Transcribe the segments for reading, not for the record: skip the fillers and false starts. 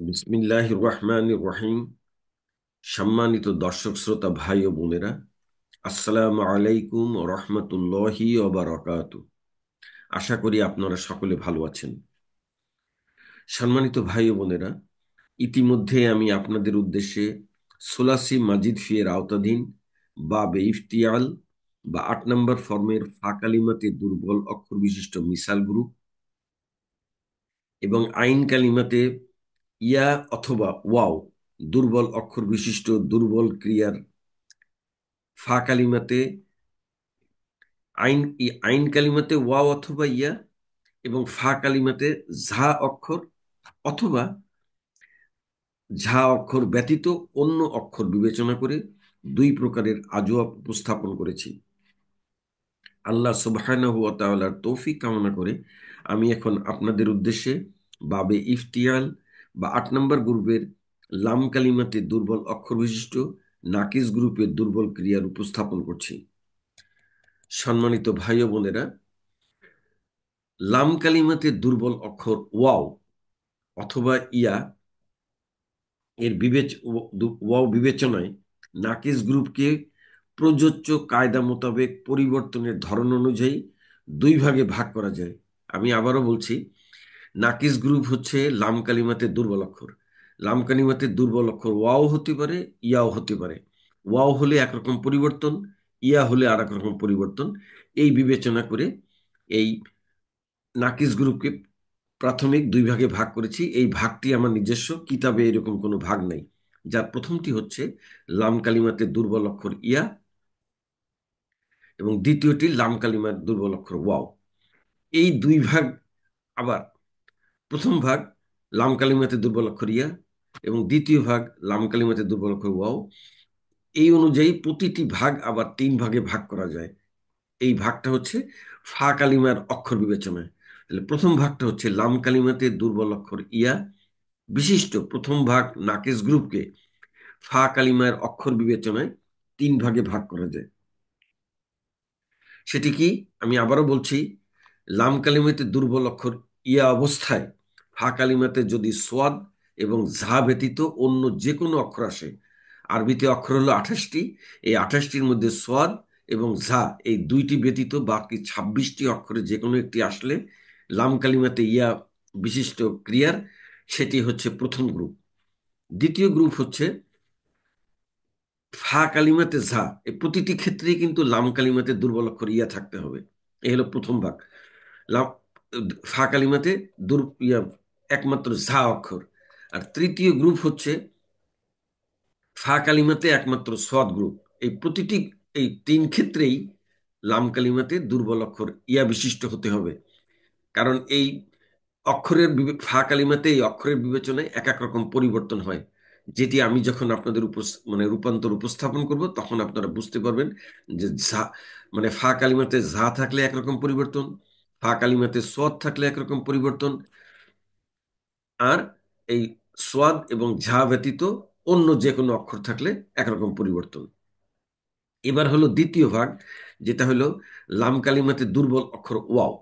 বিসমিল্লাহির রহমানির রহিম। সম্মানিত দর্শক শ্রোতা ভাই ও বোনেরা, আসসালামু আলাইকুম ও রহমতুল্লাহি ও বারাকাতু। আশা করি আপনারা সকলে ভালো আছেন। সম্মানিত ভাই ও বোনেরা, ইতিমধ্যে আমি আপনাদের উদ্দেশ্যে সোলাসি মাজিদ ফিয়ের আওতাধীন বাবে ইফতিয়াল বা ৮ নম্বর ফর্মের ফা কালিমাতে দুর্বল অক্ষর বিশিষ্ট মিসাল গ্রুপ এবং আইন কালিমাতে ইয়া অথবা ওয়াও দুর্বল অক্ষর বিশিষ্ট দুর্বল ক্রিয়ার ফা কালিমাতে আইন কালিমাতে ওয়াও অথবা ইয়া এবং ফা কালিমাতে ঝা অক্ষর অথবা ঝা অক্ষর ব্যতীত অন্য অক্ষর বিবেচনা করে দুই প্রকারের আজওয়াব উপস্থাপন করেছি। আল্লাহ সুবহানাহু ওয়া তাআলার তৌফিক কামনা করে আমি এখন আপনাদের উদ্দেশ্যে বাবে ইফতিয়াল বা ৮ নম্বর গ্রুপের লাম কালিমাতে দুর্বল অক্ষর বিশিষ্ট নাকিস গ্রুপের দুর্বল ক্রিয়ার উপস্থাপন করছি। সম্মানিত ভাই ও বোনেরা, লাম কালিমাতে দুর্বল অক্ষর ওয়াও অথবা ইয়া এর ওয়াও বিবেচনায় নাকিস গ্রুপকে প্রযোজ্য কায়দা মোতাবেক পরিবর্তনের ধরন অনুযায়ী দুই ভাগে ভাগ করা যায়। আমি আবারও বলছি, নাকিস গ্রুপ হচ্ছে লাম কালিমাতে দুর্বল অক্ষর। লাম কালিমাতে দুর্বল অক্ষর ওয়াও হতে পারে, ইয়াও হতে পারে। ওয়াও হলে একরকম পরিবর্তন, ইয়া হলে আর এক রকম পরিবর্তন। এই বিবেচনা করে এই নাকিস গ্রুপকে প্রাথমিক দুই ভাগে ভাগ করেছি। এই ভাগটি আমার নিজস্ব কিতাবে, এরকম কোনো ভাগ নাই। যার প্রথমটি হচ্ছে লাম কালিমাতে দুর্বল অক্ষর ইয়া এবং দ্বিতীয়টি লাম কালিমার দুর্বল অক্ষর ওয়াও। এই দুই ভাগ আবার, প্রথম ভাগ লাম কালিমাতে দুর্বল অক্ষর ইয়া এবং দ্বিতীয় ভাগ লাম কালিমাতে দুর্বল অক্ষর ওয়াও। এই অনুযায়ী প্রতিটি ভাগ আবার তিন ভাগে ভাগ করা যায়। এই ভাগটা হচ্ছে ফা কালিমার অক্ষর বিবেচনায়। তাহলে প্রথম ভাগটা হচ্ছে লাম কালিমাতে দুর্বল অক্ষর ইয়া বিশিষ্ট প্রথম ভাগ নাকিস গ্রুপকে ফা কালিমার অক্ষর বিবেচনায় তিন ভাগে ভাগ করা যায়। সেটি কি? আমি আবারও বলছি, লাম কালিমাতে দুর্বল অক্ষর ইয়া অবস্থায় ফা কালিমাতে যদি সোয়াদ এবং ঝা ব্যতীত অন্য যে কোনো অক্ষর আসে, আরবিতে অক্ষর হলো ২৮টি, এই ২৮টির মধ্যে সোয়াদ এবং ঝা এই দুইটি ব্যতীত বাকি ২৬টি অক্ষরে যে কোনো একটি আসলে লাম কালিমাতে ইয়া বিশিষ্ট ক্রিয়ার, সেটি হচ্ছে প্রথম গ্রুপ। দ্বিতীয় গ্রুপ হচ্ছে ফা কালিমাতে ঝা। এই প্রতিটি ক্ষেত্রেই কিন্তু লাম কালিমাতে দুর্বল অক্ষর ইয়া থাকতে হবে। এই হলো প্রথম ভাগ। লাম ফা কালিমাতে ইয়া একমাত্র ঝা অক্ষর। আর তৃতীয় গ্রুপ হচ্ছে ফা কালিমাতে একমাত্র সদ গ্রুপ। এই প্রতিটি, এই তিন ক্ষেত্রেই লাম কালিমাতে দুর্বল অক্ষর ইয়া বিশিষ্ট হতে হবে। কারণ এই ফা কালিমাতে এই অক্ষরের বিবেচনায় এক এক রকম পরিবর্তন হয়, যেটি আমি যখন আপনাদের মানে রূপান্তর উপস্থাপন করব তখন আপনারা বুঝতে পারবেন যে ঝা মানে ফা কালিমাতে ঝা থাকলে একরকম পরিবর্তন, ফা কালিমাতে সোয়াদ থাকলে একরকম পরিবর্তন, আর এই সোয়াদ এবং ঝা ব্যতীত অন্য যে কোনো অক্ষর থাকলে একরকম পরিবর্তন। এবার হলো দ্বিতীয় ভাগ, যেটা হলো লাম কালিমাতে দুর্বল অক্ষর ওয়াও।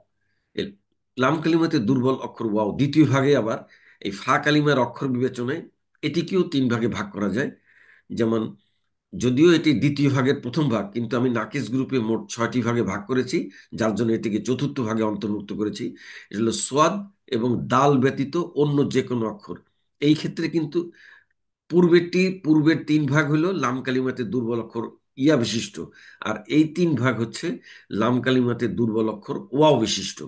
এই লাম কালিমাতে দুর্বল অক্ষর ওয়াও দ্বিতীয় ভাগে আবার এই ফা কালিমার অক্ষর বিবেচনায় এটিকেও তিন ভাগে ভাগ করা যায়। যেমন, যদিও এটি দ্বিতীয় ভাগের প্রথম ভাগ, কিন্তু আমি নাকিস গ্রুপে মোট ৬টি ভাগে ভাগ করেছি, যার জন্য এটিকে চতুর্থ ভাগে অন্তর্ভুক্ত করেছি। এটা হলো সোয়াদ এবং দাল ব্যতীত অন্য যে কোনো অক্ষর। এই ক্ষেত্রে কিন্তু পূর্বের তিন ভাগ হলো লাম কালিমাতে দুর্বল অক্ষর ইয়া বিশিষ্ট, আর এই তিন ভাগ হচ্ছে লাম কালিমাতে দুর্বল অক্ষর ওয়াও বিশিষ্ট।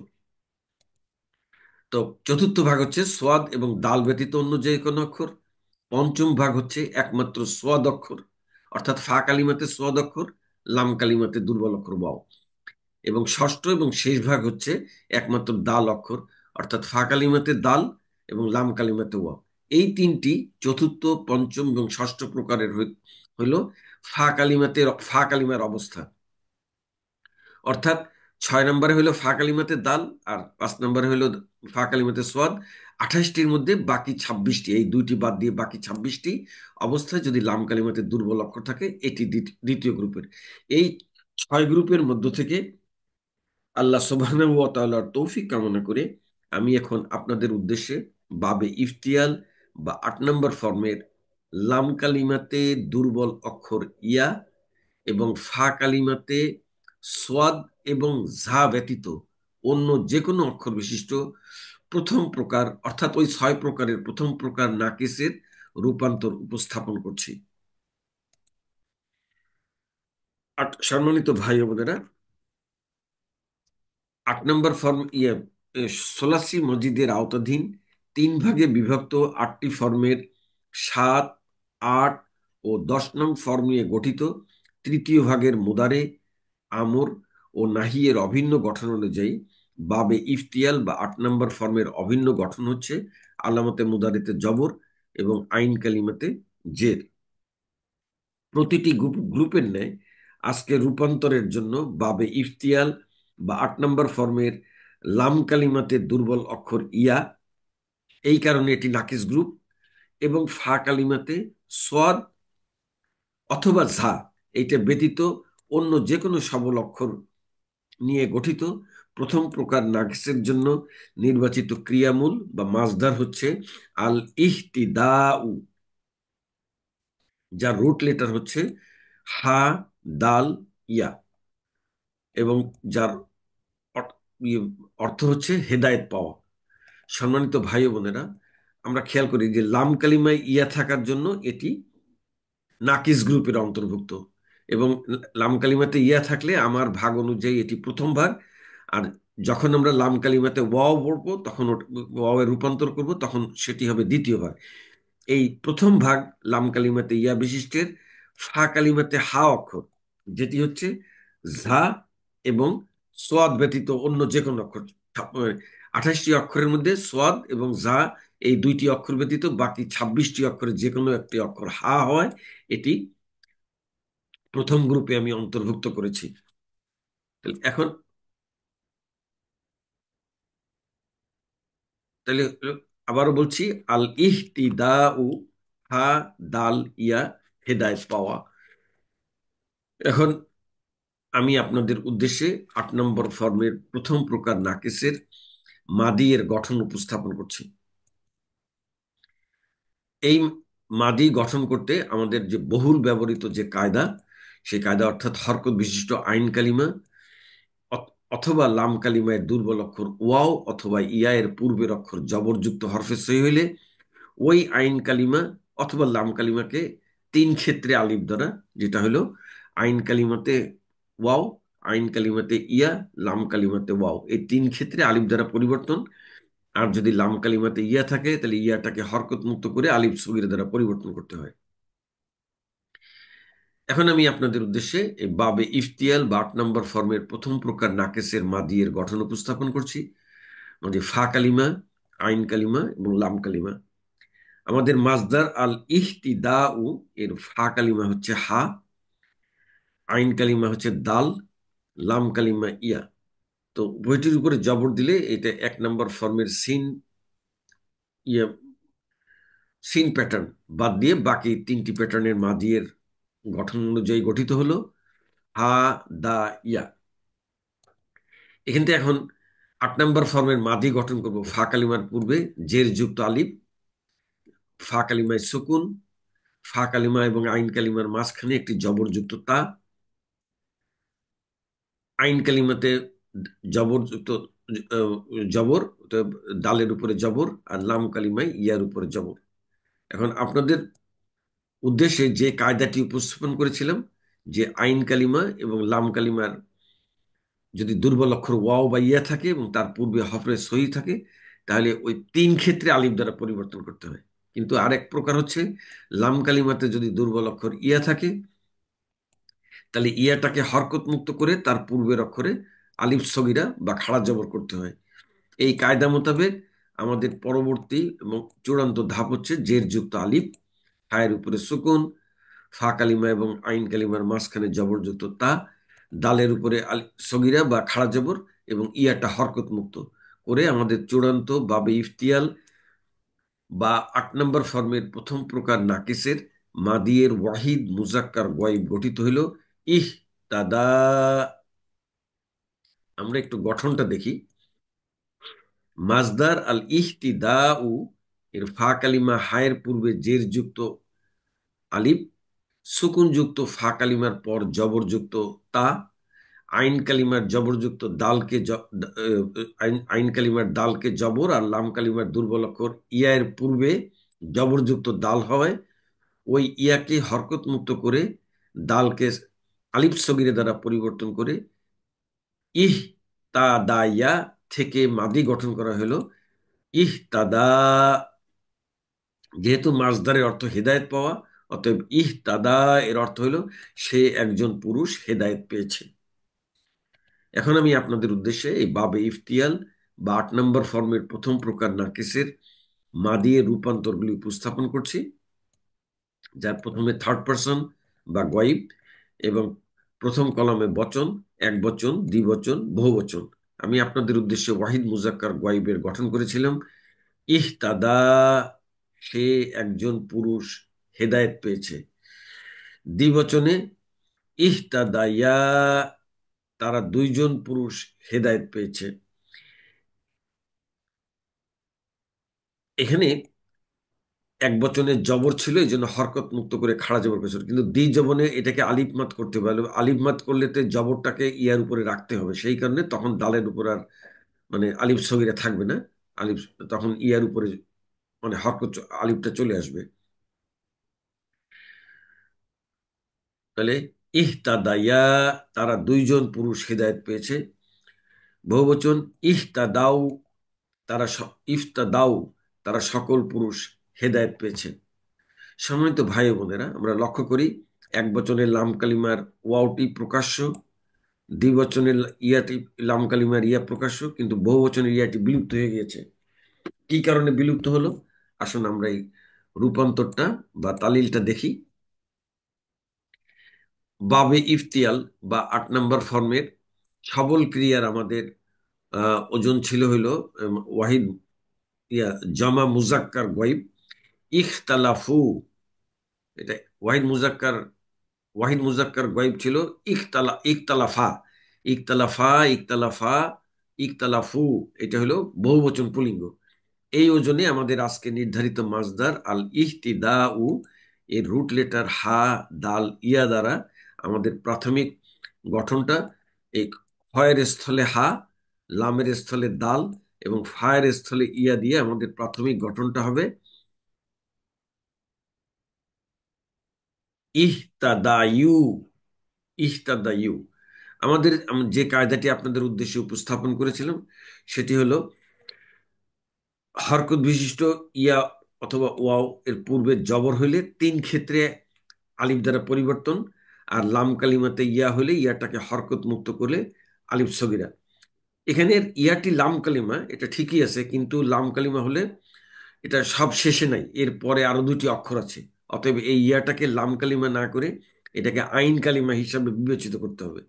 তো চতুর্থ ভাগ হচ্ছে সোয়াদ এবং দাল ব্যতীত অন্য যে কোনো অক্ষর। পঞ্চম ভাগ হচ্ছে একমাত্র সোয়াদ অক্ষর, অর্থাৎ ফা কালিমাতে সোয়াদ অক্ষর, লাম কালিমাতে দুর্বল অক্ষর ওয়াও। এবং ষষ্ঠ এবং শেষ ভাগ হচ্ছে একমাত্র দাল অক্ষর, অর্থাৎ ফা কালিমাতে দাল এবং লাম কালিমাতে ওয়াও। এই তিনটি চতুর্থ, পঞ্চম এবং ষষ্ঠ প্রকারের হইল ফা কালিমার অবস্থা। অর্থাৎ ৬ নম্বরে হইল ফা কালিমাতে দাল, আর ৫ নম্বরে হইল ফা কালিমাতে সোয়াদ। ২৮টির মধ্যে বাকি ২৬টি, এই দুইটি বাদ দিয়ে বাকি ২৬টি অবস্থায় যদি লাম কালিমাতে দুর্বল অক্ষর থাকে, এটি দ্বিতীয় গ্রুপের। এই ৬ গ্রুপের মধ্য থেকে আল্লাহ সুবহানাহু ওয়া তাআলার তৌফিক কামনা করে আমি এখন আপনাদের উদ্দেশ্যে বাবে ইফতিয়াল বা 8 নম্বর ফর্মের লাম কালিমাতে দুর্বল অক্ষর ইয়া এবং ফা কালিমাতে সোয়াদ এবং ঝা ব্যতীত অন্য যে কোনো অক্ষর বিশিষ্ট প্রথম প্রকার, অর্থাৎ ওই 6 প্রকারের প্রথম প্রকার নাকিসের রূপান্তর উপস্থাপন করছি। সম্মানিত ভাই ও বোনেরা, 8 নম্বর ফর্ম সোলাসি মসজিদের আওতাধীন 3 ভাগে বিভক্ত 8টি ফর্মের 7, 8 ও 10 নং ফর্ম নিয়ে গঠিত তৃতীয় ভাগের মুদারে, আমর ও নাহিয়ের অভিন্ন গঠন অনুযায়ী বাবে ইফতিয়াল বা 8 নম্বর ফর্মের অভিন্ন গঠন হচ্ছে আলামতে মুদারেতে জবর এবং আইন কালিমাতে জের। প্রতিটি গ্রুপের ন্যায় আজকে রূপান্তরের জন্য বাবে ইফতিয়াল বা 8 নম্বর ফর্মের লাম কালিমাতে দুর্বল অক্ষর ইয়া, এই কারণে এটি নাকিস গ্রুপ, এবং ফা কালিমাতে সোয়াদ অথবা ঝা এইটা ব্যতীত অন্য যে কোনো সবল অক্ষর নিয়ে গঠিত প্রথম প্রকার নাকিসের জন্য নির্বাচিত ক্রিয়ামূল বা মাসদার হচ্ছে আল ইহতিদাউ, যার রুট লেটার হচ্ছে হা, দাল, ইয়া, এবং যার অর- ইয়ে অর্থ হচ্ছে হেদায়েত পাওয়া। সম্মানিত ভাই ও বোনেরা, আমরা খেয়াল করি যে লাম কালিমায় ইয়া থাকার জন্য এটি নাকিস গ্রুপের অন্তর্ভুক্ত, এবং লাম কালিমাতে ইয়া থাকলে আমার ভাগ অনুযায়ী এটি প্রথম ভাগ। আর যখন আমরা লাম কালিমাতে ওয়াও পড়বো তখন ওয়াও এর রূপান্তর করব, তখন সেটি হবে দ্বিতীয় ভাগ। এই প্রথম ভাগ লাম কালিমাতে ইয়া বিশিষ্টের ফা কালিমাতে হা অক্ষর, যেটি হচ্ছে ঝা এবং সোয়াদ ব্যতীত অন্য যে কোনো অক্ষর। 28টি অক্ষরের মধ্যে সোয়াদ এবং ঝা এই 2টি অক্ষর ব্যতীত বাকি 26টি অক্ষরের যে কোনো একটি অক্ষর হা হয়, এটি প্রথম গ্রুপে আমি অন্তর্ভুক্ত করেছি। এখন তাহলে আবারও বলছি, আল ইহতিদাউ, হা, দাল, ইয়া, হেদায়েত পাওয়া। এখন আমি আপনাদের উদ্দেশ্যে 8 নম্বর ফর্মের প্রথম প্রকার নাকিসের মাদি এর গঠন উপস্থাপন করছি। এই মাদি গঠন করতে আমাদের যে বহুল ব্যবহৃত যে কায়দা, সেই কায়দা অর্থাৎ হরকত বিশিষ্ট আইন কালিমা অথবা লাম কালিমায় দুর্বল অক্ষর ওয়াও অথবা ইয়া এর পূর্বের অক্ষর জবরযুক্ত হরফে সই হইলে ওই আইন কালিমা অথবা লাম কালিমাকে 3 ক্ষেত্রে আলিফ দ্বারা, যেটা হলো আইন কালিমাতে ওয়াও, আইন কালিমাতে ইয়া, লাম কালিমাতে ওয়াও, এই 3 ক্ষেত্রে আলিফ দ্বারা পরিবর্তন। আর যদি লাম কালিমাতে ইয়া থাকে তাহলে ইয়াটাকে হরকত মুক্ত করে আলিফ সগীর দ্বারা পরিবর্তন করতে হয়। এখন আমি আপনাদের উদ্দেশ্যে এই বাবে ইফতিয়াল বা 8 নম্বর ফর্মের প্রথম প্রকার নাকেসের মাদিয়ের গঠন উপস্থাপন করছি, মানে ফা কালিমা, আইন কালিমা এবং লাম কালিমা। আমাদের মাজদার আল ইহতিদাউ এর ফা কালিমা হচ্ছে হা, আইন কালিমা হচ্ছে দাল, লাম কালিমা ইয়া। তো বইটির উপরে জবর দিলে এটা 1 নম্বর ফর্মের ইয়া সিন প্যাটার্ন বাদ দিয়ে বাকি 3টি প্যাটার্নের মাদিয়ের গঠন অনুযায়ী গঠিত হলো হা, দা, ইয়া। এখান থেকে এখন 8 নম্বর ফর্মের মাদি গঠন করব ফা কালিমার পূর্বে জের যুক্ত আলিফ, ফা কালিমায় সুকুন, ফা কালিমা এবং আইন কালিমার মাঝখানে একটি জবরযুক্ত তা, আইন কালিমাতে জবরযুক্ত আহ, জবর, তো দালের উপরে জবর, আর লাম কালিমায় ইয়ার উপরে জবর। এখন আপনাদের উদ্দেশ্যে যে কায়দাটি উপস্থাপন করেছিলাম, যে আইন কালিমা এবং লাম কালিমার যদি দুর্বল অক্ষর ওয়াও বা ইয়া থাকে এবং তার পূর্বে হরফে সহি থাকে, তাহলে ওই 3 ক্ষেত্রে আলিফ দ্বারা পরিবর্তন করতে হয়। কিন্তু আরেক প্রকার হচ্ছে লাম কালিমাতে যদি দুর্বল অক্ষর ইয়া থাকে, তাহলে ইয়াটাকে হরকত মুক্ত করে তার পূর্বের অক্ষরে আলিফ সগিরা বা খাড়া জবর করতে হয়। এই কায়দা মোতাবেক আমাদের পরবর্তী এবং চূড়ান্ত ধাপ হচ্ছে জের যুক্ত আলিফ, হায়ের উপরে সুকুন, ফা কালিমা এবং আইন কালিমার মাঝখানে জবরযুক্ত তা, দালের উপরে সগিরা বা খাড়া জবর এবং ইয়াটা হরকত মুক্ত করে আমাদের চূড়ান্ত বাবে ইফতিয়াল বা 8 নম্বর ফর্মের প্রথম প্রকার নাকিসের মাদিয়ের ওয়াহিদ মুজাক্কার গয়েব গঠিত হইল ইহ তাদা। আমরা একটু গঠনটা দেখি। মাজদার আল ইহতিদাউ এর ফা কালিমা হায়ের পূর্বে জের যুক্ত আলিফ, সুকুন যুক্ত ফা কালিমার পর জবরযুক্ত তা, আইন কালিমার জবরযুক্ত দালকে আইন কালিমার দালকে জবর আর লাম কালিমার দুর্বল অক্ষর ইয়া এর পূর্বে জবরযুক্ত দাল হয়, ওই ইয়াকে হরকত মুক্ত করে দালকে আলিফ সগিরে দ্বারা পরিবর্তন করে ইহ তা দা ইয়া থেকে মাদি গঠন করা হলো ইহ তাদা। যেহেতু মাসদারের অর্থ হেদায়েত পাওয়া, অতএব ইহ তাদা এর অর্থ হলো সে একজন পুরুষ হেদায়েত পেয়েছে। এখন আমি আপনাদের উদ্দেশ্যে এই বাবে ইফতিয়াল বা 8 নম্বর ফর্মের প্রথম প্রকার নাকিসের মাদিয়ে রূপান্তরগুলি উপস্থাপন করছি, যার প্রথমে থার্ড পারসন বা গয়ব এবং প্রথম কলামে বচন, এক বচন, দ্বিবচন, বহুবচন। আমি আপনাদের উদ্দেশ্যে ওয়াহিদ মুজাক্কার গয়বের গঠন করেছিলাম ইহতাদা, সে একজন পুরুষ হেদায়েত পেয়েছে। দ্বিবচনে ইহতাদাইয়া, তারা দুইজন পুরুষ হেদায়েত পেয়েছে। এখানে এক বচনে জবর ছিল, এই জন্য হরকত মুক্ত করে খাড়া জবর করেছিল, কিন্তু দ্বি জবনে এটাকে আলিফ মাত করতে হবে। আলিফ মাত করলে তো জবরটাকে ইয়ার উপরে রাখতে হবে, সেই কারণে তখন দালের উপর আর মানে আলিফ সগিরা থাকবে না, আলিফ তখন ইয়ার উপরে মানে হরকত আলিফটা চলে আসবে। তাহলে ইহতাদাইয়া, তারা দুইজন পুরুষ হেদায়েত পেয়েছে। বহুবচন ইহতাদাউ, তারা ইফতাদাউ, তারা সকল পুরুষ হেদায়েত পেয়েছে। সম্মানিত ভাই ও বোনেরা, আমরা লক্ষ্য করি এক বচনের লাম কালিমার ওয়াওটি প্রকাশ্য, দ্বিবচনের ইয়াটি লাম কালিমার ইয়া প্রকাশ্য, কিন্তু বহুবচনের ইয়াটি বিলুপ্ত হয়ে গিয়েছে। কি কারণে বিলুপ্ত হলো? আসুন আমরা এই রূপান্তরটা বা তালিলটা দেখি। বাবে ইফতিয়াল বা 8 নম্বর ফর্মের সবল ক্রিয়ার আমাদের ওজন ছিল হইল ওয়াহিদ ইয়া জমা মুজাক্কার গয়ব ইখতালাফু। এটা ওয়াহিদ মুজাক্কার, ওয়াহিদ মুজাক্কার গয়ব ছিল ইখতালাফা, ইখতালাফা, ইখতালাফা, ইখতালাফু। এটা হলো বহুবচন পুলিঙ্গ। এই ওজনে আমাদের আজকে নির্ধারিত মাজদার আল ইহতিদাউ এর রুট লেটার হা দাল ইয়া দ্বারা আমাদের প্রাথমিক গঠনটা এই ফয়ের স্থলে হা, লামের স্থলে দাল এবং ফায়ের স্থলে ইয়া দিয়ে আমাদের প্রাথমিক গঠনটা হবে ইহতাদায়ু, ইহতাদায়ু। আমাদের যে কায়দাটি আপনাদের উদ্দেশ্যে উপস্থাপন করেছিলাম সেটি হলো হরকত বিশিষ্ট ইয়া অথবা ওয়াও এর পূর্বে জবর হইলে 3 ক্ষেত্রে আলিফ দ্বারা পরিবর্তন, আর লাম কালিমাতে ইয়া হলে ইয়াটাকে হরকত মুক্ত করলে আলিফ সগিরা। এখানে ইয়াটি লাম কালিমা, এটা ঠিকই আছে, কিন্তু লাম কালিমা হলে এটা সব শেষে নাই, এর পরে আরো 2টি অক্ষর আছে। অতএব এই ইয়াটাকে লাম কালিমা না করে এটাকে আইন কালিমা হিসাবে বিবেচিত করতে হবে।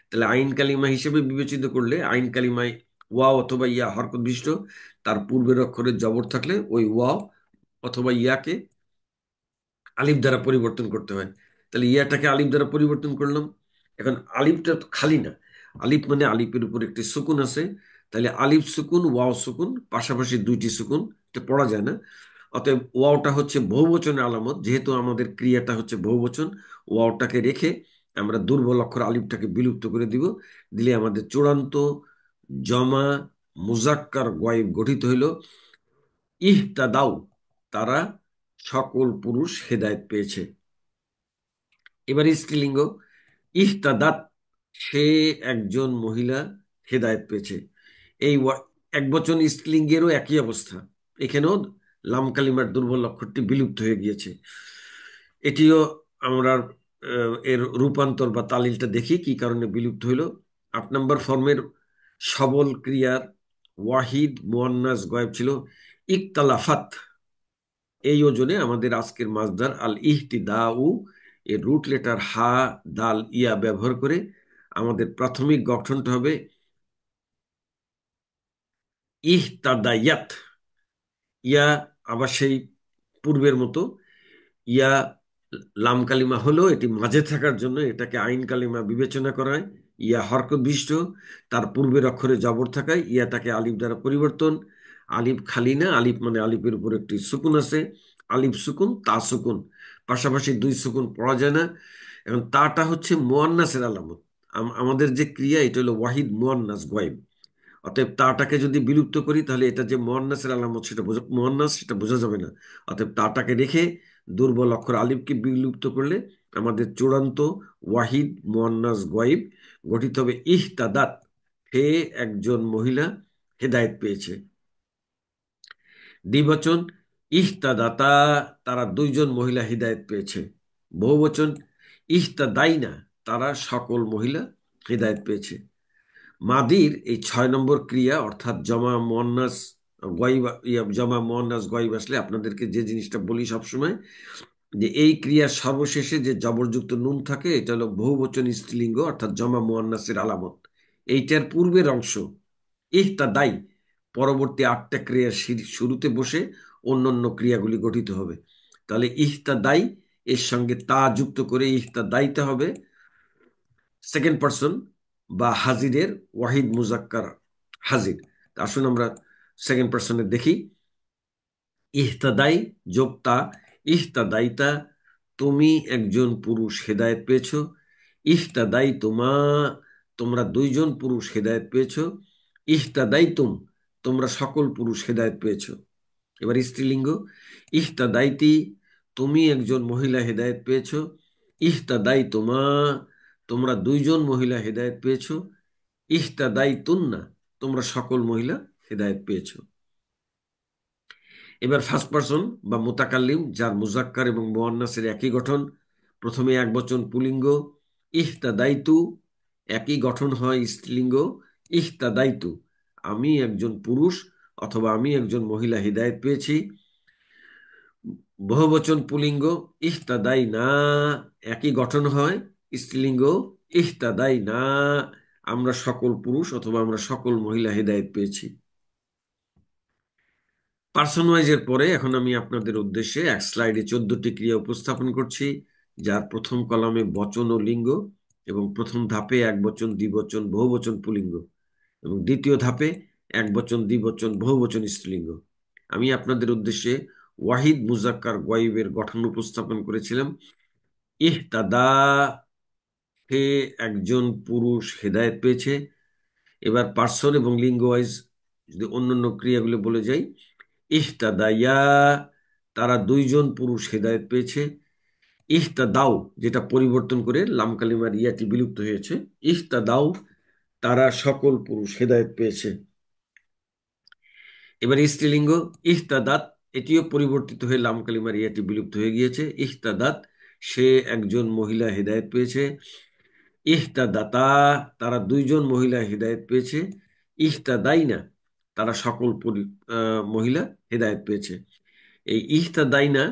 তাহলে আইন কালিমা হিসেবে বিবেচিত করলে আইন কালিমায় ওয়াও অথবা ইয়া হরকত বিশিষ্ট, তার পূর্বের অক্ষরে জবর থাকলে ওই ওয়াও অথবা ইয়াকে আলিফ দ্বারা পরিবর্তন করতে হয়। তাহলে ইয়াটাকে আলিফ দ্বারা পরিবর্তন করলাম। এখন আলিফটা তো খালি না, আলিফ মানে আলিফের উপর একটি সুকুন আছে। তাহলে আলিফ সুকুন ওয়াও সুকুন, পাশাপাশি 2টি সুকুন, এটা পড়া যায় না। অতএব ওয়াওটা হচ্ছে বহুবচনের আলামত, যেহেতু আমাদের ক্রিয়াটা হচ্ছে বহুবচন, ওয়াওটাকে রেখে আমরা দুর্বল অক্ষর আলিফটাকে বিলুপ্ত করে দিব। দিলে আমাদের চূড়ান্ত জমা মুজাক্কার গয়েব গঠিত হইল ইহতাদাউ, তারা সকল পুরুষ হেদায়েত পেয়েছে। এবার স্ত্রীলিঙ্গ ইহতাদাত, সে একজন মহিলা হেদায়েত পেয়েছে। এই এক বচন স্ত্রীলিঙ্গেরও একই অবস্থা, এখানেও লাম কালিমার দুর্বল অক্ষরটি বিলুপ্ত হয়ে গিয়েছে। এটিও আমরা এর রূপান্তর বা তালিলটা দেখি কি কারণে বিলুপ্ত হইল। 8 নম্বর ফর্মের সবল ক্রিয়ার ওয়াহিদ মুয়ান্নাস গয়েব ছিল ইকতালাফাত। এই ওজনে আমাদের আজকের মাজদার আল ইহতিদাউ এর রুট লেটার হা দাল ইয়া ব্যবহার করে আমাদের প্রাথমিক গঠনটা হবে ইহতাদায়াত। ইয়া আবার সেই পূর্বের মতো ইয়া লাম কালিমা হলো, এটি মাঝে থাকার জন্য এটাকে আইন কালিমা বিবেচনা করা হয়। ইয়া হরকত বিশিষ্ট, তার পূর্বের অক্ষরে জবর থাকায় ইয়াটাকে আলিফ দ্বারা পরিবর্তন, আলিফ খালি না, আলিফ মানে আলিফের উপর একটি সুকুন আছে, আলিফ সুকুন তা সুকুন, পাশাপাশি দুই সুকুন পড়া যায় না। এখন তাটা হচ্ছে মুয়ান্নাসের আলামত। আমাদের যে ক্রিয়া এটা হলো ওয়াহিদ মুয়ান্নাস গয়েব। অতএব তাটাকে যদি বিলুপ্ত করি তাহলে এটা যে মুয়ান্নাসের আলামত সেটা মুয়ান্নাস সেটা বোঝা যাবে না। অতএব তাটাকে রেখে দুর্বল অক্ষর আলিফকে বিলুপ্ত করলে আমাদের চূড়ান্ত ওয়াহিদ মুয়ান্নাস গয়েব গঠিত হবে ইহতাদাত, হে একজন মহিলা হেদায়েত পেয়েছে। দ্বিবচন ইহতাদাতা, তারা দুইজন মহিলা হিদায়ত পেয়েছে। বহুবচন ইহতাদাইনা, তারা সকল মহিলা হিদায়ত পেয়েছে। মাদির এই 6 নম্বর ক্রিয়া অর্থাৎ জমা মুয়ান্নাস গয়ব, জমা মুয়ান্নাস গয়ব আসলে আপনাদেরকে যে জিনিসটা বলি সবসময়, যে এই ক্রিয়ার সর্বশেষে যে জবরযুক্ত নুন থাকে এটা হলো বহুবচন স্ত্রীলিঙ্গ অর্থাৎ জমা মুয়ান্নাসের আলামত। এইটার পূর্বের অংশ ইহতাদাই পরবর্তী 8টা ক্রিয়ার শুরুতে বসে অন্যান্য ক্রিয়াগুলি গঠিত হবে। তাহলে ইহতাদাই এর সঙ্গে তা যুক্ত করে ইহতাদাইতে হবে সেকেন্ড পারসন বা হাজিরের ওয়াহিদ মুজাক্কার হাজির। আসুন আমরা সেকেন্ড পারসনে দেখি। ইহতাদাই যোক্তা ইহতাদাইতা, তুমি একজন পুরুষ হেদায়েত পেয়েছো। ইহতাদাই তোমা, তোমরা দুইজন পুরুষ হেদায়েত পেয়েছো। ইহতাদাই তোমরা সকল পুরুষ হেদায়েত পেয়েছো। এবার স্ত্রীলিঙ্গ ইহতাদাইতি, তুমি একজন মহিলা হেদায়েত পেয়েছো। ইহতাদাই তোমরা দুইজন মহিলা হেদায়েত পেয়েছো। ইহতাদাই তুন্না, তোমরা সকল মহিলা হেদায়েত পেয়েছো। এবার ফার্স্ট পারসন বা মুতাকাল্লিম যার মুজাক্কার এবং মুয়ান্নাসের একই গঠন, প্রথমে এক বচন পুলিঙ্গ ইহতাদাইতু, একই গঠন হয় স্ত্রীলিঙ্গ ইহতাদাইতু, আমি একজন পুরুষ অথবা আমি একজন মহিলা হিদায়ত পেয়েছি। বহুবচন পুলিঙ্গ ইহতাদাই না, একই গঠন হয় স্ত্রীলিঙ্গ ইহতাদাই না, আমরা সকল পুরুষ অথবা আমরা সকল মহিলা হিদায়ত পেয়েছি। পার্সন ওয়াইজের পরে এখন আমি আপনাদের উদ্দেশ্যে এক স্লাইডে 14টি ক্রিয়া উপস্থাপন করছি, যার প্রথম কলামে বচন ও লিঙ্গ, এবং প্রথম ধাপে এক বচন দ্বিবচন বহুবচন পুলিঙ্গ, এবং দ্বিতীয় ধাপে এক বচন দ্বিবচন বহুবচন স্ত্রীলিঙ্গ। আমি আপনাদের উদ্দেশ্যে ওয়াহিদ মুজাক্কার গয়েবের গঠন উপস্থাপন করেছিলাম। ইহতাদা, হে একজন পুরুষ হেদায়েত পেয়েছে। এবার পার্সন এবং লিঙ্গ ওয়াইজ যদি অন্যান্য ক্রিয়াগুলো বলে যাই, ইহতাদাইয়া, তারা দুইজন পুরুষ হেদায়েত পেয়েছে। ইহতাদাও, যেটা পরিবর্তন করে লাম কালিমার ইয়াটি বিলুপ্ত হয়েছে, ইহতাদাও, তারা সকল পুরুষ হেদায়েত পেয়েছে। এবার স্ত্রীলিঙ্গ ইহতাদাত, এটিও পরিবর্তিত হয়ে লাম কালিমার ইয়াটি বিলুপ্ত হয়ে গিয়েছে। ইহতাদাত, সে একজন মহিলা হেদায়েত পেয়েছে। ইহতাদাতা, তারা দুইজন মহিলা হেদায়েত পেয়েছে। ইহতাদাইনা, তারা সকল মহিলা হেদায়েত পেয়েছে। এই ইহতাদাইনা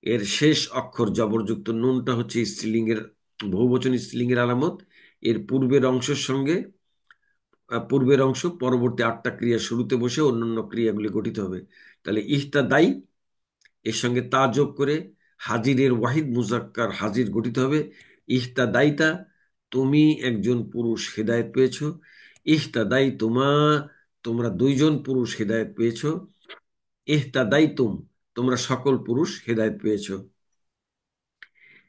এর শেষ অক্ষর জবরযুক্ত নুনটা হচ্ছে স্ত্রীলিঙ্গের বহুবচন স্ত্রীলিঙ্গের আলামত। এর পূর্বের অংশ পরবর্তী 8টা ক্রিয়া শুরুতে বসে অন্যান্য ক্রিয়াগুলি গঠিত হবে। তাহলে ইহতাদাই এর সঙ্গে তা যোগ করে হাজিরের ওয়াহিদ মুজাক্কার হাজির গঠিত হবে ইহতাদাইতা, তুমি একজন পুরুষ হেদায়েত পেয়েছো। ইহতাদাই তোমরা দুইজন পুরুষ হেদায়েত পেয়েছো। ইহতাদাইতুম, তোমরা সকল পুরুষ হেদায়েত পেয়েছো।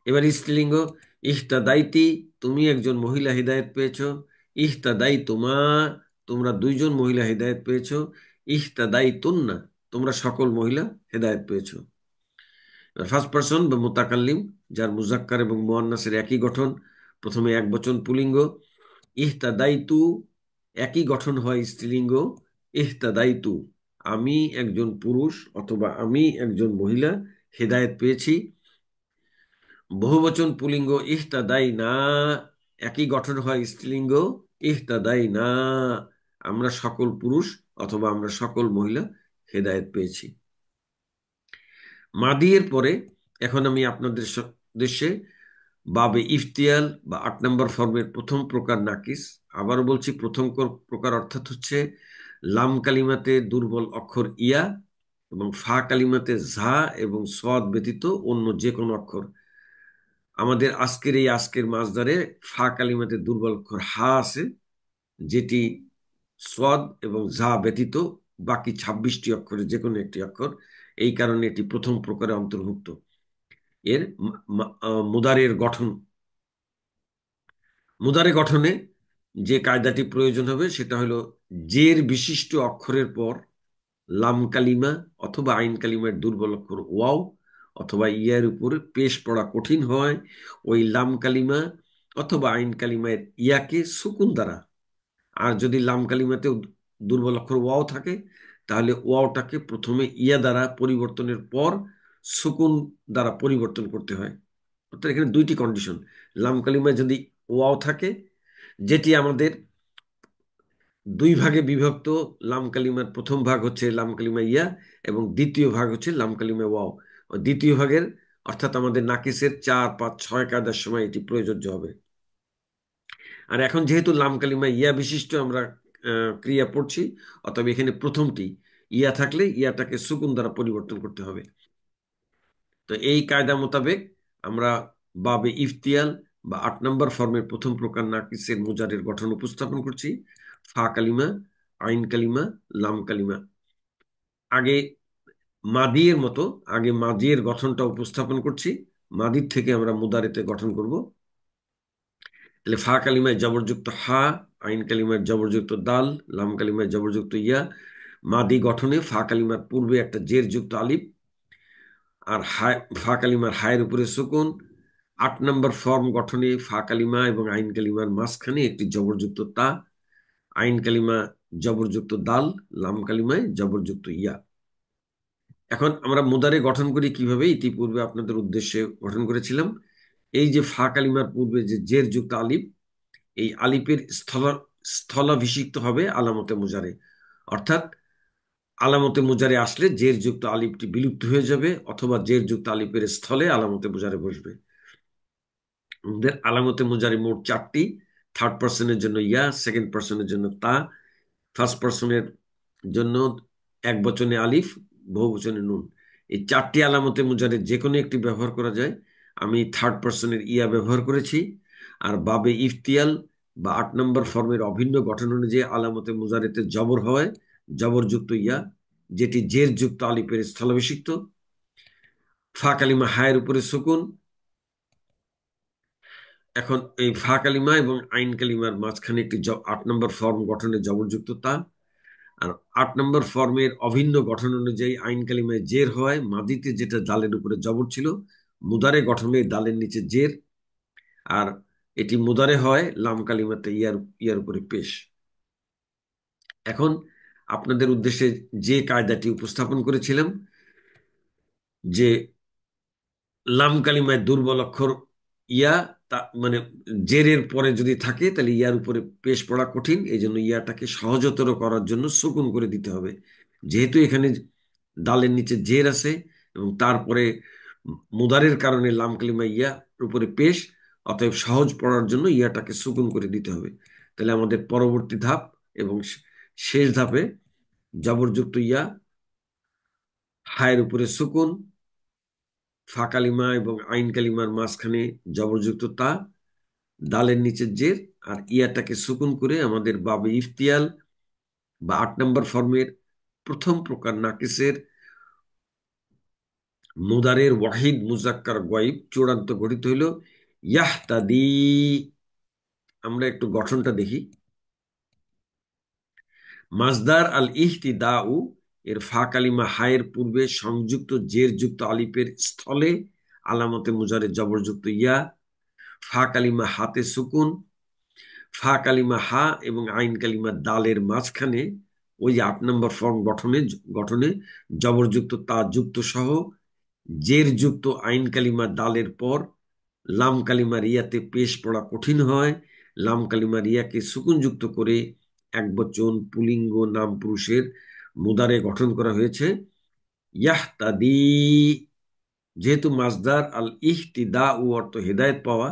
এবার স্ত্রীলিঙ্গ ইহতাদাইতি, তুমি একজন মহিলা হিদায়ত পেয়েছো। ইহতাদাই তোমরা দুইজন মহিলা হিদায়ত পেয়েছো। ইহতাদাই তুন্না, তোমরা সকল মহিলা হেদায়ত পেয়েছো। ফার্স্ট পারসন বা মুতাকাল্লিম যার মুজাক্কার এবং মুয়ান্নাসের একই গঠন, প্রথমে এক বচন পুলিঙ্গ ইহতাদাইতু, একই গঠন হয় স্ত্রীলিঙ্গ ইহতাদাইতু, আমি একজন পুরুষ অথবা আমি একজন মহিলা হেদায়েত পেয়েছি। বহুবচন পুলিঙ্গ ইহতাদাই না, একই গঠন হয় স্ত্রীলিঙ্গ ইহতাদাই না, আমরা সকল পুরুষ অথবা আমরা সকল মহিলা হেদায়েত পেয়েছি। মাদিয়ের পরে এখন আমি আপনাদের উদ্দেশ্যে বাবে ইফতিয়াল বা 8 নম্বর ফর্মের প্রথম প্রকার নাকিস, আবারও বলছি প্রথম প্রকার অর্থাৎ হচ্ছে লাম কালিমাতে দুর্বল অক্ষর ইয়া এবং ফা কালিমাতে ঝা এবং সদ ব্যতীত অন্য যে কোনো অক্ষর। আমাদের আজকের মাসদারে ফা কালিমাতে দুর্বল অক্ষর হা আছে, যেটি সদ এবং ঝা ব্যতীত বাকি 26টি অক্ষরের যে কোনো একটি অক্ষর, এই কারণে এটি প্রথম প্রকারে অন্তর্ভুক্ত। এর মুদারের গঠন, মুদারে গঠনে যে কায়দাটি প্রয়োজন হবে সেটা হলো জের বিশিষ্ট অক্ষরের পর লাম কালিমা অথবা আইন কালিমার দুর্বল অক্ষর ওয়াও অথবা ইয়ার উপরে পেশ পড়া কঠিন হয় ওই লাম কালিমা অথবা আইন কালিমার ইয়াকে সুকুন দ্বারা। আর যদি লাম কালিমাতেও দুর্বল অক্ষর ওয়াও থাকে তাহলে ওয়াওটাকে প্রথমে ইয়া দ্বারা পরিবর্তনের পর সুকুন দ্বারা পরিবর্তন করতে হয়। অর্থাৎ এখানে দুইটি কন্ডিশন। লাম কালিমায় যদি ওয়াও থাকে, যেটি আমাদের দুই ভাগে বিভক্ত, লাম কালিমার প্রথম ভাগ হচ্ছে লাম কালিমা ইয়া এবং দ্বিতীয় ভাগ হচ্ছে লাম কালিমা ওয়াও। দ্বিতীয় ভাগের অর্থাৎ আমাদের নাকিসের 4, 5, 6 কায়দার সময় এটি প্রযোজ্য হবে। আর এখন যেহেতু লাম কালিমা ইয়া বিশিষ্ট আমরা ক্রিয়া পড়ছি, অতএব এখানে প্রথমটি ইয়া থাকলে ইয়াটাকে সুকুন দ্বারা পরিবর্তন করতে হবে। তো এই কায়দা মোতাবেক আমরা বাবে ইফতিয়াল বা 8 নম্বর ফর্মের প্রথম প্রকার নাকিসের মুজারের গঠন উপস্থাপন করছি। ফা কালিমা, আইন কালিমা, লাম কালিমা। আগে মাদিয়ের মতো আগে মাদিয়ের গঠনটা উপস্থাপন করছি, মাদির থেকে আমরা মুদারেতে গঠন করব। তাহলে ফা কালিমায় জবরযুক্ত হা, আইন কালিমায় জবরযুক্ত দাল, লাম কালিমায় জবরযুক্ত ইয়া। মাদি গঠনে ফা কালিমার পূর্বে একটা জের যুক্ত আলিফ, আর ফা কালিমার হায়ের উপরে সুকুন। 8 নম্বর ফর্ম গঠনে ফা কালিমা এবং আইন কালিমার মাঝখানে একটি জবরযুক্ত তা, আইন কালিমা জবরযুক্ত দাল, লাম কালিমায় জবরযুক্ত ইয়া। এখন আমরা মুদারে গঠন করি কিভাবে, ইতিপূর্বে আপনাদের উদ্দেশ্যে গঠন করেছিলাম। এই যে ফা কালিমার পূর্বে যে জের যুক্ত আলিফ, এই আলিফের স্থলাভিষিক্ত হবে আলামতে মুজারে। অর্থাৎ আলামতে মুজারে আসলে জের যুক্ত আলিফটি বিলুপ্ত হয়ে যাবে অথবা জের যুক্ত আলিফের স্থলে আলামতে মুজারে বসবে। আমাদের আলামতে মুজারে মোট 4টি। থার্ড পার্সনের জন্য ইয়া, সেকেন্ড পার্সনের জন্য তা, ফার্স্ট পার্সনের জন্য এক বচনে আলিফ, বহু বচনে নুন। এই 4টি আলামতে মুজারে যে কোনো একটি ব্যবহার করা যায়। আমি থার্ড পার্সনের ইয়া ব্যবহার করেছি। আর বাবে ইফতিয়াল বা 8 নম্বর ফর্মের অভিন্ন গঠন অনুযায়ী আলামতে মুজারেতে জবর হয় জবরযুক্ত ইয়া, যেটি জের যুক্ত আলিফের স্থলাভিষিক্ত। ফা কালিমা হায়ের উপরে সুকুন। এখন এই ফা কালিমা এবং আইন কালিমার মাঝখানে একটি 8 নম্বর ফর্ম গঠনের জবরযুক্ত তা। আর 8 নম্বর ফর্মের অভিন্ন গঠন অনুযায়ী আইন কালিমায় জের হয় মাদিতে, যেটা দালের উপরে জবর ছিল। মুদারে গঠনে দালের নিচে জের, আর এটি মুদারে হয় লাম কালিমাতে ইয়ার ইয়ার উপরে পেশ। এখন আপনাদের উদ্দেশ্যে যে কায়দাটি উপস্থাপন করেছিলাম, যে লাম কালিমায় দুর্বল অক্ষর ইয়া, তা মানে জেরের পরে যদি থাকে তাহলে ইয়ার উপরে পেশ পড়া কঠিন, এই জন্য ইয়াটাকে সহজতর করার জন্য সুকুন করে দিতে হবে। যেহেতু এখানে দালের নিচে জের আছে এবং তারপরে মুদারের কারণে লাম কালিমা ইয়া উপরে পেশ, অতএব সহজ পড়ার জন্য ইয়াটাকে সুকুন করে দিতে হবে। তাহলে আমাদের পরবর্তী ধাপ এবং শেষ ধাপে জবরযুক্ত ইয়া, হায়ের উপরে সুকুন, ফা কালিমা এবং আইন কালিমার মাঝখানে জবরযুক্ত তা, দালের নিচে জের, আর ইয়াটাকে সুকুন করে আমাদের বাবে ইফতিয়াল বা 8 নম্বর ফর্মের প্রথম প্রকার নাকিসের মুদারের ওয়াহিদ মুজাক্কার গয়েব চূড়ান্ত গঠিত হইল ইয়াহতাদি। আমরা একটু গঠনটা দেখি। মাজদার আল ইহতিদাউ এর ফা কালিমা হায়ের পূর্বে সংযুক্ত জের যুক্ত আলিফের স্থলে আলামতে মুজারে জবরযুক্ত ইয়া, ফা কালিমা হাতে সুকুন, ফা কালিমা হা এবং আইন কালিমা দালের মাঝখানে ওই যে 8 নম্বর ফর্ম গঠনে গঠনে জবরযুক্ত তা যুক্ত সহ জের যুক্ত আইন কালিমা দালের পর লাম কালিমা রিয়াতে পেশ পড়া কঠিন হয়। লাম কালিমা রিয়াকে সুকুনযুক্ত করে এক বচন পুলিঙ্গ নাম পুরুষের মুদারে গঠন করা হয়েছে ইয়াহতাদি। যেহেতু মাজদার আল ইহতিদা ও অর্থ হেদায়েত পাওয়া,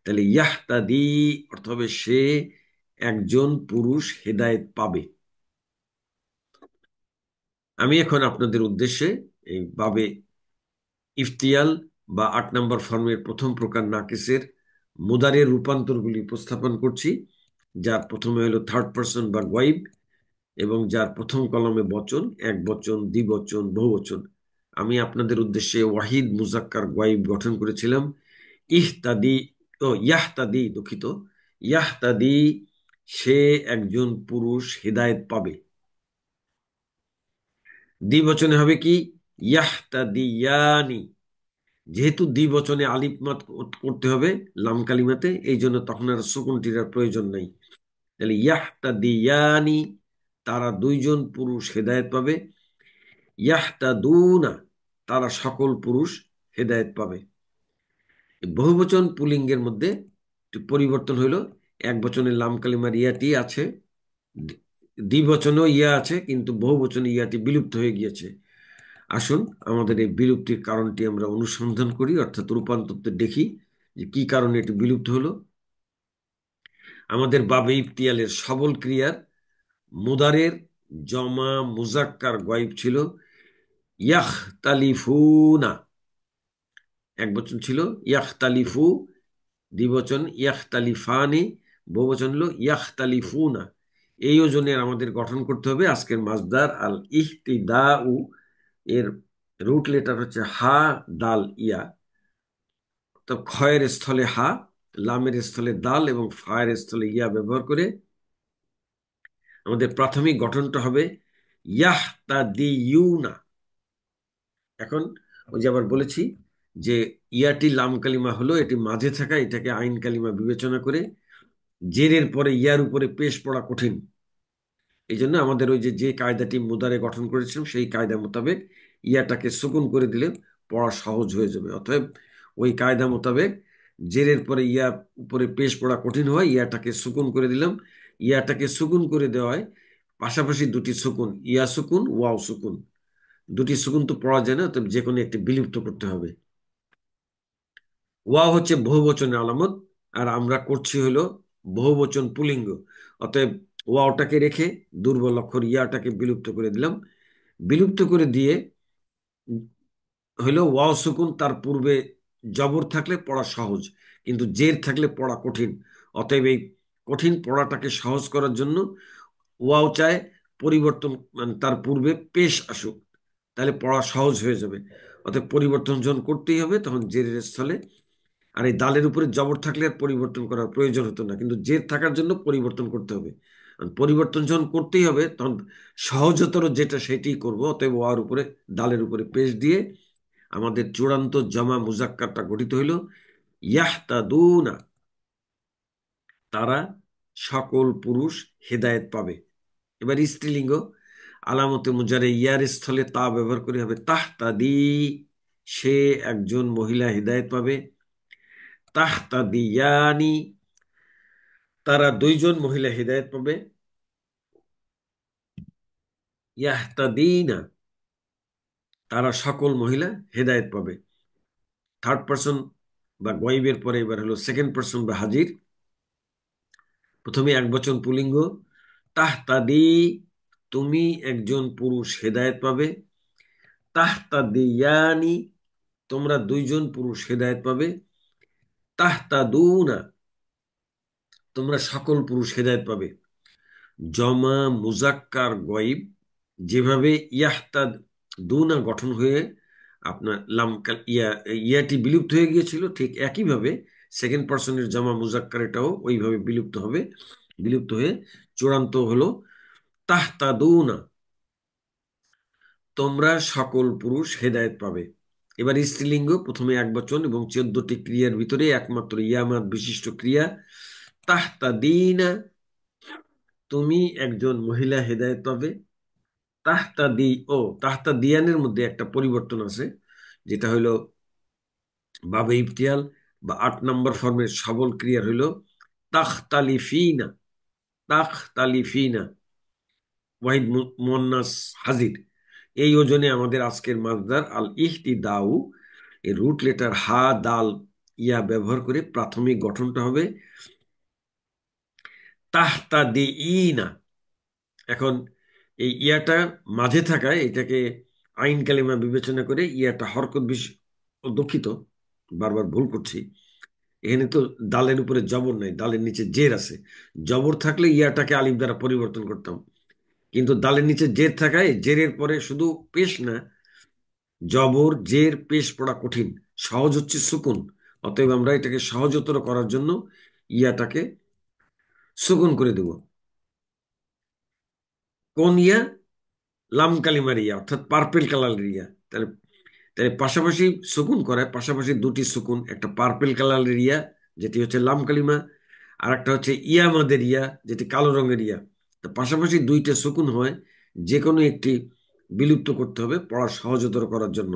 তাহলে ইয়াহতাদি অর্থ হবে সে একজন পুরুষ হেদায়েত পাবে। আমি এখন আপনাদের উদ্দেশ্যে এই বাবে ইফতিয়াল বা 8 নম্বর ফর্মের প্রথম প্রকার নাকিসের মুদারের রূপান্তরগুলি উপস্থাপন করছি, যার প্রথমে হলো থার্ড পার্সন বা গায়েব। এবং যার প্রথম কলমে বচন, এক বচন, দ্বিবচন, বহুবচন। আমি আপনাদের উদ্দেশ্যে ওয়াহিদ মুজাক্কার গয়েব গঠন করেছিলাম। ইহতাদি, ইয়াহতাদি, দুঃখিত, ইয়াহতাদি, সে একজন পুরুষ হেদায়েত পাবে। দ্বিবচনে হবে কি? ইয়াহতাদিয়ানি। যেহেতু দ্বিবচনে আলিফ মাদ করতে হবে লাম কালিমাতে, এই জন্য তখন আর সুকুনটির আর প্রয়োজন নাই। তাহলে ইয়াহতাদিয়ানি, তারা দুইজন পুরুষ হেদায়েত পাবে। ইয়াহতাদুনা, তারা সকল পুরুষ হেদায়েত পাবে। বহুবচন পুলিঙ্গের মধ্যে একটু পরিবর্তন হইল। এক বচনে লাম কালিমার ইয়াটি আছে, দ্বিবচনেও ইয়া আছে, কিন্তু বহুবচনে ইয়াটি বিলুপ্ত হয়ে গিয়েছে। আসুন আমাদের এই বিলুপ্তির কারণটি আমরা অনুসন্ধান করি, অর্থাৎ রূপান্তরতে দেখি যে কি কারণে এটি বিলুপ্ত হলো। আমাদের বাবে ইফতিয়ালের সবল ক্রিয়ার মুদারের জমা মুজাক্কার গয়েব ছিল ইয়াখতালিফুনা, এক বচন ছিল ইয়াখতালিফু, দ্বিবচন ইয়াখতালিফানি, বহুবচন হলো ইয়াখতালিফুনা। এই ওজনের আমাদের গঠন করতে হবে আজকের মাজদার আল ইহতিদাউ এর রুট লেটার হচ্ছে হা দাল ইয়া। তো খয়ের স্থলে হা, লামের স্থলে দাল এবং ফায়ের স্থলে ইয়া ব্যবহার করে আমাদের প্রাথমিক গঠনটা হবে ইয়াহতাদিউনা। এখন ওই যে আবার বলেছি যে ইয়াটি লাম কালিমা হলো, এটি মাঝে থাকা, এটাকে আইন কালিমা বিবেচনা করে জেরের পরে ইয়ার উপরে পেশ পড়া কঠিন। এই জন্য আমাদের ওই যে যে কায়দাটি মুদারে গঠন করেছিলাম সেই কায়দা মোতাবেক ইয়াটাকে সুকুন করে দিলে পড়া সহজ হয়ে যাবে। অতএব ওই কায়দা মোতাবেক জেরের পরে ইয়া উপরে পেশ পড়া কঠিন হয়, ইয়াটাকে সুকুন করে দিলাম। ইয়াটাকে সুকুন করে দেওয়ায় পাশাপাশি দুটি সুকুন, ইয়া সুকুন, ওয়াও সুকুন, দুটি সুকুন তো পড়া যায় না, তবে যে কোনো একটি বিলুপ্ত করতে হবে। ওয়া হচ্ছে বহুবচনের আলামত, আর আমরা করছি হলো বহুবচন পুলিঙ্গ। অতএব ওয়াওটাকে রেখে দুর্বল অক্ষর ইয়াটাকে বিলুপ্ত করে দিলাম। বিলুপ্ত করে দিয়ে হইলো ওয়াও সুকুন, তার পূর্বে জবর থাকলে পড়া সহজ, কিন্তু জের থাকলে পড়া কঠিন। অতএব এই কঠিন পড়াটাকে সহজ করার জন্য ওয়াও চায় পরিবর্তন, মানে তার পূর্বে পেশ আসুক, তাহলে পড়া সহজ হয়ে যাবে। অতএব পরিবর্তন যখন করতেই হবে তখন জেরের স্থলে, আর এই দালের উপরে জবর থাকলে আর পরিবর্তন করার প্রয়োজন হতো না, কিন্তু জের থাকার জন্য পরিবর্তন করতে হবে। আর পরিবর্তন যখন করতেই হবে তখন সহজতর যেটা সেটি করব। অতএব ওয়ার উপরে, দালের উপরে পেশ দিয়ে আমাদের চূড়ান্ত জমা মুজাক্কারটা গঠিত হইল ইয়াহতাদুনা, তারা সকল পুরুষ হেদায়েত পাবে। এবার স্ত্রীলিঙ্গ, আলামতে মুজারে ইয়ার স্থলে তা ব্যবহার করে হবে তাহতাদি, সে একজন মহিলা হেদায়েত পাবে। তাহতাদিয়ানি, তারা দুইজন মহিলা হেদায়েত পাবে। ইয়াহতাদিনা, তারা সকল মহিলা হেদায়েত পাবে। থার্ড পারসন বা গয়বের পরে এবার হলো সেকেন্ড পারসন বা হাজির। প্রথমে এক বচন পুলিঙ্গ, তাহতাদি, তুমি একজন পুরুষ হেদায়েত পাবে। তাহতাদিয়ানি, তোমরা দুইজন পুরুষ হেদায়েত পাবে। তাহতাদুনা, তোমরা সকল পুরুষ হেদায়েত পাবে। জমা মুজাক্কার গয়ব যেভাবে ইয়াহতাদ দুনা গঠন হয়ে আপনার ইয়াটি বিলুপ্ত হয়ে গিয়েছিল, ঠিক একইভাবে সেকেন্ড পার্সনের জমা মুজাক্কার এটাও ওইভাবে বিলুপ্ত হবে। বিলুপ্ত হয়ে চূড়ান্ত হলো তাহতাদুনা, তোমরা সকল পুরুষ হেদায়েত পাবে। এবার স্ত্রীলিঙ্গ, প্রথমে এক বচন এবং 14টি ক্রিয়ার ভিতরে একমাত্র ইয়ামাত বিশিষ্ট ক্রিয়া তাহতাদিনা, তুমি একজন মহিলা হেদায়েত পাবে। তাহতাদি, তাহতাদিয়ানের মধ্যে একটা পরিবর্তন আছে, যেটা হইলো বাবে ইফতিয়াল বা 8 নম্বর ফর্মের সবল ক্রিয়ার হইলো তাখতালিফিনা। তাখতালিফিনা, ওয়াহিদ মুয়ান্নাস হাজির। এই ওজনে আমাদের আজকের মাজদার আল ইহতিদাউ এর রুট লেটার হা দাল ইয়া ব্যবহার করে প্রাথমিক গঠনটা হবে তাহতাদিইনা। এখন এই ইয়াটা মাঝে থাকায় এটাকে আইন কালিমা বিবেচনা করে ইয়াটা হরকত দুঃখিত, বারবার ভুল করছি। এখানে তো দালের উপরে জবর নাই, দালের নিচে জের আছে। জবর থাকলে ইয়াটাকে আলিফ দ্বারা পরিবর্তন করতাম। কিন্তু দালের নিচে জের থাকায় জেরের পরে শুধু পেশ না, জবর জের পেশ পড়া কঠিন, সহজ হচ্ছে সুকুন। অতএব আমরা এটাকে সহজতর করার জন্য ইয়াটাকে সুকুন করে দেব। কোন ইয়া? লাম কালিমার ইয়া, অর্থাৎ পার্পেল কালারের ইয়া। তাহলে তাহলে পাশাপাশি সুকুন করায়, পাশাপাশি দুটি সুকুন, একটা পার্পেল কালারের ইয়া যেটি হচ্ছে লাম কালিমা, আর একটা হচ্ছে ইয়ামাদের ইয়া যেটি কালো রঙের ইয়া। তো পাশাপাশি দুইটা সুকুন হয়, যে কোনো একটি বিলুপ্ত করতে হবে পড়া সহজতর করার জন্য।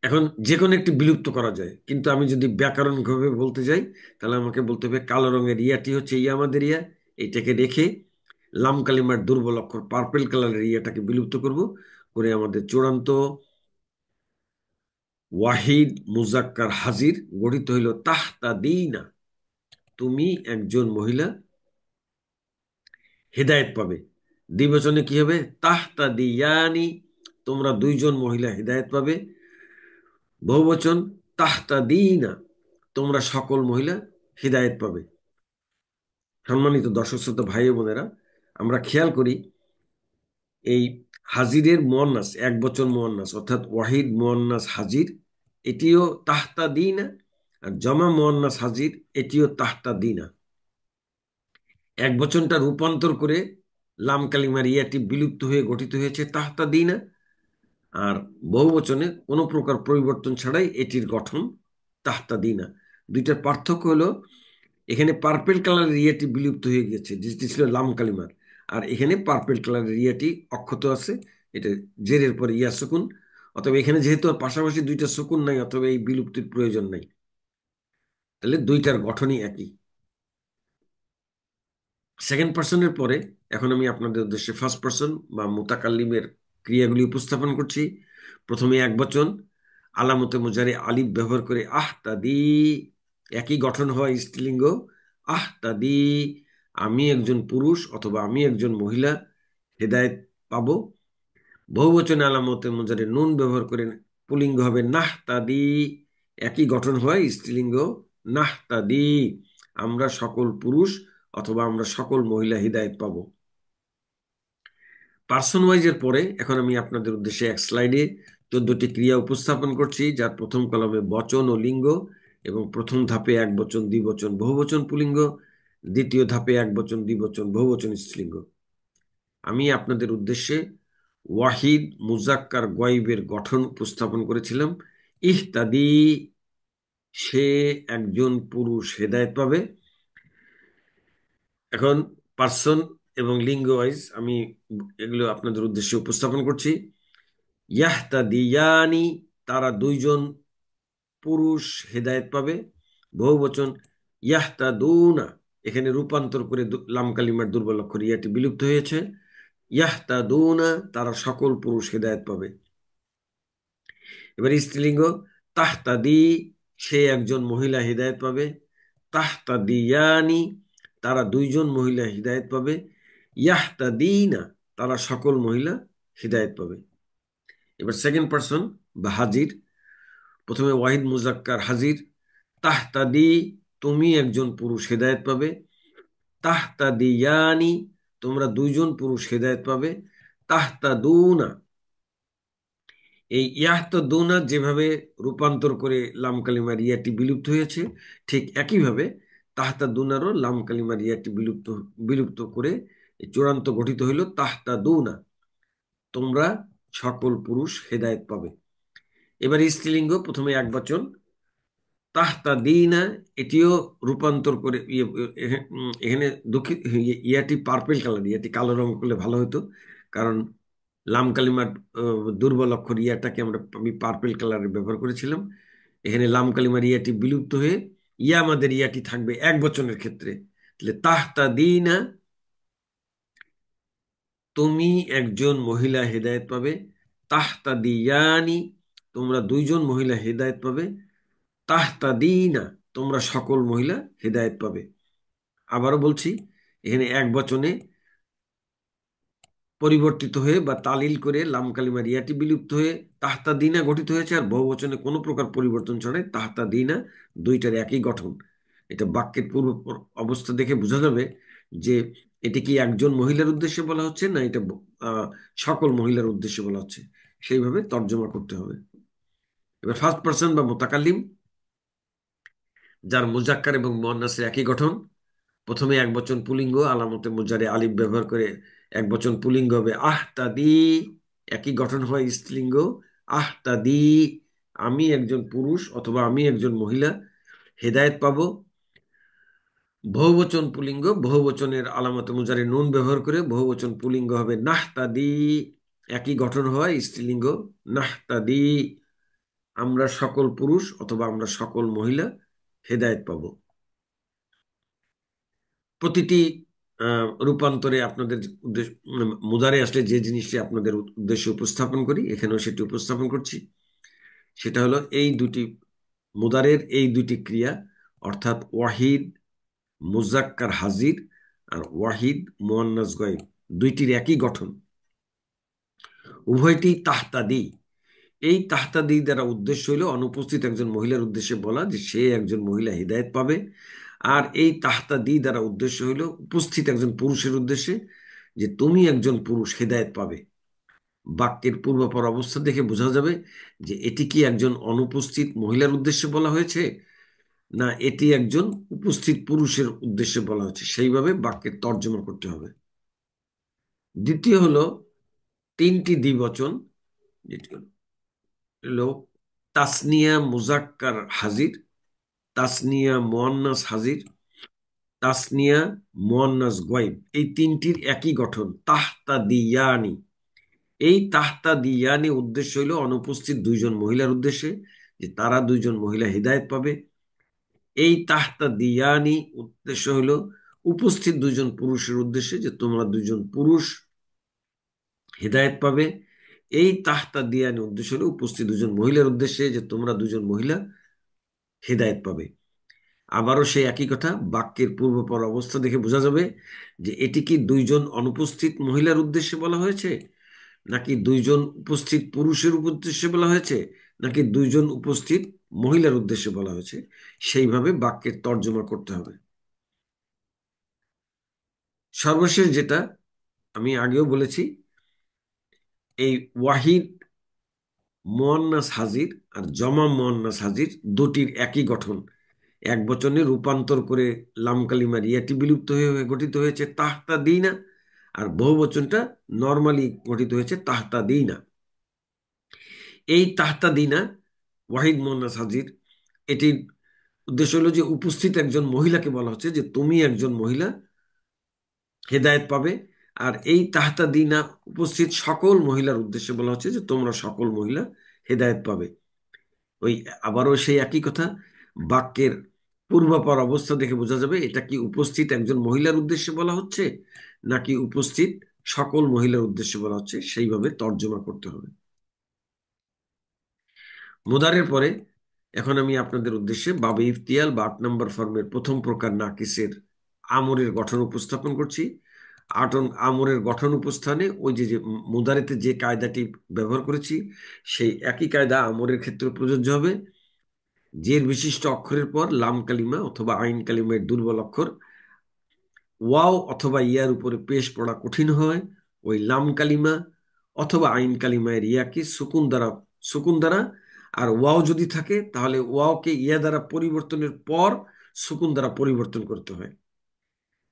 এখন যে কোনো একটি বিলুপ্ত করা যায়, কিন্তু আমি যদি ব্যাকরণভাবে বলতে যাই, তাহলে আমাকে বলতে হবে কালো রঙের ইয়াটি হচ্ছে ইয়ামাদের ইয়া, এইটাকে রেখে লাম কালিমার দুর্বল অক্ষর পার্পেল কালারের ইয়াটাকে বিলুপ্ত করব, করে আমাদের চূড়ান্ত ওয়াহিদ মুজাক্কার হাজির গঠিত হইল তাহতা দিনা, তুমি একজন মহিলা হেদায়েত পাবে। দ্বিবচনে কি হবে? তাহতা দিয়ানি, তোমরা দুইজন মহিলা হেদায়েত পাবে। বহুবচন তাহতা দিনা, তোমরা সকল মহিলা হেদায়েত পাবে। সম্মানিত দর্শক শ্রোতা ভাই ও বোনেরা, আমরা খেয়াল করি এই হাজিরের মুয়ান্নাস, এক বচন মুয়ান্নাস অর্থাৎ ওয়াহিদ মুয়ান্নাস হাজির, এটিও তাহতা দিনা। আর জমা মুয়ান্নাস হাজির, এটিও তাহতা দিনা। এক বচনটা রূপান্তর করে লাম কালিমার ইয়াটি বিলুপ্ত হয়ে গঠিত হয়েছে তাহতা দিনা। আর বহু বচনে কোনো প্রকার পরিবর্তন ছাড়াই এটির গঠন তাহতা দিনা। দুইটার পার্থক্য হলো, এখানে পার্পেল কালারের ইয়াটি বিলুপ্ত হয়ে গেছে যেটি ছিল লাম কালিমার, আর এখানে পার্পেল কালারের ইয়াটি অক্ষত আছে, এটা জেরের পরে ইয়া সুকুন। অথবা এখানে যেহেতু পাশাপাশি দুইটা সুকুন নাই, অথবা এই বিলুপ্তির প্রয়োজন নাই, তাহলে দুইটার গঠনই একই। সেকেন্ড পার্সনের পরে এখন আমি আপনাদের উদ্দেশ্যে ফার্স্ট পার্সন বা মুতাকাল্লিমের ক্রিয়াগুলি উপস্থাপন করছি। প্রথমে এক বচন, আলামতে মুজারে আলিফ ব্যবহার করে আহ তাদি, একই গঠন হয় স্ত্রীলিঙ্গ, আহ তাদি, আমি একজন পুরুষ অথবা আমি একজন মহিলা হেদায়েত পাবো। বহুবচনে আলামতে মুজারে নুন ব্যবহার করে পুলিঙ্গ হবে নাহ তাদি, একই গঠন হয় স্ত্রীলিঙ্গ, নাহ তাদি, আমরা সকল পুরুষ অথবা আমরা সকল মহিলা হিদায়ত পাবো। পার্সন ওয়াইজের পরে এখন আমি আপনাদের উদ্দেশ্যে এক স্লাইডে 14টি ক্রিয়া উপস্থাপন করছি, যার প্রথম কলমে বচন ও লিঙ্গ, এবং প্রথম ধাপে এক বচন দ্বিবচন বহুবচন পুলিঙ্গ, দ্বিতীয় ধাপে এক বচন দ্বিবচন বহুবচন স্ত্রীলিঙ্গ। আমি আপনাদের উদ্দেশ্যে ওয়াহিদ মুজাক্কার গয়বের গঠন উপস্থাপন করেছিলাম। ইহতাদি, সে একজন পুরুষ হেদায়েত পাবে। এখন পার্সন এবং লিঙ্গ ওয়াইজ আমি এগুলো আপনাদের উদ্দেশ্যে উপস্থাপন করছি। ইয়াহতাদিয়ানি, তারা দুইজন পুরুষ হেদায়েত পাবে। বহুবচন ইয়াহতাদুনা, এখানে রূপান্তর করে লাম কালিমার দুর্বল অক্ষর ইয়াটি বিলুপ্ত হয়েছে। ইয়াহতাদুনা, তারা সকল পুরুষ হেদায়েত পাবে। এবার স্ত্রীলিঙ্গ, তাহতাদি, সে একজন মহিলা হিদায়ত পাবে। তাহতাদিয়ানি, তারা দুইজন মহিলা হিদায়ত পাবে। ইয়াহতাদিনা, তারা সকল মহিলা হিদায়ত পাবে। এবার সেকেন্ড পার্সন বা হাজির, প্রথমে ওয়াহিদ মুজাক্কার হাজির, তাহতাদি, তুমি একজন পুরুষ হেদায়ত পাবে। তাহতাদিয়ানি, তোমরা দুইজন পুরুষ হেদায়ত পাবে। তাহতাদুনা, এই ইয়াহতাদুনা যেভাবে রূপান্তর করে লাম কালিমার ইয়াটি বিলুপ্ত হয়েছে, ঠিক একইভাবে তাহতাদুনারও লাম কালিমার ইয়াটি বিলুপ্ত বিলুপ্ত করে এই চূড়ান্ত গঠিত হইল তাহতাদুনা, তোমরা সকল পুরুষ হেদায়েত পাবে। এবার স্ত্রীলিঙ্গ, প্রথমে এক বচন তাহতাদিনা, এটিও রূপান্তর করে এখানে দুঃখিত, ইয়াটি পার্পেল কালার, ইয়াটি কালো রং করলে ভালো হতো, কারণ লাম কালিমার দুর্বল অক্ষর ইয়াটাকে আমি পার্পেল কালারে ব্যবহার করেছিলাম। এখানে লাম কালিমার ইয়াটি বিলুপ্ত হয়ে ইয়া আমাদের ইয়াটি থাকবে এক বচনের ক্ষেত্রে। তাহলে তাহতা দিনা, তুমি একজন মহিলা হেদায়েত পাবে। তাহতা দিয়ানি, তোমরা দুইজন মহিলা হেদায়েত পাবে। তাহতা দিনা, তোমরা সকল মহিলা হেদায়েত পাবে। আবারও বলছি, এখানে এক বচনে পরিবর্তিত হয়ে বা তালিল করে লাম কালিমার ইয়াটি বিলুপ্ত হয়ে তাহতা দিনা গঠিত হয়েছে, আর বহুবচনে কোনো প্রকার পরিবর্তন ছাড়াই তাহতা দিনা, দুইটার একই গঠন। এটা বাক্যের পূর্ব অবস্থা দেখে বোঝা যাবে যে এটি কি একজন মহিলার উদ্দেশ্যে বলা হচ্ছে, না এটা আহ, সকল মহিলার উদ্দেশ্যে বলা হচ্ছে, সেইভাবে তর্জমা করতে হবে। এবার ফার্স্ট পার্সন বা মুতাকাল্লিম, যার মুজাক্কার এবং মুয়ান্নাসের একই গঠন। প্রথমে এক বচন পুলিঙ্গ আলামতে মুজারে আলিফ ব্যবহার করে এক বচন পুলিঙ্গ হবে আহতাদি। একই গঠন হয় স্ত্রীলিঙ্গ আহতাদি, আমি একজন পুরুষ অথবা আমি একজন মহিলা হেদায়েত পাবো। বহুবচন পুলিঙ্গ বহুবচনের আলামতে মুজারে নুন ব্যবহার করে বহুবচন পুলিঙ্গ হবে নাহতাদি। একই গঠন হয় স্ত্রীলিঙ্গ নাহতাদি, আমরা সকল পুরুষ অথবা আমরা সকল মহিলা হেদায়েত পাবো। প্রতিটি রূপান্তরে আপনাদের উদ্দেশ্য, মুদারে আসলে যে জিনিসটি আপনাদের উদ্দেশ্যে উপস্থাপন করি এখানেও সেটি উপস্থাপন করছি। সেটা হলো এই দুটি মুদারের এই দুটি ক্রিয়া, অর্থাৎ ওয়াহিদ মুজাক্কার হাজির আর ওয়াহিদ মুয়ান্নাস গায়ব, দুইটির একই গঠন, উভয়টি তাহতাদি। এই তাহতাদি দ্বারা উদ্দেশ্য হলো অনুপস্থিত একজন মহিলার উদ্দেশ্যে বলা যে সে একজন মহিলা হিদায়ত পাবে। আর এই তাহতাদি দ্বারা উদ্দেশ্য হলো উপস্থিত একজন পুরুষের উদ্দেশ্যে যে তুমি একজন পুরুষ হেদায়েত পাবে। বাক্যের পূর্বাপর অবস্থা দেখে বোঝা যাবে যে এটি কি একজন অনুপস্থিত মহিলার উদ্দেশ্যে বলা হয়েছে, না এটি একজন উপস্থিত পুরুষের উদ্দেশ্যে বলা হয়েছে, সেইভাবে বাক্যের তর্জমা করতে হবে। দ্বিতীয় হলো তিনটি দ্বিবচন, যেটি হলো তাসনিয়া মুজাক্কার হাজির, তাসনিয়া মুয়ান্নাস হাজির, তাসনিয়া মুয়ান্নাস গয়ব, এই তিনটির একই গঠন তাহতা দিয়ানি। এই তাহতা দিয়ানি উদ্দেশ্য হইল অনুপস্থিত দুইজন মহিলার উদ্দেশ্যে যে তারা দুইজন মহিলা হিদায়ত পাবে। এই তাহতা দিয়ানি উদ্দেশ্য হইল উপস্থিত দুইজন পুরুষের উদ্দেশ্যে যে তোমরা দুইজন পুরুষ হিদায়ত পাবে। এই তাহতা দিয়ানি উদ্দেশ্য হলো উপস্থিত দুজন মহিলার উদ্দেশ্যে যে তোমরা দুজন মহিলা হিদায়ত পাবে। আবারও সেই একই কথা, বাক্যের পূর্বপর অবস্থা দেখে বোঝা যাবে যে এটি কি দুইজন অনুপস্থিত মহিলার উদ্দেশ্যে বলা হয়েছে, নাকি দুইজন উপস্থিত পুরুষের উদ্দেশ্যে বলা হয়েছে, নাকি দুইজন উপস্থিত মহিলার উদ্দেশ্যে বলা হয়েছে, সেইভাবে বাক্যের তর্জমা করতে হবে। সর্বশেষ যেটা আমি আগেও বলেছি, এই ওয়াহিদ মুয়ান্নাস হাজির আর জমা মুয়ান্নাস হাজির দুটির একই গঠন। এক বচনে রূপান্তর করে লাম কালিমার ইয়াটি বিলুপ্ত হয়ে হয়ে গঠিত হয়েছে তাহতা দিনা, আর বহু বচনটা নর্মালি গঠিত হয়েছে তাহতা দিনা। এই তাহতা দিনা ওয়াহিদ মুয়ান্নাস হাজির, এটির উদ্দেশ্য হলো যে উপস্থিত একজন মহিলাকে বলা হচ্ছে যে তুমি একজন মহিলা হেদায়েত পাবে। আর এই তাহতা দিনা উপস্থিত সকল মহিলার উদ্দেশ্যে বলা হচ্ছে যে তোমরা সকল মহিলা হেদায়েত পাবে। ওই আবারও সেই একই কথা, বাক্যের পূর্বাপর অবস্থা দেখে বোঝা যাবে এটা কি উপস্থিত একজন মহিলার উদ্দেশ্যে বলা হচ্ছে, নাকি উপস্থিত সকল মহিলার উদ্দেশ্যে বলা হচ্ছে, সেইভাবে তর্জমা করতে হবে। মুদারের পরে এখন আমি আপনাদের উদ্দেশ্যে বাবে ইফতিয়াল বা 8 নম্বর ফর্মের প্রথম প্রকার নাকিসের আমরের গঠন উপস্থাপন করছি। আমরের গঠন উপস্থানে ওই যে যে মুদারেতে যে কায়দাটি ব্যবহার করেছি সেই একই কায়দা আমরের ক্ষেত্রে প্রযোজ্য হবে। জের বিশিষ্ট অক্ষরের পর লাম কালিমা অথবা আইন কালিমার দুর্বল অক্ষর ওয়াও অথবা ইয়ার উপরে পেশ পড়া কঠিন হয়, ওই লাম কালিমা অথবা আইন কালিমায়ের ইয়াকে সুকুন দ্বারা আর ওয়াও যদি থাকে তাহলে ওয়াওকে ইয়া দ্বারা পরিবর্তনের পর সুকুন দ্বারা পরিবর্তন করতে হয়।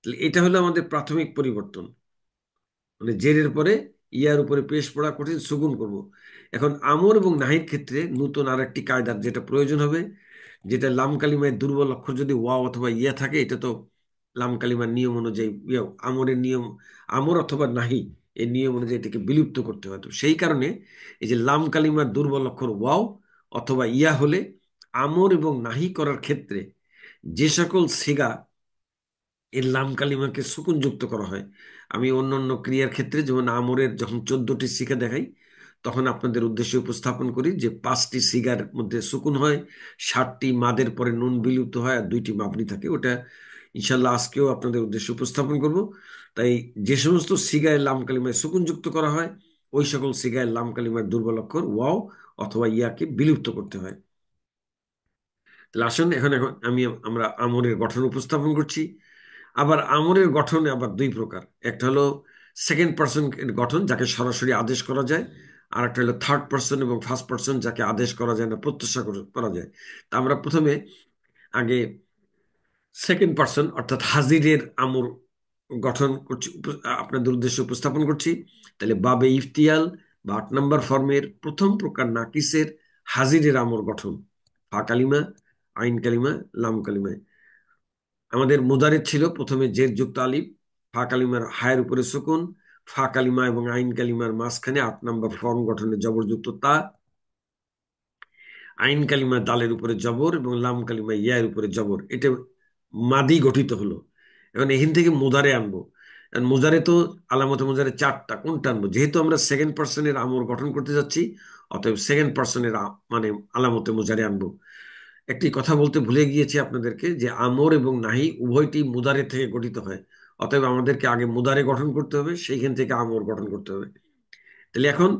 তাহলে এটা হলো আমাদের প্রাথমিক পরিবর্তন, মানে জেরের পরে ইয়ার উপরে পেশ পড়া কঠিন সুকুন করব। এখন আমর এবং নাহির ক্ষেত্রে নতুন আর একটি কায়দার যেটা প্রয়োজন হবে, যেটা লাম কালিমায় দুর্বল অক্ষর যদি ওয়াও অথবা ইয়া থাকে, এটা তো লাম কালিমার নিয়ম অনুযায়ী আমরের নিয়ম, আমর অথবা নাহি এই নিয়ম অনুযায়ী এটাকে বিলুপ্ত করতে হয়। তো সেই কারণে এই যে লাম কালিমার দুর্বল অক্ষর ওয়াও অথবা ইয়া হলে আমর এবং নাহি করার ক্ষেত্রে যে সকল সিগা এর লাম কালিমাকে সুকুন যুক্ত করা হয়, আমি অন্য অন্য ক্রিয়ার ক্ষেত্রে যেমন আমরের যখন 14টি সিগা দেখাই তখন আপনাদের উদ্দেশ্যে উপস্থাপন করি যে 5টি সিগার মধ্যে সুকুন হয়, 7টি মাদের পরে নুন বিলুপ্ত হয় আর 2টি মাবনি থাকে। ওটা ইনশাল্লাহ আজকেও আপনাদের উদ্দেশ্যে উপস্থাপন করব। তাই যে সমস্ত সিগায় লাম কালিমায় সুকুন যুক্ত করা হয় ওই সকল সিগায় লাম কালিমার দুর্বল অক্ষর ওয়াও অথবা ইয়াকে বিলুপ্ত করতে হয়। তাহলে আসুন এখন এখন আমরা আমরের গঠন উপস্থাপন করছি। আবার আমরের গঠন আবার দুই প্রকার। একটা হলো সেকেন্ড পার্সন গঠন, যাকে সরাসরি আদেশ করা যায়। আর একটা হলো থার্ড পার্সন এবং ফার্স্ট পার্সন, যাকে আদেশ করা যায় না, প্রত্যাশা করা যায়। তা আমরা প্রথমে আগে সেকেন্ড পার্সন অর্থাৎ হাজিরের আমর গঠন করছি, আপনাদের উদ্দেশ্যে উপস্থাপন করছি। তাহলে বাবে ইফতিয়াল বা 8 নম্বর ফর্মের প্রথম প্রকার নাকিসের হাজিরের আমর গঠন ফা কালিমা, আইন কালিমা, লাম কালিমায়। আমাদের মুদারিদ ছিল প্রথমে জের যুক্ত আলিফ, ফা কালিমার হায়ের উপরে সুকুন, ফা কালিমা এবং আইন কালিমার মাঝখানে 8 নম্বর ফর্ম গঠনে জবরযুক্ত তা, আইন কালিমা দালের উপরে জবর এবং লাম কালিমা ইয়ার উপরে জবর। এটা মাদি গঠিত হলো। এখন এখান থেকে মুদারে আনবো। আর মুদারে তো আলামতে মুদারে চারটা, কোনটা আনবো? যেহেতু আমরা সেকেন্ড পার্সনের আমর গঠন করতে যাচ্ছি, অতএব সেকেন্ড পার্সনের মানে আলামতে মুজারে আনবো। একটি কথা বলতে ভুলে গিয়েছি আপনাদেরকে, যে আমর এবং নাহি উভয়টি মুদারে থেকে গঠিত হয়। অতএব আমাদেরকে আগে মুদারে গঠন করতে হবে, সেইখান থেকে আমর গঠন করতে হবে। তাহলে এখন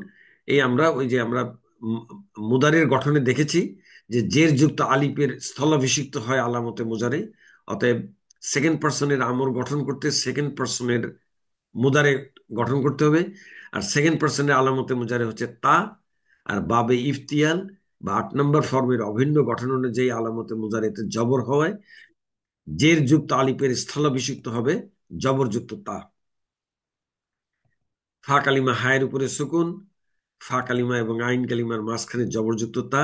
এই আমরা ওই যে আমরা উম মুদারের গঠনে দেখেছি যে জের যুক্ত আলিফের স্থলাভিষিক্ত হয় আলামতে মুজারে। অতএব সেকেন্ড পার্সনের আমর গঠন করতে সেকেন্ড পার্সনের মুদারে গঠন করতে হবে। আর সেকেন্ড পার্সনের আলামতে মুজারে হচ্ছে তা। আর বাবে ইফতিয়াল বা 8 নম্বর ফর্মের অভিন্ন গঠন অনুযায়ী আলামতে মুজারেতে জবর হওয়ায় জের যুক্ত আলিফের স্থলাভিষিক্ত হবে জবরযুক্ত তা। ফা কালিমা হায়ের উপরে সুকুন, ফা কালিমা এবং আইন কালিমার মাঝখানে জবরযুক্ত তা।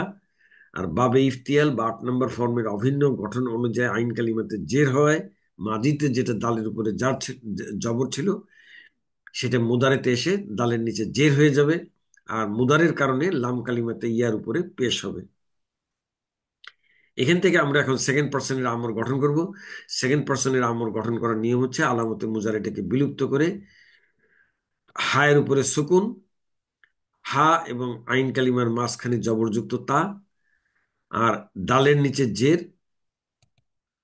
আর বাবে ইফতিয়াল বা 8 নম্বর ফর্মের অভিন্ন গঠন অনুযায়ী আইন কালিমাতে জের হয়, মাজিতে যেটা দালের উপরে জবর ছিল সেটা মুদারেতে এসে দালের নিচে জের হয়ে যাবে। আর মুদারের কারণে লাম কালিমাতে ইয়ার উপরে পেশ হবে। এখান থেকে আমরা এখন সেকেন্ড পার্সনের আমর গঠন করব। সেকেন্ড পার্সনের আমর গঠন করার নিয়ম হচ্ছে আলামতে মুজারেটাকে বিলুপ্ত করে হায়ের উপরে সুকুন, হা এবং আইন কালিমার মাঝখানে জবরযুক্ত তা, আর দালের নিচে জের,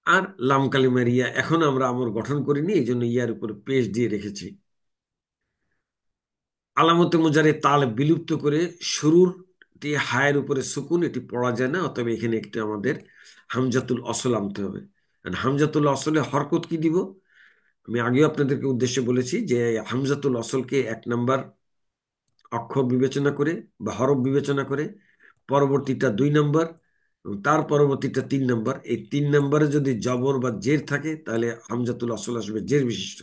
আর লাম কালিমার ইয়া। এখন আমরা আমর গঠন করিনি, এই জন্য ইয়ার উপরে পেশ দিয়ে রেখেছি। আলামতে মুজারে তাল বিলুপ্ত করে শুরুর হায়ের উপরে সুকুন, এটি পড়া যায় না। অতএব এখানে একটি আমাদের হামজাতুল অসল আনতে হবে। আর হামজাতুল অসলে হরকত কি দিব? আমি আগেও আপনাদেরকে উদ্দেশ্যে বলেছি যে হামজাতুল অসলকে 1 নম্বর অক্ষর বিবেচনা করে বা হরফ বিবেচনা করে, পরবর্তীটা 2 নম্বর এবং তার পরবর্তীটা 3 নম্বর। এই 3 নম্বরে যদি জবর বা জের থাকে তাহলে হামজাতুল অসল আসবে জের বিশিষ্ট।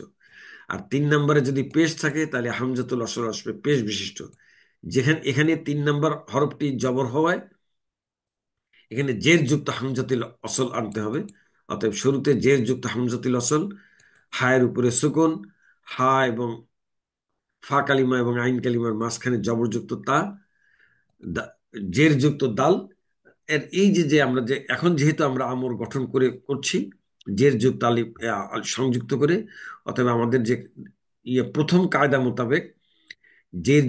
আর 3 নম্বরে যদি পেশ থাকে তাহলে হামজাতুল অসল আসবে পেশ বিশিষ্ট। এখানে 3 নম্বর হরফটি জবর হওয়ায় এখানে জের যুক্ত হামজাতুল অসল আনতে হবে। অতএব শুরুতে জের যুক্ত হামজাতুল অসল, হায়ের উপরে সুকুন, হা এবং ফা কালিমা এবং আইন কালিমার মাঝখানে জবরযুক্ত তা, জের যুক্ত দাল। এর এই যে যে আমরা যে এখন যেহেতু আমরা আমর গঠন করে করছি জের যুক্ত আলিফ সংযুক্ত করে, অতএব আমাদের যে প্রথম কায়দা মোতাবেক জের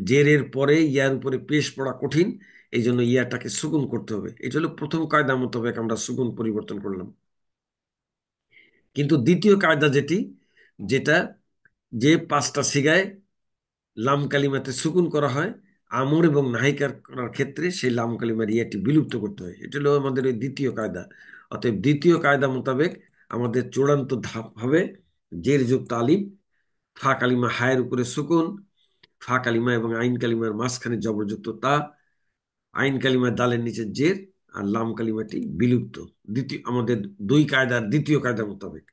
জেরের পরে ইয়ার উপরে পেশ পড়া কঠিন, এই জন্য ইয়াটাকে সুকুন করতে হবে। এটা হলো প্রথম কায়দা মোতাবেক আমরা সুকুন পরিবর্তন করলাম। কিন্তু দ্বিতীয় কায়দা যেটা যে 5টা সিগায় লাম কালিমাতে সুকুন করা হয়, আমর এবং নাহিকার করার ক্ষেত্রে সেই লাম কালিমার ইয়াটি বিলুপ্ত করতে হয়। এটা হলো আমাদের ওই দ্বিতীয় কায়দা। অতএব দ্বিতীয় কায়দা মোতাবেক আমাদের চূড়ান্ত ধাপ হবে জের যুক্ত আলিফ, ফা কালিমা হায়ের উপরে সুকুন, ফা কালিমা এবং আইন কালিমার মাঝখানে জবরযুক্ত তা, আইন কালিমার দালের নিচে জের, আর লাম কালিমাটি বিলুপ্ত। আমাদের দুই কায়দার দ্বিতীয় কায়দা মোতাবেক।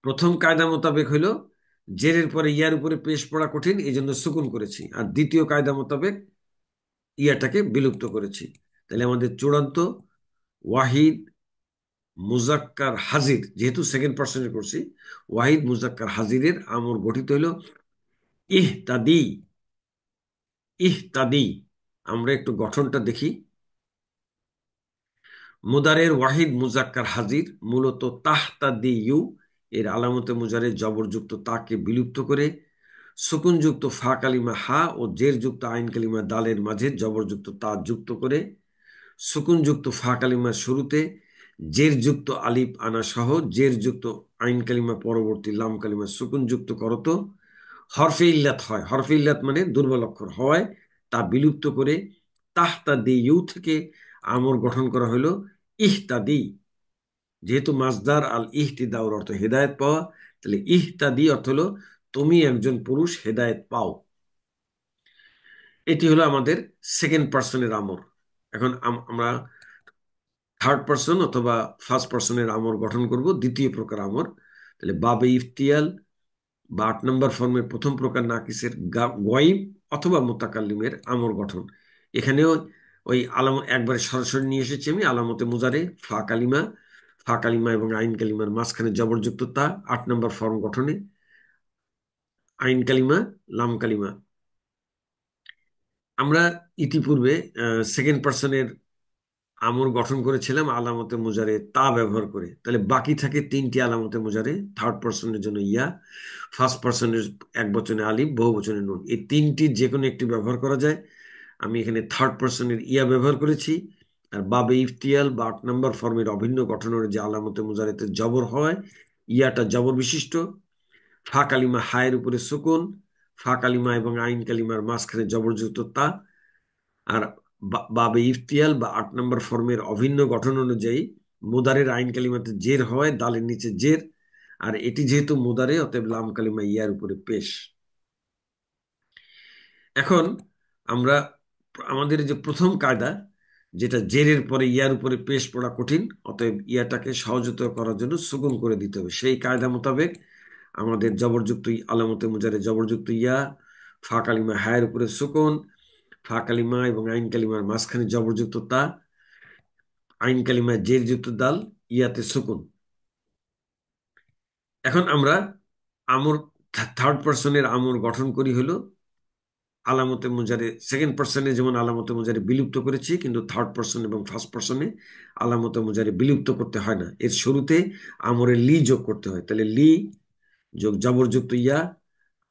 প্রথম কায়দা মোতাবেক হইল জেরের পরে ইয়ার উপরে পেশ পড়া কঠিন, এই জন্য সুকুন করেছি। আর দ্বিতীয় কায়দা মোতাবেক ইয়াটাকে বিলুপ্ত করেছি। তাহলে আমাদের চূড়ান্ত ওয়াহিদ মুজাক্কার হাজির, যেহেতু সেকেন্ড পার্সনে করছি, ওয়াহিদ মুজাক্কার হাজিরের আমর গঠিত হইল ইহতাদি। ইহতাদি আমরা একটু গঠনটা দেখি। মুদারের ওয়াহিদ মুজাক্কার হাজির মূলত তাহতাদি ইউ এর আলামতে মুজারে জবরযুক্ত তাকে বিলুপ্ত করে সুকুনযুক্ত ফা কালিমা হা ও জের যুক্ত আইন কালিমা দালের মাঝে জবরযুক্ত তা যুক্ত করে সুকুনযুক্ত ফা কালিমার শুরুতে জের যুক্ত আলিফ আনা সহ জের যুক্ত আইন কালিমা পরবর্তী লাম কালিমা সুকুনযুক্ত করত হরফে ইল্লাত হয়। হরফে ইল্লাত মানে দুর্বল অক্ষর হওয়ায় তা বিলুপ্ত করে তাহতা দি ইউ থেকে আমর গঠন করা হলো ইহতাদি। যেহেতু মাসদার আল ইহতিদাউর অর্থ হেদায়েত পাওয়া, তাহলে ইহতাদি অর্থ হলো তুমি একজন পুরুষ হেদায়েত পাও। এটি হলো আমাদের সেকেন্ড পার্সনের আমর। এখন আমরা থার্ড পার্সন অথবা ফার্স্ট পার্সনের আমর গঠন করব, দ্বিতীয় প্রকার আমর। তাহলে বাবে ইফতিয়াল বা 8 নম্বর ফর্মের প্রথম প্রকার নাকিসের গয়েব অথবা মোতাকাল্লিমের আমর গঠন। এখানেও ওই একবারে সরাসরি নিয়ে এসেছি আমি আলামতে মুজারে ফা কালিমা, ফা কালিমা এবং আইন কালিমার মাঝখানে জবরযুক্ত তা 8 নম্বর ফর্ম গঠনে, আইন কালিমা, লাম কালিমা। আমরা ইতিপূর্বে সেকেন্ড পার্সনের আমর গঠন করেছিলাম আলামতে মুজারে তা ব্যবহার করে। তাহলে বাকি থাকে 3টি আলামতে মুজারে। থার্ড পার্সনের জন্য ইয়া, ফার্স্ট পার্সনের এক বচনে আলিফ, বহু বচনে নুন। এই 3টির যে কোনো একটি ব্যবহার করা যায়। আমি এখানে থার্ড পার্সনের ইয়া ব্যবহার করেছি। আর বাবে ইফতিয়াল বা 8 নম্বর ফর্মের অভিন্ন গঠনের যে আলামতে মুজারেতে জবর হয়, ইয়াটা জবর বিশিষ্ট। ফা কালিমা হায়ের উপরে সুকুন, ফা কালিমা এবং আইন কালিমার মাঝখানে জবরযুক্ত তা। আর বাবে ইফতিয়াল বা 8 নম্বর ফর্মের অভিন্ন গঠন অনুযায়ী মুদারের আইন কালিমাতে জের হয়, দালের নিচে জের। আর এটি যেহেতু মুদারে, অতএব লাম কালিমা ইয়ার উপরে পেশ। এখন আমরা আমাদের যে প্রথম কায়দা, যেটা জেরের পরে ইয়ার উপরে পেশ পড়া কঠিন, অতএব ইয়াটাকে সহজতর করার জন্য সুকুন করে দিতে হবে। সেই কায়দা মোতাবেক আমাদের জবরযুক্ত আলামতে মুজারে জবরযুক্ত ইয়া, ফা কালিমা হায়ের উপরে সুকুন, ফা কালিমা এবং আইন কালিমার মাঝখানে জবরযুক্ত তা, আইন কালিমায় জের যুক্ত দাল, ইয়াতে সুকুন। এখন আমরা আমর থার্ড পার্সনের আমর গঠন করি হলো আলামতে মুজারে। সেকেন্ড পার্সনে যেমন আলামতে মুজারে বিলুপ্ত করেছি, কিন্তু থার্ড পার্সন এবং ফার্স্ট পার্সনে আলামতে মুজারে বিলুপ্ত করতে হয় না। এর শুরুতে আমরে লি যোগ করতে হয়। তাহলে লি যোগ জবরযুক্ত ইয়া,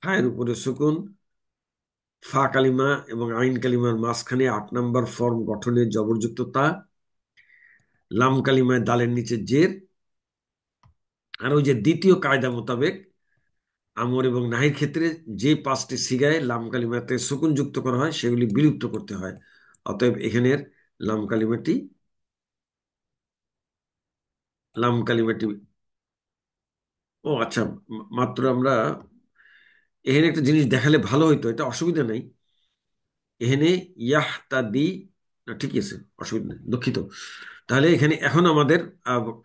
হায়ের উপরে সুকুন, ফা কালিমা এবং আইন কালিমার মাঝখানে 8 নম্বর ফর্ম গঠনের জবরযুক্ত তা, লাম কালিমায় দালের নিচে জের। আর ওই যে দ্বিতীয় কায়দা মোতাবেক আমর এবং নাহির ক্ষেত্রে যে 5টি সিগায় লাম কালিমাতে সুকুন যুক্ত করা হয়, সেগুলি বিলুপ্ত করতে হয়। অতএব এখানের লাম কালিমাটি লাম কালিমাটি ও আচ্ছা, মাত্র আমরা এখানে একটা জিনিস দেখালে ভালো হইতো, এটা অসুবিধা নাই। এখানে ইয়াহতাদি, না ঠিকই আছে, অসুবিধা নেই, দুঃখিত। তাহলে এখানে এখন আমাদের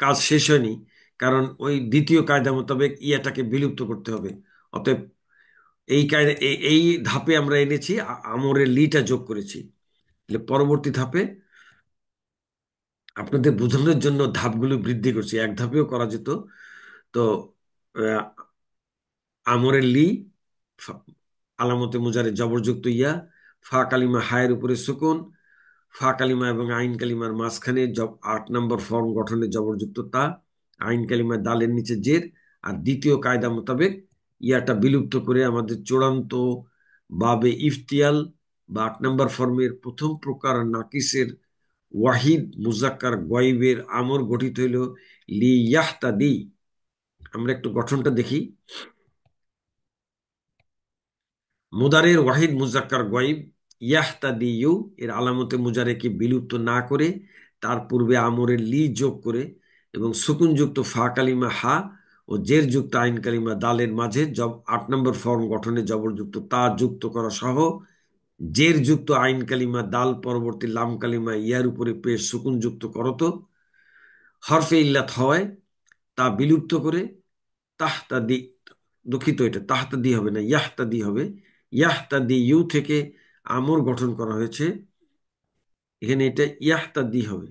কাজ শেষ হয়নি, কারণ ওই দ্বিতীয় কায়দা মোতাবেক ইয়াটাকে বিলুপ্ত করতে হবে। অতএব এই কায়দা এই ধাপে আমরা এনেছি আমরের লিটা যোগ করেছি। তাহলে পরবর্তী ধাপে আপনাদের বোঝানোর জন্য ধাপগুলো বৃদ্ধি করছি, এক ধাপেও করা যেত। তো আহ, আমরের লি, ফা- আলামতে মুজারে জবরযুক্ত ইয়া, ফা কালিমা হায়ের উপরে সুকুন, ফা কালিমা এবং আইন কালিমার মাঝখানে 8 নম্বর ফর্ম গঠনে জবরযুক্ত তা, আইন কালিমার দালের নিচে জের। আর দ্বিতীয় কায়দা মোতাবেক ইয়াটা বিলুপ্ত করে আমাদের চূড়ান্ত বাবে ইফতিয়াল বা 8 নম্বর ফর্মের প্রথম প্রকার নাকিসের ওয়াহিদ মুজাক্কার গয়েবের আমর গঠিত হইল লি ইয়াহতাদি। আমরা একটু গঠনটা দেখি। মুদারের ওয়াহিদ মুজাক্কার গয়েব ইয়াহতাদি ইউ এর আলামতে মুজারেকে বিলুপ্ত না করে তার পূর্বে আমরের লি যোগ করে এবং সুকুনযুক্ত ফা কালিমা হা ও জের যুক্ত আইন কালিমা দালের মাঝে 8 নম্বর ফর্ম গঠনে জবরযুক্ত তা যুক্ত করা সহ জের যুক্ত আইন কালিমা দাল পরবর্তী লাম কালিমা ইয়ার উপরে পেশ সুকুন যুক্ত করত হরফে ইল্লাত হয় তা বিলুপ্ত করে তাহতা দি, দুঃখিত, এটা তাহতা দি হবে না, ইয়াহতা দি হবে। ইয়াহতা দি ইউ থেকে আমর গঠন করা হয়েছে, এখানে এটা ইয়াহতা দি হবে।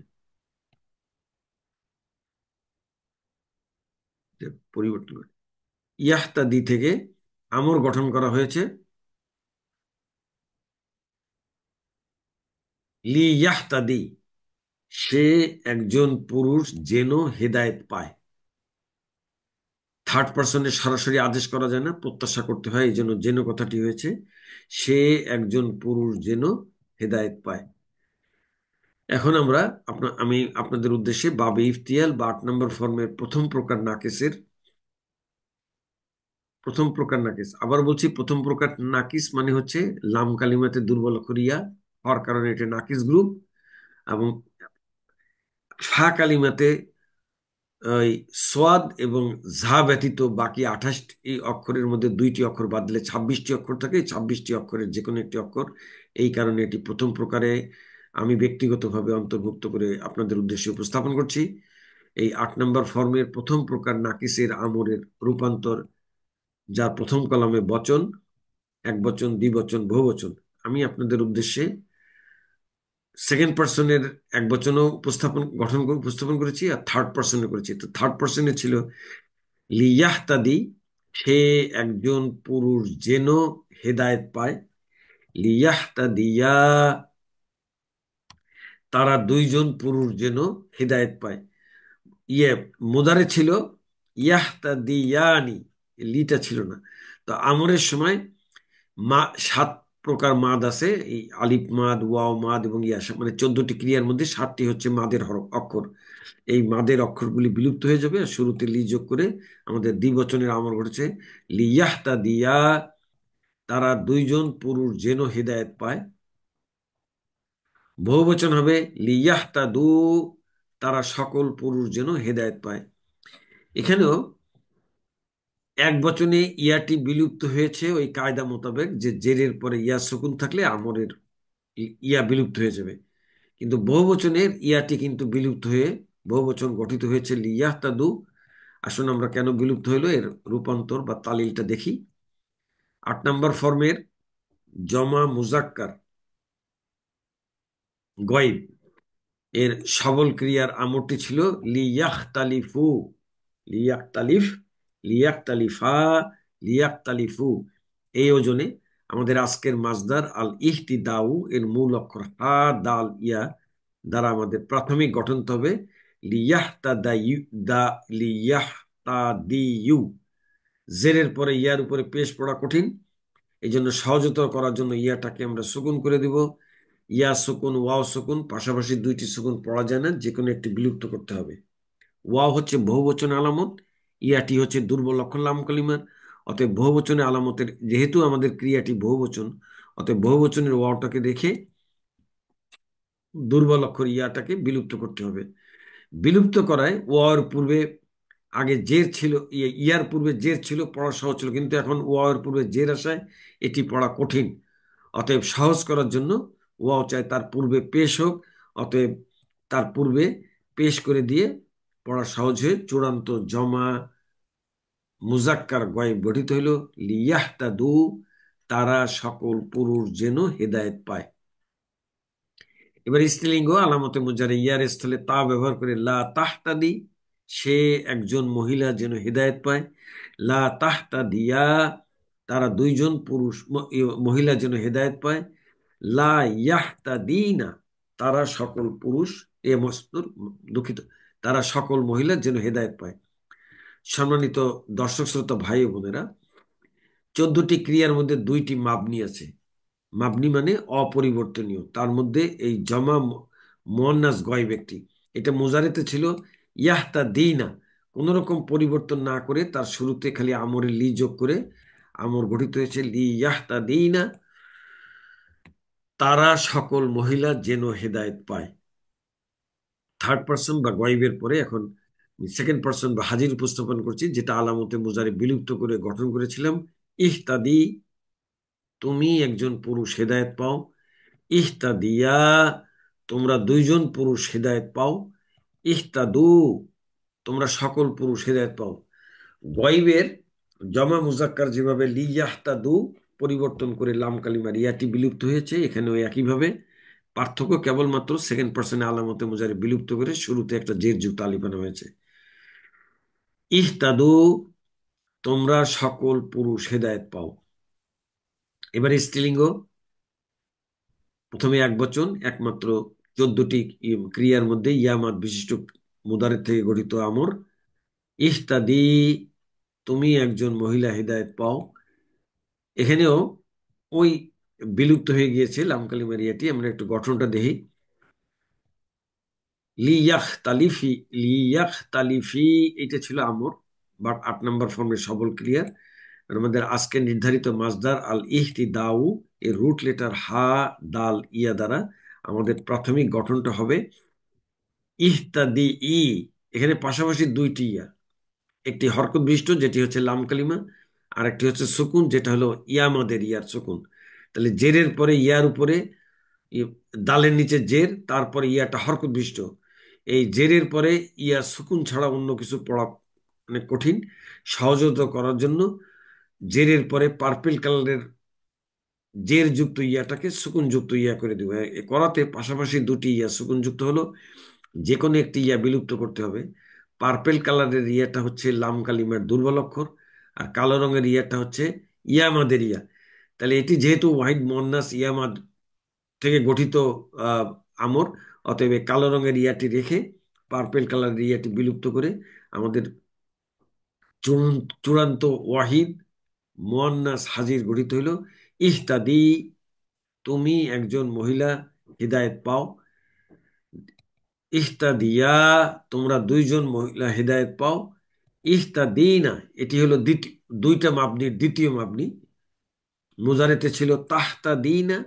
এটা পরিবর্তন করে ইয়াহতা দি থেকে আমর গঠন করা হয়েছে লি ইয়াহতা দি, সে একজন পুরুষ যেন হেদায়েত পায়। থার্ড পার্সনে সরাসরি আদেশ করা যায় না, প্রত্যাশা করতে হয়, এই জন্য যেন কথাটি হয়েছে। সে একজন পুরুষ যেন হেদায়েত পায়। এখন আমরা আমি আপনাদের উদ্দেশ্যে বাবে ইফতিয়াল বা 8 নম্বর ফর্মের প্রথম প্রকার নাকিস, আবার বলছি প্রথম প্রকার নাকিস মানে হচ্ছে লাম কালিমাতে দুর্বল করিয়া হওয়ার কারণে এটা নাকিস গ্রুপ, এবং ফা কালিমাতে ওই সোয়াদ এবং ঝা ব্যতীত বাকি 28টি অক্ষরের মধ্যে 2টি অক্ষর বাদ দিলে 26টি অক্ষর থাকে। এই 26টি অক্ষরের যে কোনো একটি অক্ষর, এই কারণে এটি প্রথম প্রকারে আমি ব্যক্তিগতভাবে অন্তর্ভুক্ত করে আপনাদের উদ্দেশ্যে উপস্থাপন করছি। এই 8 নম্বর ফর্মের প্রথম প্রকার নাকিসের আমরের রূপান্তর, যার প্রথম কলামে বচন, একবচন, দ্বিবচন, বহুবচন। আমি আপনাদের উদ্দেশ্যে সেকেন্ড পার্সনের একবচনও উপস্থাপন করেছি, আর থার্ড পার্সনে করেছি। তো থার্ড পার্সনে ছিল লিয়াহতাদি, সে একজন পুরুষ যেন হেদায়েত পায়। লিয়াহতাদিয়া, তারা দুইজন পুরুষ যেন হেদায়েত পায়। ইয়ে মোদারে ছিল ইয়াহতাদিয়ানি, লিটা ছিল না। তো আমরের সময় মা 7 প্রকার মাদ আছে, এই আলিফ মাদ, ওয়াও মাদ এবং ইয়া, মানে 14টি ক্রিয়ার মধ্যে 7টি হচ্ছে মাদের অক্ষর। এই মাদের অক্ষরগুলি বিলুপ্ত হয়ে যাবে, আর শুরুতে লি যোগ করে আমাদের দ্বিবচনের আমল ঘটেছে। লিয়াহতা দিয়া, তারা দুইজন পুরুষ যেন হেদায়েত পায়। বহুবচন হবে লিয়াহতা দু, তারা সকল পুরুষ যেন হেদায়েত পায়। এখানেও এক বচনে ইয়াটি বিলুপ্ত হয়েছে ওই কায়দা মোতাবেক, যে জেরের পরে ইয়া সুকুন থাকলে আমরের ইয়া বিলুপ্ত হয়ে যাবে। কিন্তু বহুবচনের ইয়াটি কিন্তু বিলুপ্ত হয়ে বহুবচন গঠিত হয়েছে লিয়াহতাদু। আসুন আমরা কেন বিলুপ্ত হলো এর রূপান্তর বা তালিলটা দেখি। 8 নম্বর ফর্মের জমা মুজাক্কার গয়েব এর সবল ক্রিয়ার আমরটি ছিল লিয়াখতালিফু। লিয়াখতালিফ, লিয়াখতালিফা, লিয়াখতালিফু। এই ওজনে আমাদের আজকের মাজদার আল ইহতিদাউ এর মূল অক্ষর হা দাল ইয়া দ্বারা আমাদের প্রাথমিক গঠন হবে লিয়াহতাদাইউ, দা লিয়াহতাদিউ। জেরের পরে ইয়ার উপরে পেশ পড়া কঠিন, এই জন্য সহজতর করার জন্য ইয়াটাকে আমরা সুকুন করে দিব। ইয়া সুকুন, ওয়াও সুকুন, পাশাপাশি 2টি সুকুন পড়া যায় না, যে কোনো একটি বিলুপ্ত করতে হবে। ওয়াও হচ্ছে বহুবচন আলামত, ইয়াটি হচ্ছে দুর্বল লক্ষণ লাম কালিমার। অতএব বহুবচনের আলামতের, যেহেতু আমাদের ক্রিয়াটি বহুবচন, অতএব বহুবচনের ওয়াওটাকে দেখে দুর্বল অক্ষর ইয়াটাকে বিলুপ্ত করতে হবে। বিলুপ্ত করায় ওয়াওয়ের পূর্বে আগে জের ছিল, ইয়ার পূর্বে জের ছিল, পড়া সহজ ছিল, কিন্তু এখন ওয়াওয়ের পূর্বে জের আসায় এটি পড়া কঠিন। অতএব সহজ করার জন্য ওয়াও চায় তার পূর্বে পেশ হোক, অতএব তার পূর্বে পেশ করে দিয়ে পড়া সহজ হয়ে চূড়ান্ত জমা মুজাক্কার গয়েব গঠিত হইল লিয়াহতাদু, তারা সকল পুরুষ যেন হেদায়েত পায়। এবার স্ত্রীলিঙ্গ আলামতে মুজারে ইয়ার স্থলে তা ব্যবহার করে লা তাহতাদি, সে একজন মহিলা যেন হেদায়েত পায়। লা তাহতাদিয়া, তারা দুইজন পুরুষ মহিলা যেন হেদায়েত পায়। লা ইয়াহতাদিনা, তারা সকল পুরুষ, এ মস্তুর, দুঃখিত, তারা সকল মহিলা যেন হেদায়েত পায়। সম্মানিত দর্শক শ্রোতা ভাই ও বোনেরা, 14টি ক্রিয়ার মধ্যে 2টি মাবনি আছে। মাবনি মানে অপরিবর্তনীয়, তার মধ্যে এই জমা মুয়ান্নাস গয়েব একটি। এটা মুজারেতে ছিল ইয়াহতা দিনা, কোন রকম পরিবর্তন না করে তার শুরুতে খালি আমরে লি যোগ করে আমর গঠিত হয়েছে লি ইয়াহতা দিনা, তারা সকল মহিলা যেন হেদায়েত পায়। থার্ড পার্সন বা গয়েবের পরে এখন সেকেন্ড পার্সন বা হাজির উপস্থাপন করছি, যেটা আলামতে মুজারে বিলুপ্ত করে গঠন করেছিলাম। ইহতাদি, তুমি একজন পুরুষ হেদায়েত পাও। ইহতাদিয়া, তোমরা দুইজন পুরুষ হেদায়েত পাও। ইহতাদু, তোমরা সকল পুরুষ হেদায়েত পাও। গয়েবের জমা মুজাক্কার যেভাবে লিয়াহতাদু পরিবর্তন করে লাম কালিমার ইয়াটি বিলুপ্ত হয়েছে, এখানেও একইভাবে। পার্থক্য কেবলমাত্র সেকেন্ড পার্সনে আলামতে মুজারে বিলুপ্ত করে শুরুতে একটা জের যুক্ত আলিফ আনা হয়েছে। ইহতাদু, তোমরা সকল পুরুষ হেদায়েত পাও। এবার স্ত্রীলিঙ্গ, প্রথমে এক বচন, একমাত্র 14টি ক্রিয়ার মধ্যে ইয়ামাত বিশিষ্ট মুদারের থেকে গঠিত আমর। ইহতাদি, তুমি একজন মহিলা হেদায়েত পাও। এখানেও ওই বিলুপ্ত হয়ে গিয়েছে লাম কালিমার ইয়াটি, আমরা একটু গঠনটা দেখি। লিয়াখ তালিফি, লিয়াখ তালিফি, এটা ছিল আমর, বাট 8 নম্বর ফর্মের সবল ক্রিয়া। আমাদের আজকে নির্ধারিত মাজদার আল ইহতি দাউ এর রুট লেটার হা দাল ইয়া দ্বারা আমাদের প্রাথমিক গঠনটা হবে ইহতাদি ই। এখানে পাশাপাশি দুইটি ইয়া, একটি হরকত বিশিষ্ট যেটি হচ্ছে লাম কালিমা, আর একটি হচ্ছে সুকুন যেটা হলো ইয়ামাদের ইয়ার সুকুন। তাহলে জেরের পরে ইয়ার উপরে দালের নিচে জের, তারপরে ইয়াটা হরকত বিশিষ্ট। এই জেরের পরে ইয়া সুকুন ছাড়া অন্য কিছু পড়া মানে কঠিন। সহজত করার জন্য জেরের পরে পার্পেল কালারের জের যুক্ত ইয়াটাকে সুকুন যুক্ত ইয়া করে দেবো। করাতে পাশাপাশি দুটি ইয়া সুকুন যুক্ত হলো, যে কোনো একটি ইয়া বিলুপ্ত করতে হবে। পার্পেল কালারের ইয়াটা হচ্ছে লাম কালিমার দুর্বল অক্ষর, আর কালো রঙের ইয়াটা হচ্ছে ইয়ামাদের ইয়া। তাহলে এটি যেহেতু ওয়াহিদ মুয়ান্নাস ইয়ামাদ থেকে গঠিত আহ, আমর, অতএব এই কালো রঙের ইয়াটি রেখে পার্পেল কালারের ইয়াটি বিলুপ্ত করে আমাদের চূড়ান্ত ওয়াহিদ মুয়ান্নাস হাজির গঠিত হইল। ইহতাদি, তুমি একজন মহিলা হিদায়েত পাও। ইহতাদিয়া, তোমরা দুইজন মহিলা হিদায়েত পাও। ইহতাদিনা, এটি হলো দ্বিতীয়, দুইটা মাবনির দ্বিতীয় মাবনি। মুজারেতে ছিল তাহতাদিনা।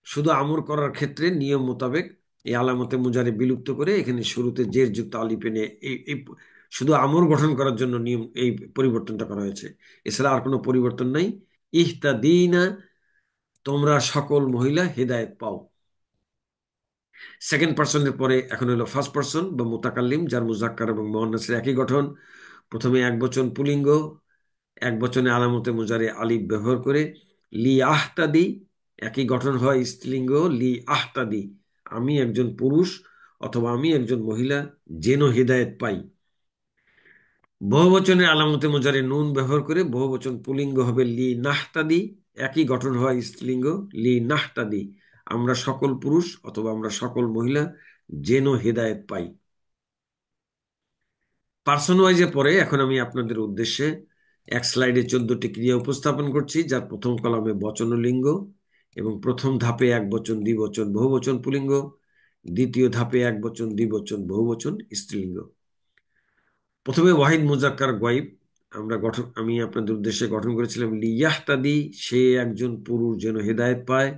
শুধু আমর করার ক্ষেত্রে নিয়ম মোতাবেক এই আলামতে মুজারে বিলুপ্ত করে এখানে শুরুতে জের যুক্ত আলিফ এনে এই শুধু আমর গঠন করার জন্য নিয়ম এই পরিবর্তনটা করা হয়েছে। এছাড়া আর কোনো পরিবর্তন নাই। ইহতাদিনা, তোমরা সকল মহিলা হেদায়েত পাও। সেকেন্ড পার্সনের পরে এখন হলো ফার্স্ট পার্সন বা মুতাকাল্লিম, যার মুজাক্কার এবং মুয়ান্নাসের একই গঠন। প্রথমে এক বচন পুলিঙ্গ, এক বচনে আলামতে মুজারে আলিফ ব্যবহার করে লি আহতাদি, একই গঠন হয় স্ত্রীলিঙ্গ লি আহতাদি, আমি একজন পুরুষ অথবা আমি একজন মহিলা যেন হেদায়েত পাই। বহুবচনের আলামতে মুজারে নুন ব্যবহার করে বহুবচন পুলিঙ্গ হবে লি নাহতাদি, একই গঠন হয় স্ত্রীলিঙ্গ লি নাহতাদি, আমরা সকল পুরুষ অথবা আমরা সকল মহিলা যেন হেদায়েত পাই। পার্সন ওয়াইজে পরে এখন আমি আপনাদের উদ্দেশ্যে এক স্লাইডে 14টি ক্রিয়া উপস্থাপন করছি, যার প্রথম কলামে বচন ও লিঙ্গ, এবং প্রথম ধাপে এক বচন দ্বিবচন বহুবচন পুলিঙ্গ, দ্বিতীয় ধাপে এক বচন দ্বিবচন বহুবচন স্ত্রীলিঙ্গ। প্রথমে ওয়াহিদ মুজাক্কার গয়েব আমি আপনাদের উদ্দেশ্যে গঠন করেছিলাম লিয়াহতাদি, সে একজন পুরুষ যেন হেদায়েত পায়।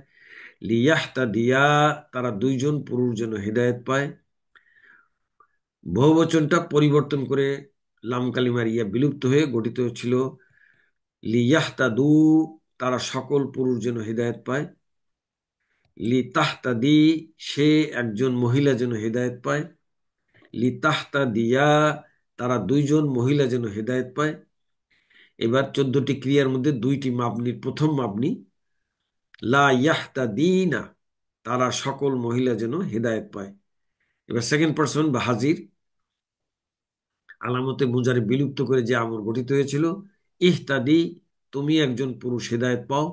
লিয়াহতাদিয়া, তারা দুইজন পুরুষ যেন হেদায়েত পায়। বহুবচনটা পরিবর্তন করে লাম কালিমার ইয়া বিলুপ্ত হয়ে গঠিত ছিল লিয়াহতাদু, তারা সকল পুরুষ যেন হেদায়েত পায়। লি তাহতাদি, সে একজন মহিলা যেন হেদায়েত পায়। লি তাহতাদিয়া, তারা দুইজন মহিলা যেন হেদায়েত পায়। এবার 14টি ক্রিয়ার মধ্যে দুইটি মাবনির প্রথম মাবনি লা ইয়াহতাদিনা, তারা সকল মহিলা যেন হেদায়েত পায়। এবার সেকেন্ড পার্সন বা হাজির, আলামতে মুজারে বিলুপ্ত করে যে আমর গঠিত হয়েছিল ইহতাদি, তুমি একজন পুরুষ হেদায়েত পাও।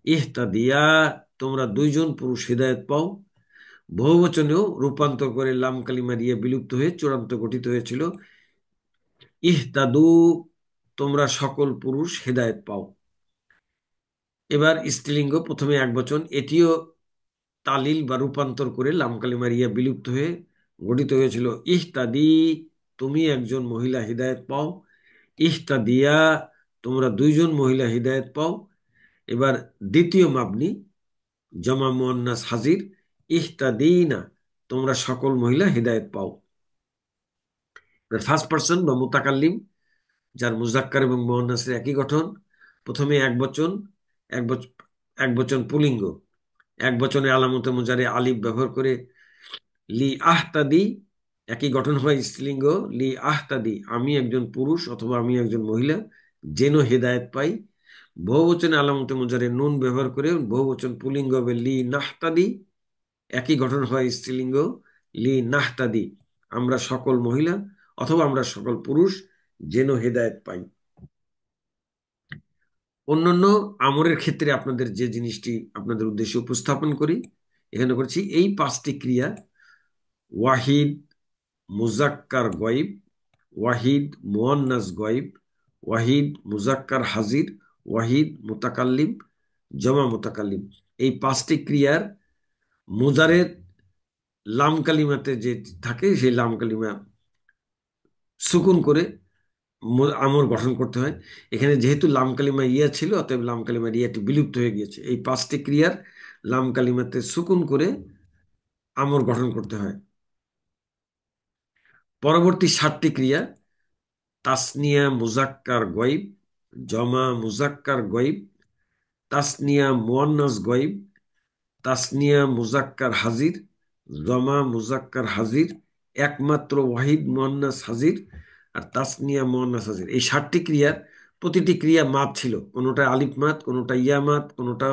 ইহতাদিয়া, তোমরা দুইজন পুরুষ হেদায়েত পাও। বহুবচনেও রূপান্তর করে লাম কালিমা দিয়ে বিলুপ্ত হয়ে চূড়ান্ত গঠিত হয়েছিল ইহতাদু, তোমরা সকল পুরুষ হেদায়েত পাও। এবার স্ত্রীলিঙ্গ প্রথমে এক বচন, এটিও তালিল বা রূপান্তর করে লাম কালিমা ইয়া বিলুপ্ত হয়ে গঠিত হয়েছিল ইহতাদি, তুমি একজন মহিলা হিদায়ত পাও। ইহতাদিয়া, তোমরা দুইজন মহিলা হিদায়ত পাও। এবার দ্বিতীয় মাবনি জমা মুয়ান্নাস হাজির ইহতাদিনা, তোমরা সকল মহিলা হিদায়ত পাও। ফার্স্ট পার্সন বা মুতাকাল্লিম, যার মুজাক্কার এবং মুয়ান্নাসের একই গঠন। প্রথমে এক বচন, এক বচন এক বচন পুলিঙ্গ, এক বচনে আলামতে মুজারে আলিফ ব্যবহার করে লি আহতাদি, একই গঠন হয় স্ত্রীলিঙ্গ লি আহতাদি, আমি একজন পুরুষ অথবা আমি একজন মহিলা যেন হেদায়েত পাই। বহুবচনে আলামতে মুজারে নুন ব্যবহার করে বহুবচন পুলিঙ্গ হবে লি নাহতাদি, একই গঠন হয় স্ত্রীলিঙ্গ লি নাহতাদি, আমরা সকল মহিলা অথবা আমরা সকল পুরুষ যেন হেদায়েত পাই। অন্যান্য আমরের ক্ষেত্রে আপনাদের যে জিনিসটি আপনাদের উদ্দেশ্যে উপস্থাপন করি, এখানে করছি এই 5টি ক্রিয়া ওয়াহিদ মুজাক্কার গয়েব, ওয়াহিদ মুয়ান্নাস গয়েব, ওয়াহিদ মুজাক্কার হাজির, ওয়াহিদ মুতাকাল্লিম, জমা মুতাকাল্লিম, এই 5টি ক্রিয়ার মুজারের লাম কালিমাতে যে থাকে সেই লাম কালিমা সুকুন করে আমর গঠন করতে হয়। এখানে যেহেতু লাম কালিমা ইয়া ছিল, অতএব লাম কালিমার ইয়াটি বিলুপ্ত হয়ে গিয়েছে। এই 5টি ক্রিয়ার লাম কালিমাতে সুকুন করে আমর গঠন করতে হয়। পরবর্তী 7টি ক্রিয়া: তাসনিয়া মুজাক্কার গয়ব, জমা মুজাক্কার গয়ব, তাসনিয়া মুয়ান্নাস গয়ব, তাসনিয়া মুজাক্কার হাজির, জমা মুজাক্কার হাজির, একমাত্র ওয়াহিদ মুয়ান্নাস হাজির, আর তাসনিয়া মুয়ান্নাস হাজির। এই 7টি ক্রিয়ার প্রতিটি ক্রিয়া মাদ ছিল, কোনোটা আলিফ মাদ, কোনোটা ইয়া মাদ, কোনোটা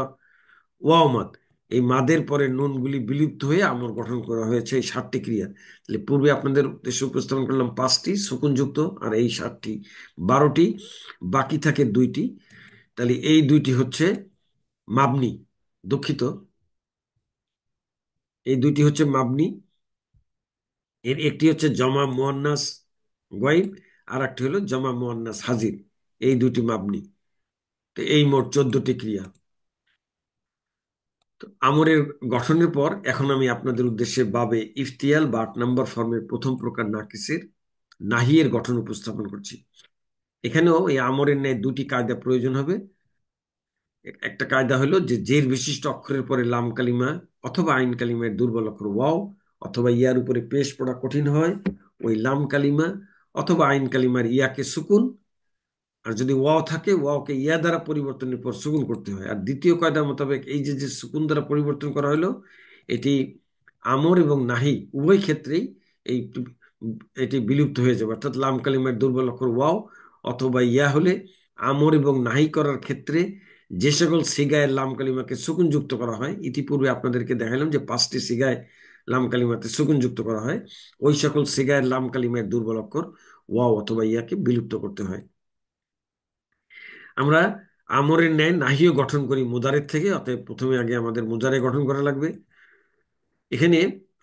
ওয়াও মাদ। এই মাদের পরে নুনগুলি বিলুপ্ত হয়ে আমর গঠন করা হয়েছে এই 7টি ক্রিয়া। তাহলে পূর্বে আপনাদের উদ্দেশ্যে উপস্থাপন করলাম 5টি সুকুনযুক্ত, আর এই 7টি 12টি, বাকি থাকে 2টি। তাহলে এই 2টি হচ্ছে মাবনি, দুঃখিত, এই 2টি হচ্ছে মাবনি। এর একটি হচ্ছে জমা মুয়ান্নাস গয়ব, আর একটি হলো জমা মুয়ান্নাস হাজির। এই 2টি মাবনি। তো এই মোট 14টি ক্রিয়া। তো আমরের গঠনের পর এখন আমি আপনাদের উদ্দেশ্যে বাবে ইফতিয়াল বা 8 নম্বর ফর্মের প্রথম প্রকার নাকিসের নাহিয়ের গঠন উপস্থাপন করছি। এখানেও এই আমরের ন্যায় 2টি কায়দা প্রয়োজন হবে। একটা কায়দা হলো যে জের বিশিষ্ট অক্ষরের পরে লাম কালিমা অথবা আইন কালিমার দুর্বল অক্ষর ওয়াও অথবা ইয়ার উপরে পেশ পড়া কঠিন হয়, ওই লাম কালিমা অথবা আইন কালিমার ইয়াকে সুকুন, আর যদি ওয়াও থাকে ওয়াওকে ইয়া দ্বারা পরিবর্তনের পর সুকুন করতে হয়। আর দ্বিতীয় কায়দা মোতাবেক এই যে যে সুকুন দ্বারা পরিবর্তন করা হলো, এটি আমর এবং নাহি উভয় ক্ষেত্রেই এই এটি বিলুপ্ত হয়ে যাবে। অর্থাৎ লাম কালিমার দুর্বল অক্ষর ওয়াও অথবা ইয়া হলে আমর এবং নাহি করার ক্ষেত্রে যে সকল সিগায় লাম কালিমাকে সুকুন যুক্ত করা হয়, ইতিপূর্বে আপনাদেরকে দেখালাম যে 5টি সিগায় লাম কালিমাতে সুকুন যুক্ত করা হয়, ওই সকল সিগায় লাম কালিমার দুর্বল অক্ষর ওয়াও অথবা ইয়াকে বিলুপ্ত করতে হয়। আমরা আমরের ন্যায় নাহিও গঠন করি মুদারের থেকে, অতএব প্রথমে আগে আমাদের মুজারে গঠন করা লাগবে। এখানে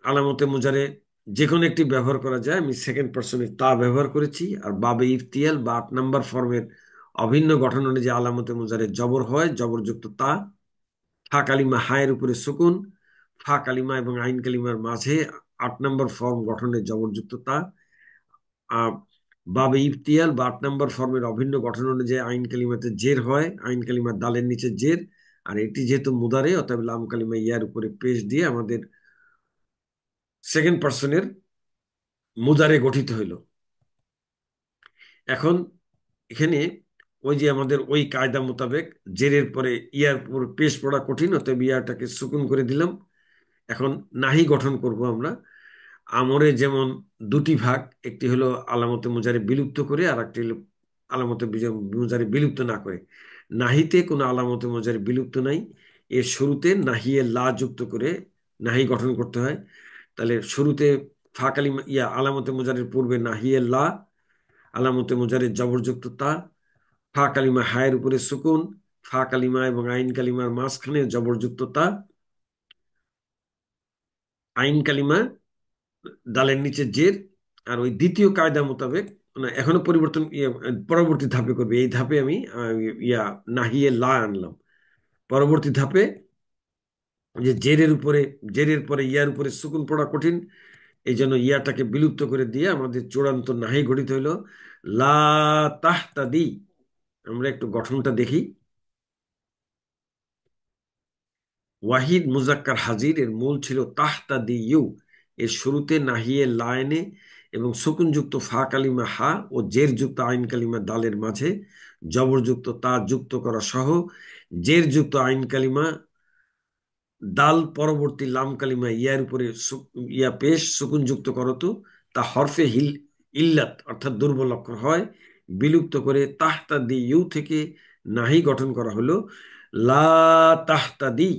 আলামতে মুজারে যে কোনো একটি ব্যবহার করা যায়, আমি সেকেন্ড পার্সনে তা ব্যবহার করেছি। আর বাবে ইফতিয়াল বা 8 নম্বর ফর্মের অভিন্ন গঠন অনুযায়ী আলামতে মুজারে জবর হয়, জবরযুক্ত তা, ফা কালিমা হায়ের উপরে সুকুন, ফা কালিমা এবং আইন কালিমার মাঝে 8 নম্বর ফর্ম গঠনের জবরযুক্ত তা। বাবে ইফতিয়াল বা 8 নম্বর ফর্মের অভিন্ন গঠন অনুযায়ী আইন কালিমাতে জের হয়, আইন কালিমার দালের নিচে জের। আর এটি যেহেতু মুদারে, অতএব লাম কালিমা ইয়ার উপরে পেশ দিয়ে আমাদের সেকেন্ড পার্সনের মুদারে গঠিত হইল। এখন এখানে ওই যে আমাদের ওই কায়দা মোতাবেক জেরের পরে ইয়ার উপর পেশ পড়া কঠিন, অতএব ইয়াটাকে সুকুন করে দিলাম। এখন নাহি গঠন করব আমরা। আমরে যেমন 2টি ভাগ, একটি হলো আলামতে মুজারে বিলুপ্ত করে, আর একটি হলো আলামতে মুজারে বিলুপ্ত না করে। নাহিতে কোনো আলামতে মুজারে বিলুপ্ত নাই, এর শুরুতে নাহিয়ে লা যুক্ত করে নাহি গঠন করতে হয়। তাহলে শুরুতে ফা কালিমা ইয়া আলামতে মুজারের পূর্বে নাহিয়ে লা, আলামতে মুজারে জবরযুক্ত তা, ফা কালিমা হায়ের উপরে সুকুন, ফা কালিমা এবং আইন কালিমার মাঝখানে জবরযুক্ত তা, আইন কালিমা দালের নিচে জের। আর ওই দ্বিতীয় কায়দা মোতাবেক মানে এখনো পরিবর্তন পরবর্তী ধাপে করবে। এই ধাপে আমি ইয়া নাহিয়ে লা আনলাম। পরবর্তী ধাপে যে জেরের পরে ইয়ার উপরে সুকুন পড়া কঠিন, এই জন্য ইয়াটাকে বিলুপ্ত করে দিয়ে আমাদের চূড়ান্ত নাহি গঠিত হইল লা তাহতাদি। আমরা একটু গঠনটা দেখি। ওয়াহিদ মুজাক্কার হাজির এর মূল ছিল তাহতাদি ইউ, এর শুরুতে নাহিয়ে লায়নে এবং সুকুনযুক্ত ফা কালিমা হা ও জের যুক্ত আইন কালিমা দালের মাঝে জবরযুক্ত তা যুক্ত করা সহ জের যুক্ত আইন কালিমা দাল পরবর্তী লাম কালিমা ইয়ার উপরে ইয়া পেশ সুকুন যুক্ত করতো, তা হরফে ইল্লাত অর্থাৎ দুর্বল অক্ষর হয়, বিলুপ্ত করে তাহতাদি ইউ থেকে নাহি গঠন করা হলো লা তাহতাদি।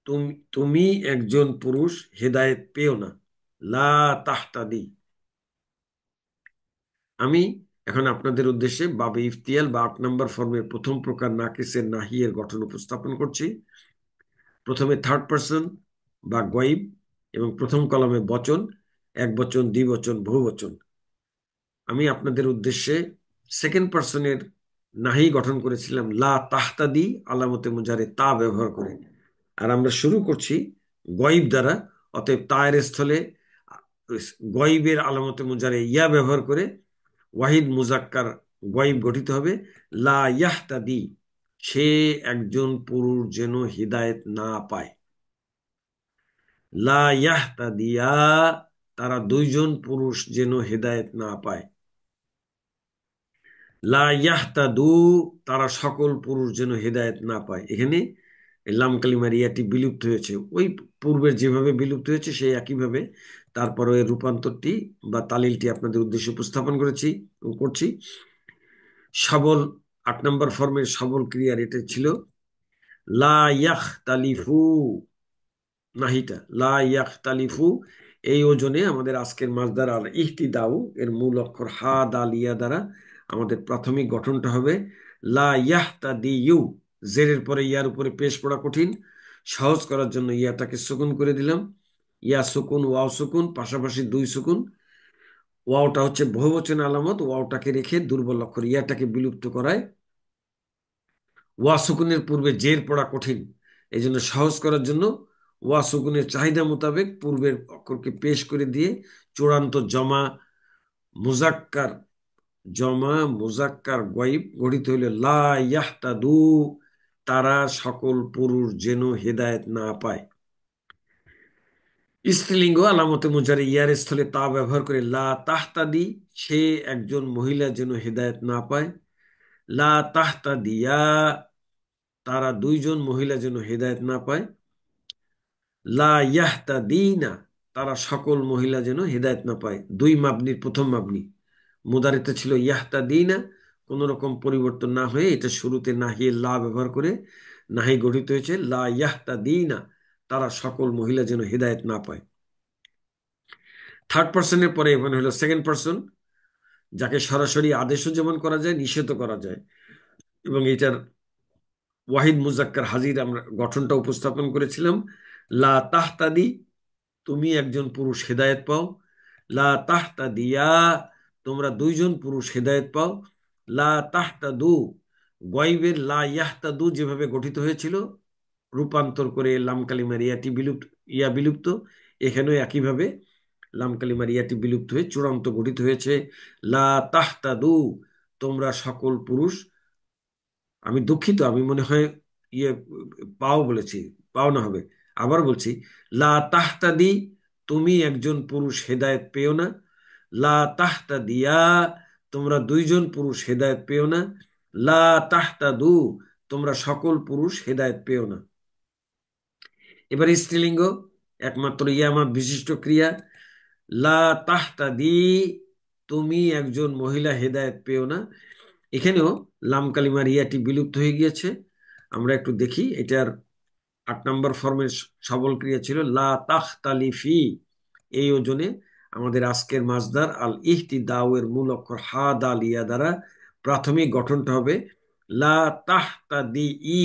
তুমি তুমি একজন পুরুষ হেদায়েত পেও না, লা তাহতাদি। আমি এখন আপনাদের উদ্দেশ্যে বাবে ইফতিয়াল বা 8 নম্বর ফর্মের প্রথম প্রকার নাকিসের নাহিয়ের গঠন উপস্থাপন করছি। প্রথমে থার্ড পার্সন বা গয়ব এবং প্রথম কলমে বচন, এক বচন, দ্বিবচন, বহুবচন। আমি আপনাদের উদ্দেশ্যে সেকেন্ড পার্সনের নাহি গঠন করেছিলাম লা তাহতাদি আলামতে মুজারে তা ব্যবহার করে। আর আমরা শুরু করছি গয়ব দ্বারা, অতএব তায়ের স্থলে গয়বের আলামতে মুজারে ইয়া ব্যবহার করে ওয়াহিদ মুজাক্কার গয়ব গঠিত হবে লা ইয়াহতাদি, সে একজন পুরুষ যেন হিদায়েত না পায়। লা ইয়াহতাদিয়া তারা দুইজন পুরুষ যেন হেদায়েত না পায়। লা ইয়াহতাদু, তারা সকল পুরুষ যেন হেদায়েত না পায়। এখানে লাম কালিমার ইয়াটি বিলুপ্ত হয়েছে, ওই পূর্বের যেভাবে বিলুপ্ত হয়েছে সেই একইভাবে তারপরে এর রূপান্তরটি বা তালিলটি আপনাদের উদ্দেশ্যে উপস্থাপন করেছি করছি। সবল 8 নম্বর ফর্মের সবল ক্রিয়ার এটা ছিল লা ইয়াখতালিফু, নাহিটা লা ইয়াখতালিফু। এই ওজনে আমাদের আজকের মাজদার আর ইহতিদাউ এর মূল অক্ষর হা দাল ইয়া দ্বারা আমাদের প্রাথমিক গঠনটা হবে লা ইয়াহতাদিউ। জেরের পরে ইয়ার উপরে পেশ পড়া কঠিন, সহজ করার জন্য ইয়াটাকে সুকুন করে দিলাম। ইয়া সুকুন ওয়াও সুকুন, পাশাপাশি দুই সুকুন। ওয়াওটা হচ্ছে বহুবচন আলামত, ওয়াওটাকে রেখে দুর্বল অক্ষর ইয়াটাকে বিলুপ্ত করায় ওয়া সুকুনের পূর্বে জের পড়া কঠিন, এই জন্য সহজ করার জন্য ওয়া সুকুনের চাহিদা মোতাবেক পূর্বের অক্ষরকে পেশ করে দিয়ে চূড়ান্ত মুজাক্কার মুজাক্কার গয়ব গঠিত হইল লা ইয়াহতাদু, তারা সকল পুরুষ যেন হেদায়েত না পায়। স্ত্রীলিঙ্গ আলামতে মুজারে ইয়ার স্থলে তা ব্যবহার করে লা তাহতাদি, সে একজন মহিলা যেন হেদায়েত না পায়। লা তাহতাদিয়া, তারা দুইজন মহিলা যেন হেদায়েত না পায়। লা ইয়াহতাদিনা, তারা সকল মহিলা যেন হেদায়েত না পায়। দুই মাবনির প্রথম মাবনি, মুদারিতে ছিল ইয়াহতাদিনা, কোন রকম পরিবর্তন না হয়ে এটা শুরুতে নাহিয়ে লা ব্যবহার করে নাহি গঠিত হয়েছে লা ইয়াহতাদিনা, তারা সকল মহিলা যেন হেদায়েত না পায়। থার্ড পার্সনের পরে এখানে হলো সেকেন্ড পার্সন, যাকে সরাসরি আদেশও যেমন করা যায় নিষেধও করা যায়, এবং এটার ওয়াহিদ মুজাক্কার হাজির আমরা গঠনটা উপস্থাপন করেছিলাম। লা তাহতাদি, তুমি একজন পুরুষ হেদায়েত পাও। লা তাহতাদিয়া, তোমরা দুইজন পুরুষ হেদায়েত পাও। লা তাহতাদু, গয়বের লা ইয়াহতাদু যেভাবে গঠিত হয়েছিল রূপান্তর করে লাম কালিমার ইয়া বিলুপ্ত, এখানেও একইভাবে লাম কালিমার ইয়াটি বিলুপ্ত হয়ে চূড়ান্ত গঠিত হয়েছে লা তাহতাদু, তোমরা সকল পুরুষ। আমি দুঃখিত, আমি মনে হয় ইয়ে পাও বলেছি, পাও না হবে, আবার বলছি লা তাহতাদি, তুমি একজন পুরুষ হেদায়েত পেও না। লা তাহতাদিয়া, তোমরা দুইজন পুরুষ হেদায়েত পেও না। লা তাহতাদু, তোমরা সকল পুরুষ হেদায়েত পেও না। এবার স্ত্রীলিঙ্গ একমাত্র ইয়ামাত বিশিষ্ট ক্রিয়া লা তাহতাদি, তুমি একজন মহিলা হেদায়েত পেও না। এখানেও লাম কালিমার ইয়াটি বিলুপ্ত হয়ে গিয়েছে। আমরা একটু দেখি, এটার 8 নম্বর ফর্মের সবল ক্রিয়া ছিল লা তাখতালিফি। এই ওজনে আমাদের আজকের মাজদার আল ইহতিদাউ এর মূল অক্ষর হা দাল ইয়া দ্বারা প্রাথমিক গঠনটা হবে লা তাহতাদি ই,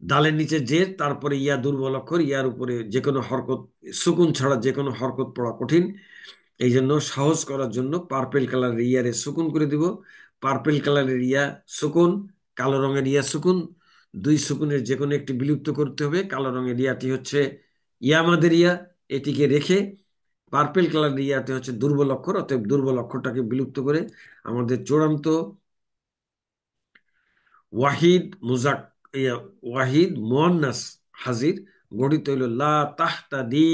দালের নিচে জের, তারপরে ইয়া দুর্বল অক্ষর, ইয়ার উপরে যে কোনো হরকত, সুকুন ছাড়া যে কোনো হরকত পড়া কঠিন, এই জন্য সহজ করার জন্য পার্পেল কালারের ইয়ারে সুকুন করে দিব। পার্পেল কালারের ইয়া সুকুন, কালো রঙের ইয়া সুকুন, দুই সুকুনের যে কোনো একটি বিলুপ্ত করতে হবে। কালো রঙের ইয়াটি হচ্ছে ইয়ামাদের ইয়া, এটিকে রেখে পার্পেল কালারের ইয়াতে হচ্ছে দুর্বল অক্ষর, অতএব দুর্বল অক্ষরটাকে বিলুপ্ত করে আমাদের চূড়ান্ত ওয়াহিদ মুজাক ওয়াহিদ মুয়ান্নাস হাজির গঠিত হইল লা তাহতাদি,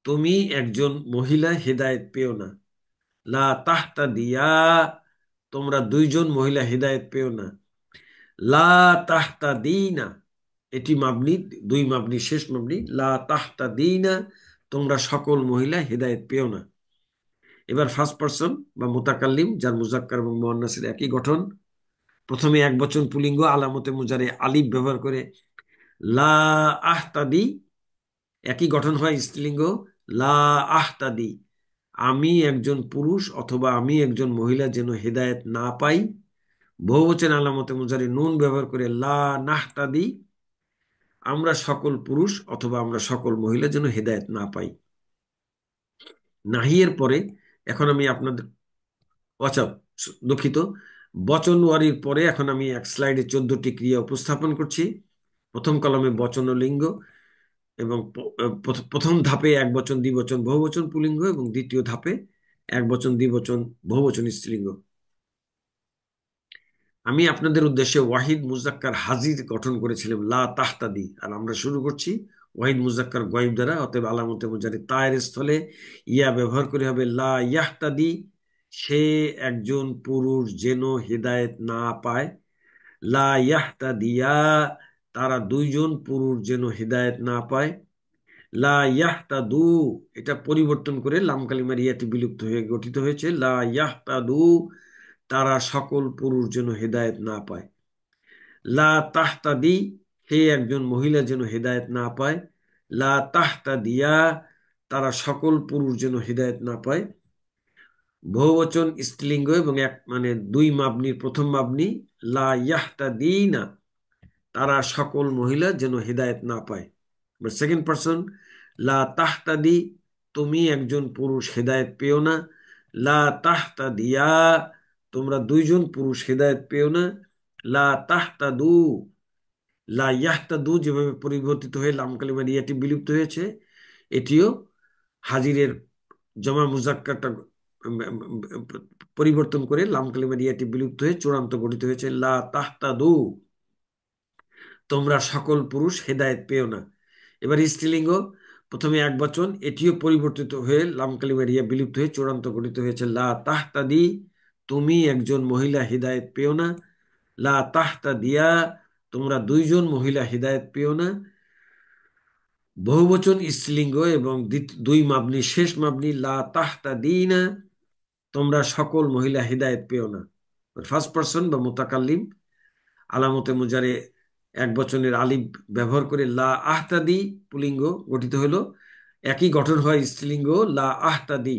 তুমি একজন মহিলা হেদায়েত পেও না। লা তাহতাদিয়া, তোমরা দুইজন মহিলা হেদায়েত পেও না। লা তাহতাদিনা, এটি মাবনি, দুই মাবনি শেষ মাবনি, লা তাহতাদিনা, তোমরা সকল মহিলা হেদায়েত পেও না। এবার ফার্স্ট পারসন বা মুতাকাল্লিম, যার মুজাক্কার এবং মুয়ান্নাসের একই গঠন। প্রথমে এক বচন পুলিঙ্গ আলামতে মুজারে আলিফ ব্যবহার করে লা আহতাদি, একই গঠন হয় স্ত্রীলিঙ্গ লা আহতাদি, আমি একজন পুরুষ অথবা আমি একজন মহিলা যেন হেদায়েত না পাই। বহুবচন আলামতে মুজারে নুন ব্যবহার করে লা নাহতাদি, আমরা সকল পুরুষ অথবা আমরা সকল মহিলা যেন হেদায়েত না পাই। নাহিয়ের পরে এখন আমি আপনাদের, আচ্ছা দুঃখিত, বচন ওয়ারির পরে এখন আমি এক স্লাইডে 14টি ক্রিয়া উপস্থাপন করছি। প্রথম কলমে বচন ও লিঙ্গ, এবং প্রথম ধাপে এক বচন দ্বিবচন বহুবচন পুলিঙ্গ, এবং দ্বিতীয় ধাপে এক বচন দ্বিবচন বহুবচন স্ত্রীলিঙ্গ। আমি আপনাদের উদ্দেশ্যে ওয়াহিদ মুজাক্কার হাজির গঠন করেছিলাম লা তাহতাদি, আর আমরা শুরু করছি ওয়াহিদ মুজাক্কার গয়েব দ্বারা, অতএব আলামতে মুজারি তায়ের স্থলে ইয়া ব্যবহার করে হবে লা ইয়াহতাদি, সে একজন পুরুষ যেন হেদায়েত না পায়। লা ইয়াহতাদিয়া, তারা দুইজন পুরুষ যেন হেদায়েত না পায়। লা ইয়াহতাদু, এটা পরিবর্তন করে লাম কালিমার ইয়াটি বিলুপ্ত হয়ে গঠিত হয়েছে লা ইয়াহতাদু, তারা সকল পুরুষ যেন হেদায়েত না পায়। লা তাহতাদি, সে একজন মহিলা যেন হেদায়েত না পায়। লা তাহতাদিয়া, তারা সকল পুরুষ যেন হেদায়েত না পায়। বহুবচন স্ত্রীলিঙ্গ এবং এক মানে দুই মাবনির প্রথম মাবনি লা ইয়াহতাদিনা, তারা সকল মহিলা যেন হেদায়েত না পায়। সেকেন্ড পারসন লা তাহতাদি, তুমি একজন পুরুষ হেদায়েত পেও না। লা তাহতাদিয়া, তোমরা দুইজন পুরুষ হেদায়েত পেও না। লা তাহতাদু, লা ইয়াহতাদু যেভাবে পরিবর্তিত হয়ে লাম কালিমার ইয়াটি বিলুপ্ত হয়েছে, এটিও হাজিরের জমা মুজাক্কারটা পরিবর্তন করে লাম কালিমার ইয়াটি বিলুপ্ত হয়ে চূড়ান্ত গঠিত হয়েছে লা তাহতাদু, তোমরা সকল পুরুষ হেদায়েত পেও না। এবার স্ত্রীলিঙ্গ, প্রথমে এক বচন, এটিও পরিবর্তিত হয়ে লাম কালিমার ইয়া বিলুপ্ত হয়ে চূড়ান্ত গঠিত হয়েছে লা তাহতাদি, তুমি একজন মহিলা হেদায়েত পেও না। লা তাহতাদিয়া, তোমরা দুইজন মহিলা হেদায়েত পেও না। বহুবচন স্ত্রীলিঙ্গ এবং দুই মাবনি শেষ মাবনি লা তাহতাদিনা, তোমরা সকল মহিলা হেদায়েত পেও না। ফার্স্ট পারসন বা মুতাকাল্লিম আলামতে মুজারে এক বচনের আলিফ ব্যবহার করে লা আহতাদি পুলিঙ্গ গঠিত হলো। একই গঠন হয় স্ত্রীলিঙ্গ লা আহতাদি,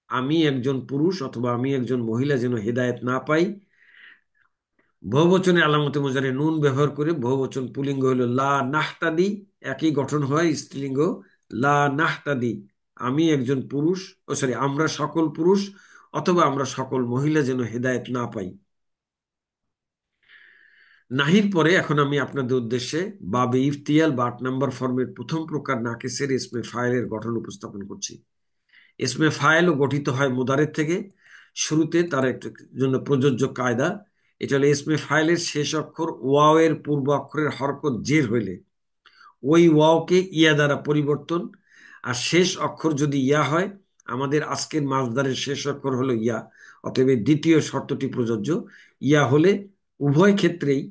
আমি একজন পুরুষ অথবা আমি একজন মহিলা যেন হেদায়েত না পাই। বহুবচনে আলামতে মুজারে নুন ব্যবহার করে বহুবচন পুলিঙ্গ হলো লা নাহতাদি, একই গঠন হয় স্ত্রীলিঙ্গ লা নাহতাদি, আমি একজন পুরুষ, আমরা সকল পুরুষ অথবা আমরা সকল মহিলা যেন হেদায়েত না পাই। নাহির পরে এখন আমি আপনাদের উদ্দেশ্যে বাবে ইফতিয়াল বা ৮ নম্বর ফর্মের প্রথম প্রকার নাকিসের ইসমে ফাইলের গঠন উপস্থাপন করছি। ইসমে ফাইলও গঠিত হয় মুদারের থেকে। শুরুতে তার একটা জন্য প্রযোজ্য কায়দা, এটা হলো ইসমে ফাইলের শেষ অক্ষর ওয়াও এর পূর্ব অক্ষরের হরকত জের হইলে ওই ওয়াওকে ইয়া দ্বারা পরিবর্তন, আর শেষ অক্ষর যদি ইয়া হয়, আমাদের আজকের মাসদারের শেষ অক্ষর হলো ইয়া, অতএব এই দ্বিতীয় শর্তটি প্রযোজ্য। ইয়া হলে উভয় ক্ষেত্রেই,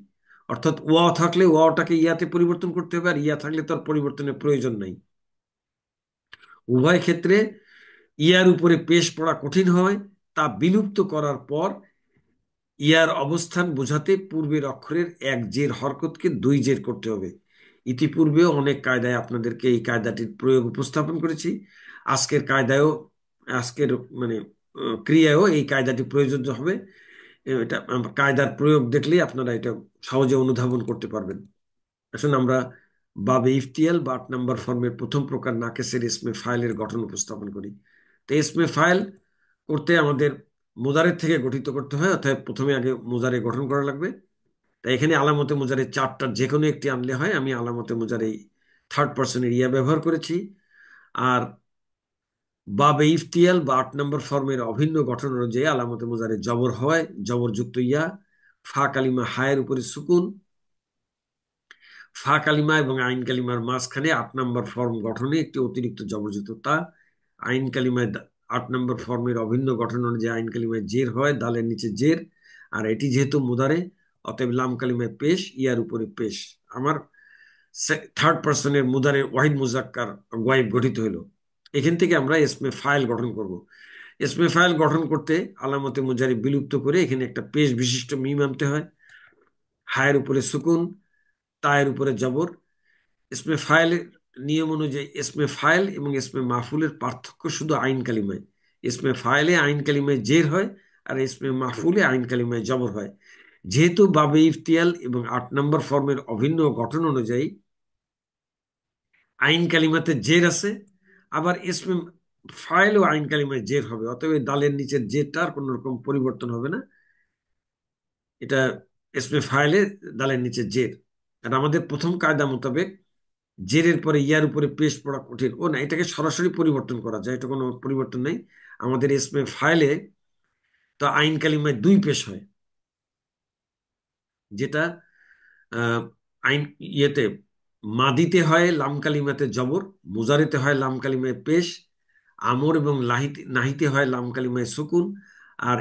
অর্থাৎ ওয়াও থাকলে ওয়াওটাকে ইয়াতে পরিবর্তন করতে হবে, আর ইয়া থাকলে তার পরিবর্তনের প্রয়োজন নাই। উভয় ক্ষেত্রে ইয়ার উপরে পেশ পড়া কঠিন হয়, তা বিলুপ্ত করার পর ইয়ার অবস্থান বোঝাতে পূর্বের অক্ষরের এক জের হরকতকে দুই জের করতে হবে। ইতিপূর্বেও অনেক কায়দায় আপনাদেরকে এই কায়দাটির প্রয়োগ উপস্থাপন করেছি। আজকের কায়দায়ও, আজকের মানে ক্রিয়ায়ও এই কায়দাটি প্রযোজ্য হবে। এটা কায়দার প্রয়োগ দেখলেই আপনারা এটা সহজে অনুধাবন করতে পারবেন। আসুন আমরা বাবে ইফতিয়াল বা ৮ নম্বর ফর্মের প্রথম প্রকার নাকেসের ইসমে ফাইলের গঠন উপস্থাপন করি। তো ইসমে ফাইল করতে আমাদের মুজারের থেকে গঠিত করতে হয়, অর্থাৎ প্রথমে আগে মুজারে গঠন করা লাগবে। তাই এখানে আলামতে মুজারে চারটার যে কোনো একটি আনলে হয়। আমি আলামতে মুজারে থার্ড পার্সনের ইয়া ব্যবহার করেছি। আর বাবে ইফতিয়াল বা ৮ নম্বর ফর্মের অভিন্ন গঠন অনুযায়ী আলামতে মুজারে জবর হয়, জবরযুক্ত ইয়া, ফা কালিমা হায়ের উপরে সুকুন, ফা কালিমা এবং আইন কালিমার মাঝখানে ৮ নম্বর ফর্ম গঠনে একটি অতিরিক্ত জবরযুক্ত তা। আইন কালিমায় ৮ নম্বর ফর্মের অভিন্ন গঠন অনুযায়ী আইন কালিমায় জের হয়, দালের নিচে জের, আর এটি যেহেতু মুদারে, অতএব লাম কালিমায় পেশ, ইয়ার উপরে পেশ। আমার থার্ড পার্সনের মুদারে ওয়াহিদ মুজাক্কার গয়েব গঠিত হলো। এখান থেকে আমরা ইসমে ফাইল গঠন করব। ইসমে ফাইল গঠন করতে আলামতে মুজারি বিলুপ্ত করে এখানে একটা পেশ বিশিষ্ট মিম আনতে হয়। হায়ের উপরে সুকুন, তায়ের উপরে জবর। ইসমে ফাইলের নিয়ম অনুযায়ী ইসমে ফাইল এবং ইসমে মাহফুলের পার্থক্য শুধু আইন কালিমায়। ইসমে ফাইলে আইন কালিমায় জের হয়, আর ইসমে মাহফুলে আইন কালিমায় জবর হয়। যেহেতু বাবে ইফতিয়াল এবং ৮ নম্বর ফর্মের অভিন্ন গঠন অনুযায়ী আইন কালিমাতে জের আছে, আবার ইসমে ফাইলও আইন কালিমায় জের হবে, অতএব দালের নিচের জেরটার কোন রকম পরিবর্তন হবে না। এটা ইসমে ফাইলে দালের নিচে জের। আর আমাদের প্রথম কায়দা মোতাবেক জেরের পরে ইয়ার উপরে পেশ পড়া কঠিন, ও না, এটাকে সরাসরি পরিবর্তন করা যায়, এটা কোনো পরিবর্তন নেই। আমাদের ইসমে ফাইলে তো আইন কালিমায় দুই পেশ হয়, যেটা আইন ইয়েতে মাদিতে হয় লাম কালিমাতে জবর, মুজারিতে হয় লাম কালিমায় পেশ, আমর এবং নাহিতে হয় লাম কালিমায় সুকুন, আর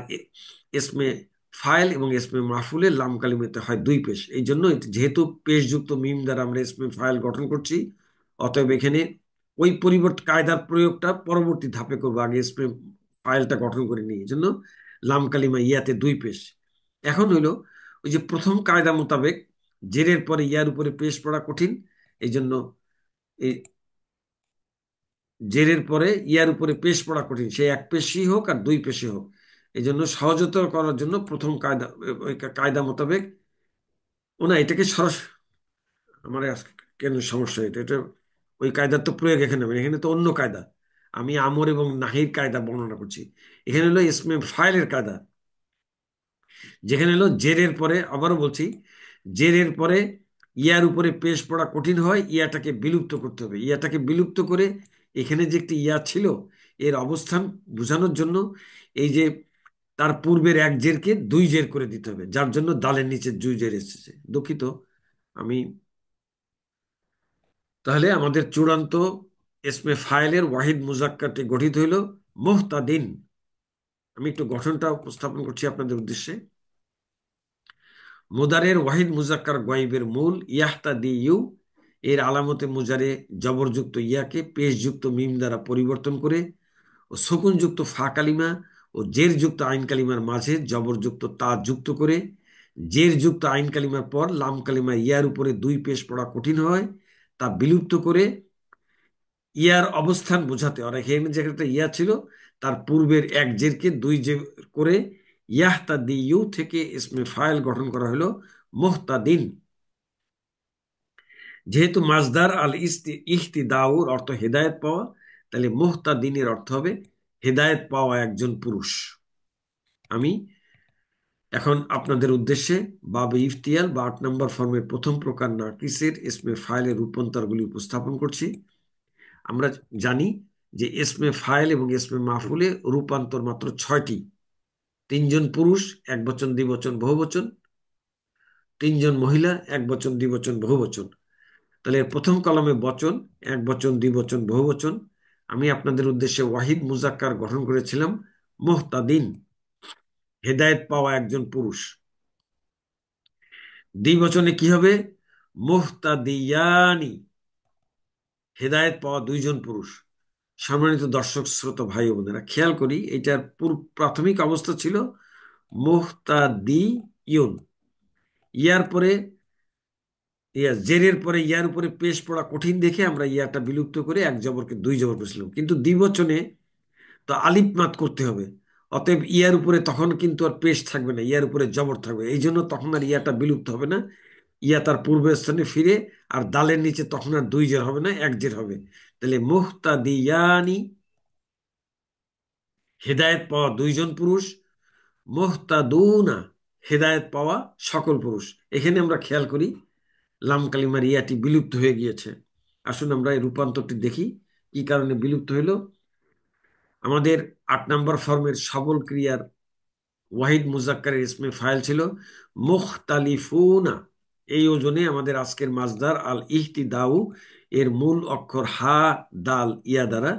এসমে ফাইল এবং এসমে মাফুলে লাম কালিমাতে হয় দুই পেশ। এই জন্য যেহেতু পেশযুক্ত মিম দ্বারা আমরা এসমে ফাইল গঠন করছি, অতএব এখানে ওই পরিবর্তন কায়দার প্রয়োগটা পরবর্তী ধাপে করবো, আগে এসমে ফাইলটা গঠন করে নিই। এই জন্য লাম কালিমা ইয়াতে দুই পেশ। এখন হইলো ওই যে প্রথম কায়দা মোতাবেক জেরের পরে ইয়ার উপরে পেশ পড়া কঠিন, এই জন্য এই জেরের পরে ইয়ার উপরে পেশ পড়া কঠিন, সে এক পেশই হোক আর দুই পেশই হোক। এই জন্য সহজতর করার জন্য প্রথম কায়দা, ওই কায়দা মোতাবেক ওনা এটাকে সরাসরি আমার কেন সমস্যা, এটা এটা ওই কায়দার তো প্রয়োগ এখানে হবে না। এখানে তো অন্য কায়দা, আমি আমর এবং নাহির কায়দা বর্ণনা করছি। এখানে হলো ইসমে ফাইলের কায়দা, যেখানে হলো জেরের পরে, আবারও বলছি, জেরের পরে ইয়ার উপরে পেশ পড়া কঠিন হয়, ইয়াটাকে বিলুপ্ত করতে হবে। ইয়াটাকে বিলুপ্ত করে এখানে যে একটি ইয়া ছিল এর অবস্থান বোঝানোর জন্য এই যে তার পূর্বের এক জেরকে দুই জের করে দিতে হবে, যার জন্য দালের নিচে দুই জের এসেছে। দুঃখিত আমি। তাহলে আমাদের চূড়ান্ত এসমে ফাইলের ওয়াহিদ মুজাক্কারটি গঠিত হইল মুহতাদিন। আমি একটু গঠনটা উপস্থাপন করছি আপনাদের উদ্দেশ্যে। মুদারের ওয়াহিদ মুজাক্কার গয়েবের মূল ইয়াহতাদি ইউ, এর আলামতে মুজারে জবরযুক্ত ইয়াকে পেশযুক্ত মিম দ্বারা পরিবর্তন করে ও শকুনযুক্ত ফা কালিমা ও জেরযুক্ত আইন কালিমার মাঝে জবরযুক্ত তা যুক্ত করে জেরযুক্ত আইন কালিমার পর লাম কালিমা ইয়ার উপরে দুই পেশ পড়া কঠিন হয়, তা বিলুপ্ত করে ইয়ার অবস্থান বোঝাতে, আর এখানে যে একটা ইয়া ছিল তার পূর্বের এক জেরকে দুই জের করে ইয়াহতাদি ইউ থেকে ইসমে ফাইল গঠন করা হলো মুহতাদিন। যেহেতু মাজদার আল ইহতিদাউর অর্থ হেদায়েত পাওয়া, তাহলে মুহতাদিনের অর্থ হবে হেদায়েত পাওয়া একজন পুরুষ। আমি এখন আপনাদের উদ্দেশ্যে বাবে ইফতিয়াল বা 8 নম্বর ফর্মের প্রথম প্রকার নাকিসের ইসমে ফাইলের রূপান্তরগুলি উপস্থাপন করছি। আমরা জানি যে ইসমে ফাইল এবং ইসমে মাফুলে রূপান্তর মাত্র 6টি। 3জন পুরুষ, এক বচন দ্বিবচন বহুবচন, 3জন মহিলা, এক বচন দ্বিবচন বহুবচন। তাহলে এর প্রথম কলমে বচন, এক বচন দ্বিবচন বহুবচন। আমি আপনাদের উদ্দেশ্যে ওয়াহিদ মুজাক্কার গঠন করেছিলাম মুহতাদিন, হেদায়েত পাওয়া একজন পুরুষ। দ্বিবচনে কি হবে? মুহতাদিয়ানি, হেদায়েত পাওয়া দুইজন পুরুষ। সম্মানিত দর্শক শ্রোতা ভাই বোনেরা, খেয়াল করি এটার প্রাথমিক অবস্থা ছিল মুহতাদিয়ুন, ইয়ার পরে জেরের পরে ইয়ার উপরে পেশ পড়া কঠিন দেখে আমরা ইয়াটা বিলুপ্ত করে এক জবরকে দুই জবর করেছিলাম। কিন্তু দ্বিবচনে তো আলিফ মাত করতে হবে, অতএব ইয়ার উপরে তখন কিন্তু আর পেশ থাকবে না, ইয়ার উপরে জবর থাকবে। এই জন্য তখন আর ইয়াটা বিলুপ্ত হবে না, ইয়া তার পূর্ব স্থানে ফিরে, আর দালের নিচে তখন আর দুই জের হবে না, এক জের হবে। তাহলে মুহতাদিয়ানি, হেদায়েত পাওয়া দুইজন পুরুষ, মুহতাদুনা, হেদায়েত পাওয়া সকল পুরুষ। এখানে আমরা খেয়াল করি লাম কালিমার ইয়াটি বিলুপ্ত হয়ে গিয়েছে। আসুন আমরা এই রূপান্তরটি দেখি কি কারণে বিলুপ্ত হইল। আমাদের 8 নম্বর ফর্মের সবল ক্রিয়ার ওয়াহিদ মুজাক্কারের ইসমে ফাইল ছিল মুখতালিফুনা। এই ওজনে আমাদের আজকের মাজদার আল ইহতিদাউ এর মূল অক্ষর হা দাল ইয়া দ্বারা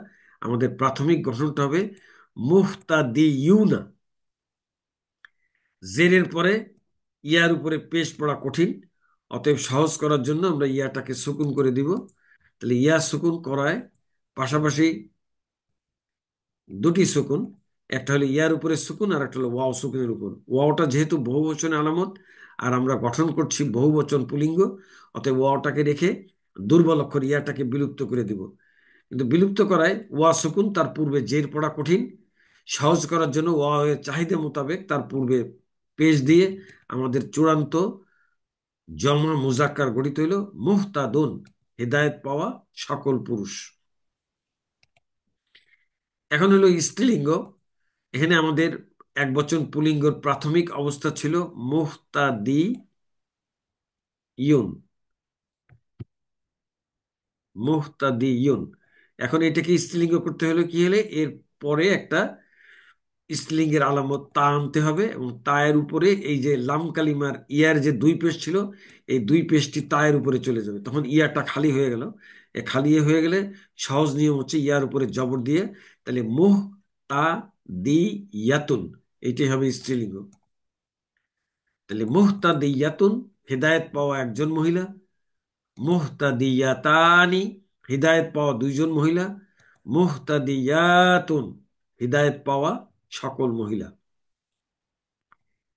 আমাদের প্রাথমিক গঠনটা হবে মুহতাদিয়ুনা। জেরের পরে ইয়ার উপরে পেশ পড়া কঠিন, অতএব সহজ করার জন্য আমরা ইয়াটাকে সুকুন করে দিব। তাহলে ইয়া সুকুন করায় পাশাপাশি দুটি সুকুন, একটা হলো ইয়ার উপরে সুকুন আর একটা হলো ওয়াও সুকুনের উপর। ওয়াওটা যেহেতু বহুবচনের আলামত আর আমরা গঠন করছি বহুবচন পুলিঙ্গ, অতএব ওয়াওটাকে রেখে দুর্বল অক্ষর ইয়াটাকে বিলুপ্ত করে দিব। কিন্তু বিলুপ্ত করায় ওয়া সুকুন, তার পূর্বে জের পড়া কঠিন, সহজ করার জন্য ওয়া এর চাহিদা মোতাবেক তার পূর্বে পেশ দিয়ে আমাদের চূড়ান্ত জমা মুজাক্কার গঠিত হইল মুহতাদুন, হেদায়েত পাওয়া সকল পুরুষ। এখন হলো স্ত্রীলিঙ্গ। এখানে আমাদের এক বচন পুলিঙ্গর প্রাথমিক অবস্থা ছিল মুহতাদিয়ুন, মুহতাদিয়ুন। এখন এটাকে স্ত্রীলিঙ্গ করতে হলে কি হলে এর পরে একটা স্ত্রীলিঙ্গের আলামত তা আনতে হবে, এবং তায়ের উপরে এই যে লাম কালিমার ইয়ার যে দুই পেশ ছিল, এই দুই পেশটি তায়ের উপরে চলে যাবে, তখন ইয়ারটা খালি হয়ে গেল। এ খালি হয়ে গেলে সহজ নিয়ম হচ্ছে ইয়ার উপরে জবর দিয়ে, তাহলে মুহ তা দি ইয়াতুন, এইটাই হবে স্ত্রীলিঙ্গ। তাহলে মুহতাদিয়াতুন, হেদায়েত পাওয়া একজন মহিলা। মুহতাদিয়াতানি, হিদায়েত পাওয়া দুইজন মহিলা। মুহতাদিয়াতুন, হিদায়েত পাওয়া সকল মহিলা।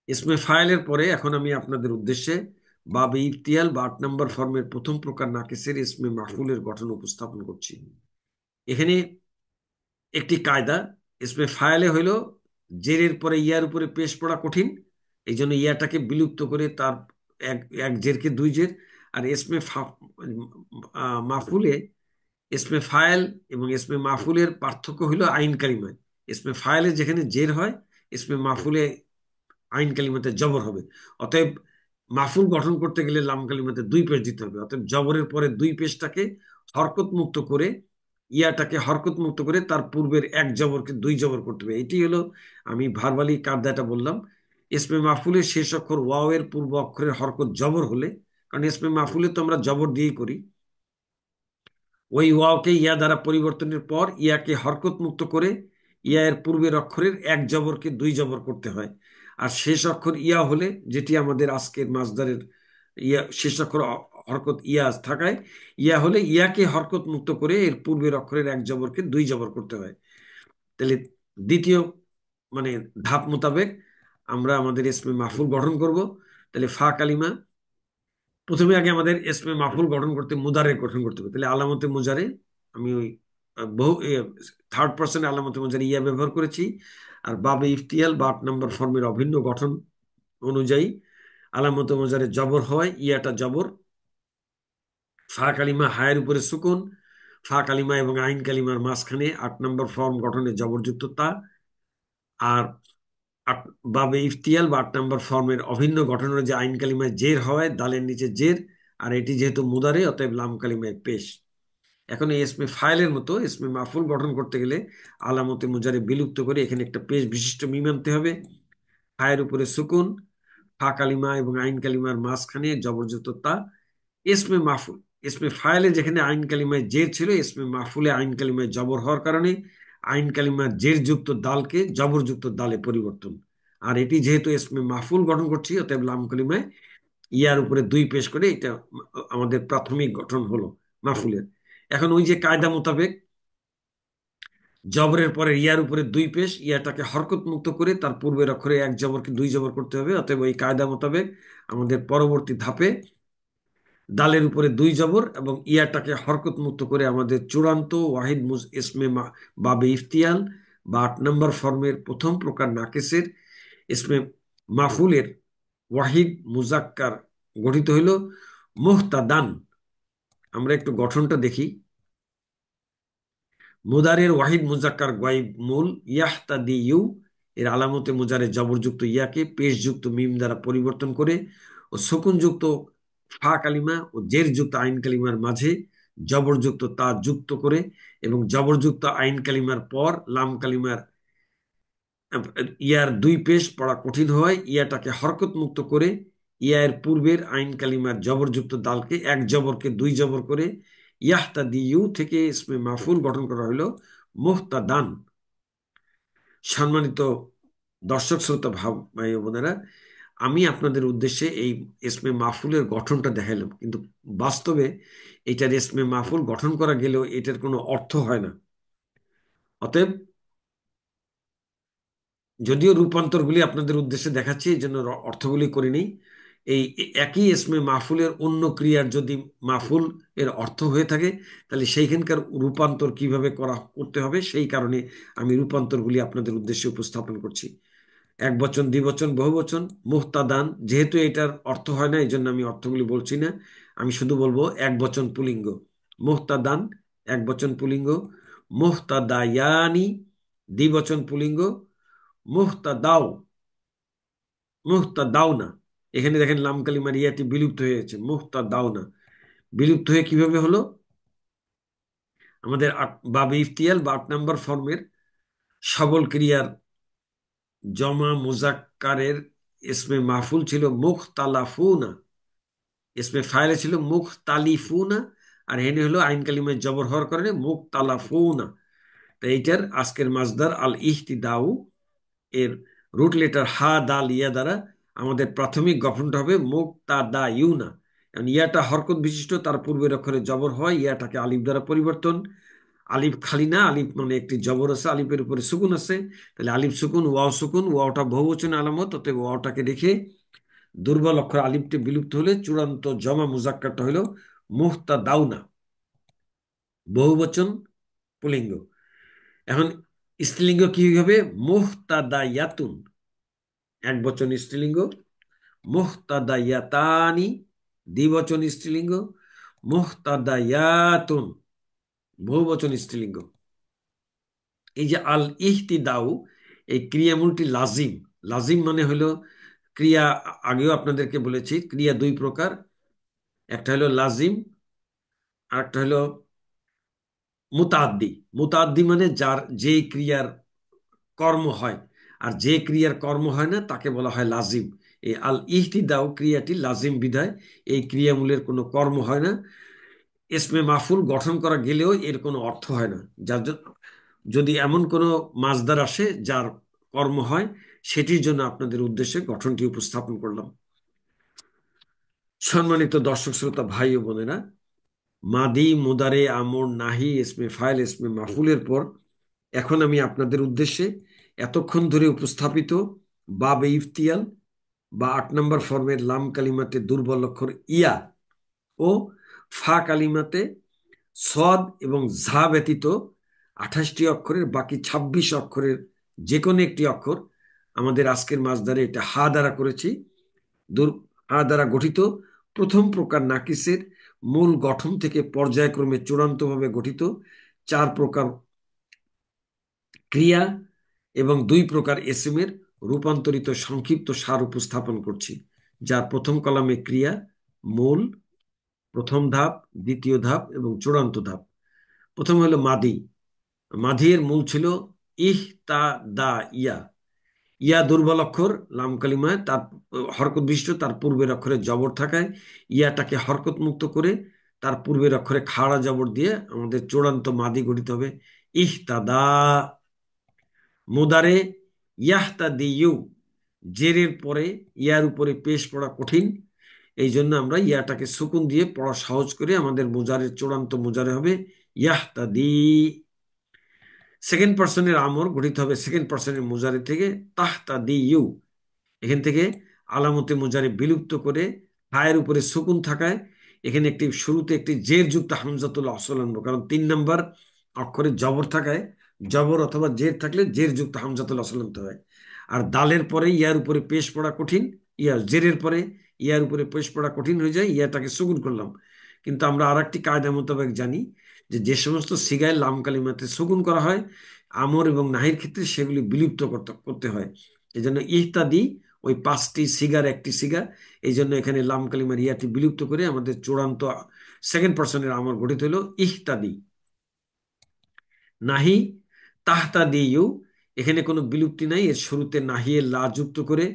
ইসমে ফাইলের পরে এখন আমি আপনাদের উদ্দেশ্যে বাবে ইফতিয়াল বা 8 নম্বর ফর্মের প্রথম প্রকার নাকিসের ইসমে মাহফুলের গঠন উপস্থাপন করছি। এখানে একটি কায়দা, ইসমে ফাইলে হইল জেরের পরে ইয়ার উপরে পেশ পড়া কঠিন, এই জন্য ইয়াটাকে বিলুপ্ত করে তার এক এক জেরকে দুই জের। আর মাহফুলে ইসমে ফাইল এবং ইসমে মাহফুলের পার্থক্য হইল আইন কালিমায়। ইসমে ফাইলে যেখানে জের হয়, ইসমে মাহফুলে আইন কালিমাতে জবর হবে। অতএব মাহফুল গঠন করতে গেলে লাম কালিমাতে দুই পেশ দিতে হবে। অতএব জবরের পরে দুই পেশটাকে হরকত মুক্ত করে, ইয়াটাকে হরকত মুক্ত করে তার পূর্বের এক জবরকে দুই জবর করতে হবে। এটি হলো আমি ভার্বালি কায়দাটা বললাম। ইসমে মাহফুলের শেষ অক্ষর ওয়াও এর পূর্ব অক্ষরের হরকত জবর হলে, কারণ ইসমে মাহফুলে তো আমরা জবর দিয়েই করি, ওই ওয়াওকে ইয়া দ্বারা পরিবর্তনের পর ইয়াকে হরকত মুক্ত করে ইয়া এর পূর্বের অক্ষরের এক জবরকে দুই জবর করতে হয়। আর শেষ অক্ষর ইয়া হলে, যেটি আমাদের আজকের মাসদারের ইয়া শেষ অক্ষর হরকত ইয়া থাকায়, ইয়া হলে ইয়াকে হরকত মুক্ত করে এর পূর্বের অক্ষরের এক জবরকে দুই জবর করতে হয়। তাহলে দ্বিতীয় মানে ধাপ মোতাবেক আমরা আমাদের ইসমে মাহফুল গঠন করব। তাহলে ফা কালিমা, প্রথমে আগে আমাদের ইসমে মাহফুল গঠন করতে মুদারে গঠন করতে হবে। তাহলে আলামতে মুজারে, আমি ওই বহু থার্ড পার্সন আলামতে মুজারে ইয়া ব্যবহার করেছি। আর বাবে ইফতিয়াল বা 8 নম্বর ফর্মের অভিন্ন গঠন অনুযায়ী আলামতে মুজারে জবর হয়, ইয়াটা জবর। ফা কালিমা হায়ের উপরে সুকুন, ফা কালিমা এবং আইন কালিমার মাঝখানে 8 নম্বর ফর্ম গঠনে জবরযুক্ত তা। আর বাবে ইফতিয়াল বা 8 নম্বর ফর্মের অভিন্ন গঠন যে আইন কালিমায় জের হয়, দালের নিচে জের। আর এটি যেহেতু মুদারে, অতএব লাম কালিমায় পেশ। এখন এই ইসমে ফাইলের মতো ইসমে মাহফুল গঠন করতে গেলে আলামতে মুজারে বিলুপ্ত করে এখানে একটা পেশ বিশিষ্ট মিম আনতে হবে। ফায়ের উপরে সুকুন, ফা কালিমা এবং আইন কালিমার মাঝখানে জবরযুক্ত তা। ইসমে মাহফুল, ইসমে ফাইলে যেখানে আইন কালিমায় জের ছিল, ইসমে মাহফুলে আইন কালিমায় জবর হওয়ার কারণে আইন কালিমার জের যুক্ত দালকে জবরযুক্ত দালে পরিবর্তন। আর এটি যেহেতু ইসমে মাহফুল গঠন করছি, অতএব লাম কালিমায় ইয়ার উপরে দুই পেশ করে এটা আমাদের প্রাথমিক গঠন হলো মাহফুলের। এখন ওই যে কায়দা মোতাবেক জবরের পরে ইয়ার উপরে দুই পেশ, ইয়াটাকে হরকত মুক্ত করে তার পূর্বের অক্ষরে এক জবরকে দুই জবর করতে হবে। অতএব ওই কায়দা মোতাবেক আমাদের পরবর্তী ধাপে দালের উপরে দুই জবর এবং ইয়াটাকে হরকত মুক্ত করে আমাদের চূড়ান্ত ওয়াহিদ বাবে ইফতিয়াল বা 8 নম্বর ফর্মের প্রথম প্রকার নাকেসের ইসমে মাহফুলের ওয়াহিদ মুজাক্কার গঠিত হইল মুহতাদান। আমরা একটু গঠনটা দেখি। মুদারের ওয়াহিদ মুজাক্কার গায়ব মূল ইয়াহতাদি ইউ এর আলামতে মুজারে জবরযুক্ত ইয়াকে পেশযুক্ত মিম দ্বারা পরিবর্তন করে ও শকুনযুক্ত ফা কালিমা ও জেরযুক্ত আইন কালিমার মাঝে জবরযুক্ত তা যুক্ত করে, এবং জবরযুক্ত আইন কালিমার পর লাম কালিমার ইয়ার দুই পেশ পড়া কঠিন হয়, ইয়াটাকে হরকত মুক্ত করে ইয়ার পূর্বের আইন কালিমার জবরযুক্ত দালকে এক জবরকে দুই জবর করে ইয়াহতাদি ইউ থেকে ইসমে মাহফুল গঠন করা হলো মুহতাদান। সম্মানিত দর্শক শ্রোতা ভাই ও বোনেরা, আমি আপনাদের উদ্দেশ্যে এই ইসমে মাহফুলের গঠনটা দেখাইলাম, কিন্তু বাস্তবে এটার ইসমে মাহফুল গঠন করা গেলেও এটার কোনো অর্থ হয় না। অতএব যদিও রূপান্তরগুলি আপনাদের উদ্দেশ্যে দেখাচ্ছি, এই জন্য অর্থগুলি করিনি। এই একই ইসমে মাহফুলের অন্য ক্রিয়ার যদি মাহফুল এর অর্থ হয়ে থাকে, তাহলে সেইখানকার রূপান্তর কিভাবে করতে হবে, সেই কারণে আমি রূপান্তরগুলি আপনাদের উদ্দেশ্যে উপস্থাপন করছি। এক বচন, দ্বিবচন, বহুবচন, মুহতাদান, যেহেতু এটার অর্থ হয় না এই জন্য আমি অর্থগুলি বলছি না। আমি শুধু বলবো এক বচন পুলিঙ্গ মুহতাদান, এক বচন পুলিঙ্গ। মুহতাদায়ানি, দ্বিবচন পুলিঙ্গ। মুহতাদাও, মুহতাদাওনা। এখানে দেখেন লাম কালিমার ইয়াটি বিলুপ্ত হয়ে গেছে, মুহতাদাওনা। বিলুপ্ত হয়ে কিভাবে হলো? আমাদের বাবে ইফতিয়াল বা 8 নম্বর ফর্মের সবল ক্রিয়ার জমা মুজাক্কারের ইসমে মাহফুল ছিল মুখতালাফুনা, ইসমে ফাইলে ছিল মুখতালিফুনা, আর এখানে হলো আইন কালিমায় জবর হওয়ার কারণে মুখতালাফুনা। তো এইটার আজকের মাজদার আল ইহতিদাউ এর রুট লেটার হা দাল ইয়া দ্বারা আমাদের প্রাথমিক গঠনটা হবে মুক্তাদা ইউনা। কারণ ইয়াটা হরকত বিশিষ্ট, তার পূর্বের অক্ষরে জবর হয়, ইয়াটাকে আলিফ দ্বারা পরিবর্তন। আলিফ খালি না, আলিফ মানে একটি জবর আছে, আলিফের উপরে সুকুন আছে, তাহলে আলিফ সুকুন ওয়াও সুকুন, ওয়াওটা বহুবচনের আলামত, অতএব ওয়াওটাকে রেখে দুর্বল অক্ষর আলিফটি বিলুপ্ত হলে চূড়ান্ত জমা মুজাক্কারটা হলো মুহতাদাউনা, বহুবচন পুলিঙ্গ। এখন স্ত্রীলিঙ্গ কি হবে? মুহতাদায়াতুন, এক বচন স্ত্রীলিঙ্গ। মুহতাদায়াতানি, দ্বিবচন স্ত্রীলিঙ্গ। মুহতাদায়াতুন, বহুবচন স্ত্রীলিঙ্গ। এই যে আল ইহতিদাউ, এই ক্রিয়ামূলটি লাজিম। লাজিম মানে হলো ক্রিয়া, আগেও আপনাদেরকে বলেছি ক্রিয়া দুই প্রকার, একটা হলো লাজিম আর একটা হলো মুতাদ্দি। মুতাদ্দি মানে যার যে ক্রিয়ার কর্ম হয়, আর যে ক্রিয়ার কর্ম হয় না তাকে বলা হয় লাজিম। এই আল ইহতিদাউ ক্রিয়াটি লাজিম বিধায় এই ক্রিয়ামূলের কোনো কর্ম হয় না। ইসমে মাহফুল গঠন করা গেলেও এর কোনো অর্থ হয় না। যার যদি এমন কোনো মাসদার আসে যার কর্ম হয়, সেটির জন্য আপনাদের উদ্দেশ্যে গঠনটি উপস্থাপন করলাম। সম্মানিত দর্শক শ্রোতা ভাই ও বোনেরা, মাদি মুদারে আমর নাহি ইসমে ফাইল ইসমে মাহফুলের পর এখন আমি আপনাদের উদ্দেশ্যে এতক্ষণ ধরে উপস্থাপিত বাবে ইফতিয়াল বা 8 নম্বর ফর্মের লাম কালিমাতে দুর্বল অক্ষর ইয়া ও ফা কালিমাতে সদ এবং ঝা ব্যতীত 28টি অক্ষরের বাকি 26 অক্ষরের যে কোনো একটি অক্ষর আমাদের আজকের মাজদারে এটা হা দ্বারা করেছি। হা দ্বারা গঠিত প্রথম প্রকার নাকিসের মূল গঠন থেকে পর্যায়ক্রমে চূড়ান্তভাবে গঠিত 4 প্রকার ক্রিয়া এবং 2 প্রকার এসএমের রূপান্তরিত সংক্ষিপ্ত সার উপস্থাপন করছি, যার প্রথম কলামে ক্রিয়া, মূল, প্রথম ধাপ, দ্বিতীয় ধাপ এবং চূড়ান্ত ধাপ। প্রথম হলো মাদি। মাধির মূল ছিল ইহ তা দা ইয়া। ইয়া দুর্বল অক্ষর লাম কালিমায়, তার হরকত বিশিষ্ট, তার পূর্বের অক্ষরে জবর থাকায় ইয়াটাকে হরকত মুক্ত করে তার পূর্বের অক্ষরে খাড়া জবর দিয়ে আমাদের চূড়ান্ত মাদি গঠিত হবে ইহতাদা। মুদারে ইয়াহতাদিয়ু, জেরের পরে ইয়ার উপরে পেশ পড়া কঠিন, এই জন্য আমরা ইয়াটাকে সুকুন দিয়ে পড়া সহজ করে আমাদের মুজারের চূড়ান্ত মুজারে হবে ইয়াহতাদি। সেকেন্ড পার্সনের আমর গঠিত হবে সেকেন্ড পার্সনের মুজারে থেকে তাহতাদিয়ু। এখান থেকে আলামতে মুজারে বিলুপ্ত করে হায়ের উপরে সুকুন থাকায় এখানে একটি শুরুতে একটি জের যুক্ত হামজাতুল আসল আনবো, কারণ 3 নম্বর অক্ষরে জবর থাকায় জবর অথবা জের থাকলে জের যুক্ত হামজাতুল আসল আনতে হয়। আর দালের পরে ইয়ার উপরে পেশ পড়া কঠিন, ইয়া জেরের পরে ইয়ার উপরে পেশ পড়া কঠিন হয়ে যায়, ইয়াটাকে সুকুন করলাম। কিন্তু আমরা আর একটি কায়দা মোতাবেক জানি যে যে সমস্ত সিগায় লাম কালিমাতে সুকুন করা হয় আমর এবং নাহির ক্ষেত্রে সেগুলি বিলুপ্ত করতে করতে হয়। এই জন্য ইহতাদি ওই 5টি সিগার একটি সিগা, এই জন্য এখানে লাম কালিমার ইয়াটি বিলুপ্ত করে আমাদের চূড়ান্ত সেকেন্ড পার্সনের আমর গঠিত হলো ইহতাদি। নাহি তাহতাদিয়ু, এখানে কোনো বিলুপ্তি নাই, এর শুরুতে নাহিয়ে লা যুক্ত করে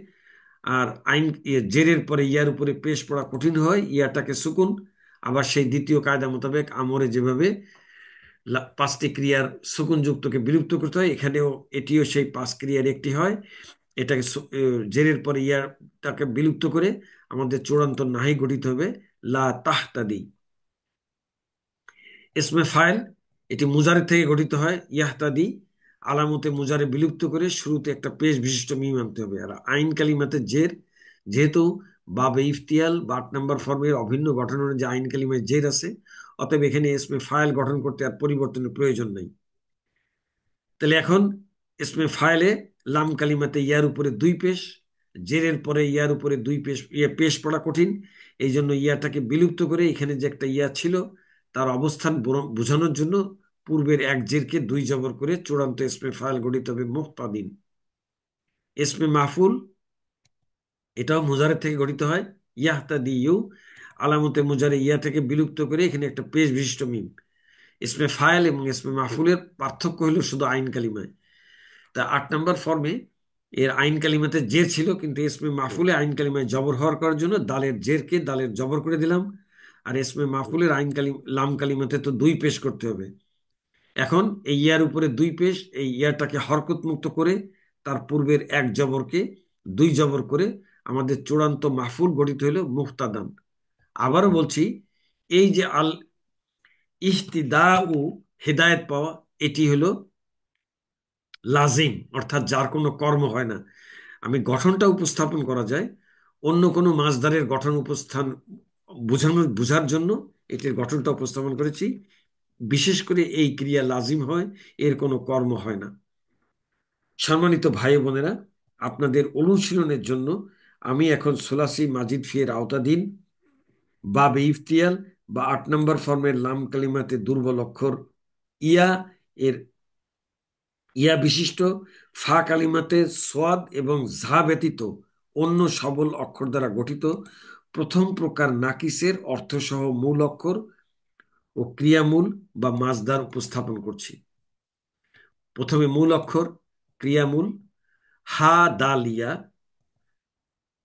আর আইন জেরের পরে ইয়ার উপরে পেশ পড়া কঠিন হয়, ইয়াটাকে সুকুন। আবার সেই দ্বিতীয় কায়দা মোতাবেক আমরে যেভাবে 5টি ক্রিয়ার সুকুনযুক্তকে বিলুপ্ত করতে হয়, এখানেও এটিও সেই 5 ক্রিয়ার একটি হয়। এটাকে জেরের পরে ইয়াটাকে বিলুপ্ত করে আমাদের চূড়ান্ত নাহি গঠিত হবে লা তাহতাদি। ইসমে ফাইল, এটি মুজারে থেকে গঠিত হয় ইয়াহতাদি, আলামতে মুজারে বিলুপ্ত করে শুরুতে একটা পেশ বিশিষ্ট মিম আনতে হবে। আর আইন কালিমাতে জের, যেহেতু বাবে ইফতিয়াল বা 8 নম্বর ফর্মের অভিন্ন গঠন অনুযায়ী আইন কালিমায় জের আছে, অতএব এখানে ইসমে ফাইল গঠন করতে আর পরিবর্তনের প্রয়োজন নেই। তাহলে এখন ইসমে ফাইলে লাম কালিমাতে ইয়ার উপরে 2 পেশ, জেরের পরে ইয়ার উপরে 2 পেশ, পেশ পড়া কঠিন, এই জন্য ইয়াটাকে বিলুপ্ত করে এখানে যে একটা ইয়া ছিল তার অবস্থান বোঝানোর জন্য পূর্বের এক জেরকে 2 জবর করে চূড়ান্ত ইসমে ফাইল গঠিত হবে মুক্তাদিন। ইসমে মাহফুল, এটাও মুজারের থেকে গঠিত হয় ইয়াহতাদিয়ু, আলামতে মুজারে ইয়া থেকে বিলুপ্ত করে এখানে একটা পেশ বিশিষ্ট মিম। ইসমে ফাইল এবং ইসমে মাহফুলের পার্থক্য হলো শুধু আইন কালিমায়। তা 8 নম্বর ফর্মে এর আইন কালিমাতে জের ছিল, কিন্তু ইসমে মাফুলে আইন কালিমায় জবর হওয়ার করার জন্য দালের জেরকে দালের জবর করে দিলাম। আর ইসমে মাফুলের লাম কালিমাতে তো দুই পেশ করতে হবে। এখন এই ইয়ার উপরে দুই পেশ, এই ইয়ারটাকে হরকত মুক্ত করে তার পূর্বের এক জবরকে দুই জবর করে আমাদের চূড়ান্ত মাহফুল গঠিত হলো মুফতাদান। আবারও বলছি, এই যে আল ইহতিদা ও হেদায়েত পাওয়া, এটি হলো লাজিম, অর্থাৎ যার কোনো কর্ম হয় না। আমি গঠনটা উপস্থাপন করা যায়, অন্য কোনো মাসদারের গঠন উপস্থান বুঝার জন্য এটির গঠনটা উপস্থাপন করেছি। বিশেষ করে এই ক্রিয়া লাজিম হয়, এর কোনো কর্ম হয় না। সম্মানিত ভাই বোনেরা, আপনাদের অনুশীলনের জন্য আমি এখন সুলাসি মাজিদ ফি এর আওতাধীন বাবে ইফতিয়াল বা 8 নম্বর ফর্মের লাম কালিমাতে দুর্বল অক্ষর ইয়া এর ইয়া বিশিষ্ট ফা কালিমাতে সোয়াদ এবং ঝা ব্যতীত অন্য সবল অক্ষর দ্বারা গঠিত প্রথম প্রকার নাকিসের অর্থসহ মূল অক্ষর ও ক্রিয়ামূল বা মাসদার উপস্থাপন করছি। প্রথমে মূল অক্ষর, ক্রিয়ামূল। হা দালিয়া,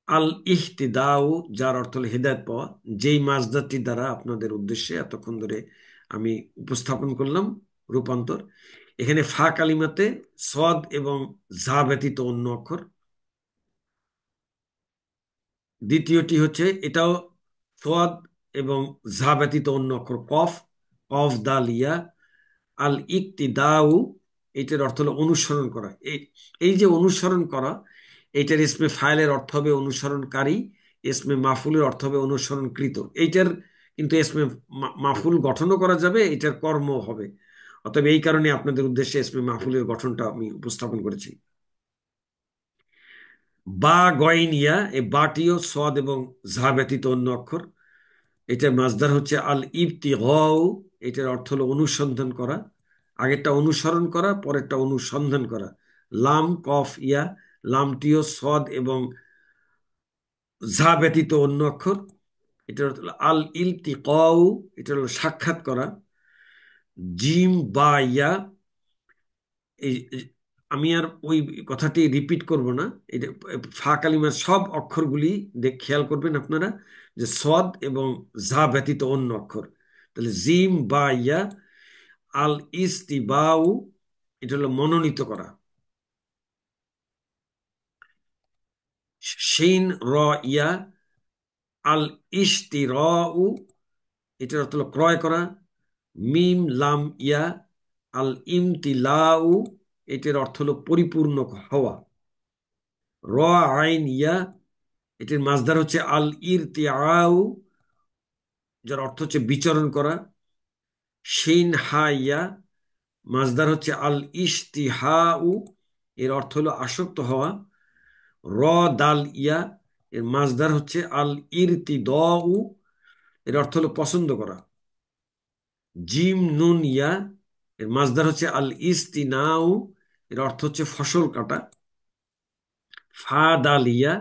আল ইহতিদাউ, যার অর্থ হলো হেদায়েত পাওয়া, যেই মাসদারটি দ্বারা আপনাদের উদ্দেশ্যে এতক্ষণ ধরে আমি উপস্থাপন করলাম রূপান্তর। এখানে ফা কালিমাতে সদ এবং ঝা ব্যতীত অন্য অক্ষর। দ্বিতীয়টি হচ্ছে এটাও সোয়াদ এবং ঝা ব্যতীত অন্য অক্ষর কফ, কফ দালিয়া। আল ইকতিদাউ, এটার অর্থ হলো অনুসরণ করা। এই এই যে অনুসরণ করা, এইটার ইসমে ফাইলের অর্থ হবে অনুসরণকারী, ইসমে মাফুলের অর্থ হবে অনুসরণকৃত। এইটার কিন্তু ইসমে মাফুল গঠনও করা যাবে, এটার কর্ম হবে। অতএব এই কারণে আপনাদের উদ্দেশ্যে ইসমে মাফুলের গঠনটা আমি উপস্থাপন করেছি। বা গয়নিয়া, এই বাটিও সদ এবং ঝা ব্যতীত অন্য অক্ষর। এটার মাসদার হচ্ছে আল ইবতিগাউ, এটার অর্থ হলো অনুসন্ধান করা। আগেরটা অনুসরণ করা, পরেরটা অনুসন্ধান করা। লাম কফ ইয়া, লামটিও সদ এবং ঝা ব্যতীত অন্য অক্ষর। এটা হলো আল ইলতিকাউ, এটা হলো সাক্ষাৎ করা। জিম বা ইয়া, আমি আর ওই কথাটি রিপিট করব না। এটা ফা কালিমার সব অক্ষরগুলি খেয়াল করবেন আপনারা, যে সদ এবং ঝা ব্যতীত অন্য অক্ষর। তাহলে জিম বা ইয়া। আল ইস্তিবাউ, এটা হলো মনোনীত করা। শিন র ইয়া, আল ইশতিরাউ, এটার অর্থ হলো ক্রয় করা। মিম লাম ইয়া, আল ইমতিলাউ, এটার অর্থ হলো পরিপূর্ণ হওয়া। র আইন ইয়া, এটির মাসদার হচ্ছে আল ইরতিয়াউ, যার অর্থ হচ্ছে বিচরণ করা। শিন হা ইয়া, মাসদার হচ্ছে আল ইশতিহাউ, এর অর্থ হলো আসক্ত হওয়া। র দাল ইয়া, এর মাসদার হচ্ছে আল ইরতিদাউ, এর অর্থ হলো পছন্দ করা। জিম নুন ইয়া, এর মাসদার হচ্ছে আল ইস্তিনাউ, এর অর্থ হচ্ছে ফসল কাটা। ফা দাল ইয়া,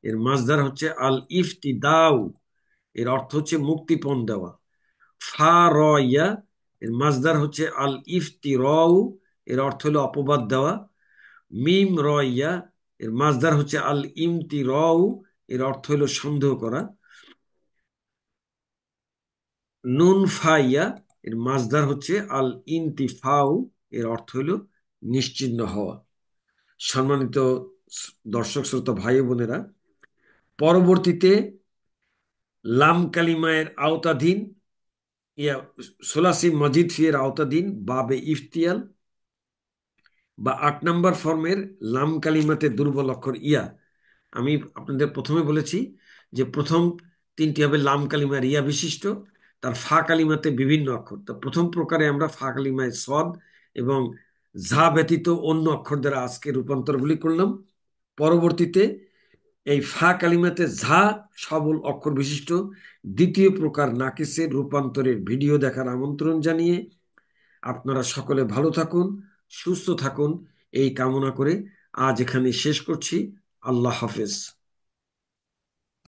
এর মাসদার হচ্ছে আল ইফতিদাউ, এর অর্থ হচ্ছে মুক্তিপণ দেওয়া। ফা র ইয়া, এর মাসদার হচ্ছে আল ইফতিরাউ, এর অর্থ হলো অপবাদ দেওয়া। মিম র ইয়া, এর মাসদার হচ্ছে আল ইমতিরাউ, এর অর্থ হলো সন্দেহ করা। নুন ফা ইয়া, এর মাসদার হচ্ছে আল ইনতিফাউ, এর অর্থ হলো নিশ্চিহ্ন হওয়া। সম্মানিত দর্শক শ্রোতা ভাই বোনেরা, পরবর্তীতে লাম কালিমায়ের আওতাধীন ইয়া সোলাসি মজিদ ফি এর আওতাধীন বাবে ইফতিয়াল বা 8 নম্বর ফর্মের লাম কালিমাতে দুর্বল অক্ষর ইয়া। আমি আপনাদের প্রথমে বলেছি যে প্রথম তিনটি হবে লাম কালিমার ইয়া বিশিষ্ট, তার ফা কালিমাতে বিভিন্ন অক্ষর। তা প্রথম প্রকারে আমরা ফা কালিমায় সদ এবং ঝা ব্যতীত অন্য অক্ষর দ্বারা আজকে রূপান্তরগুলি করলাম। পরবর্তীতে এই ফা কালিমাতে ঝা সবল অক্ষর বিশিষ্ট দ্বিতীয় প্রকার নাকিসের রূপান্তরের ভিডিও দেখার আমন্ত্রণ জানিয়ে আপনারা সকলে ভালো থাকুন, সুস্থ থাকুন, এই কামনা করে আজ এখানে শেষ করছি। আল্লাহ হাফেজ।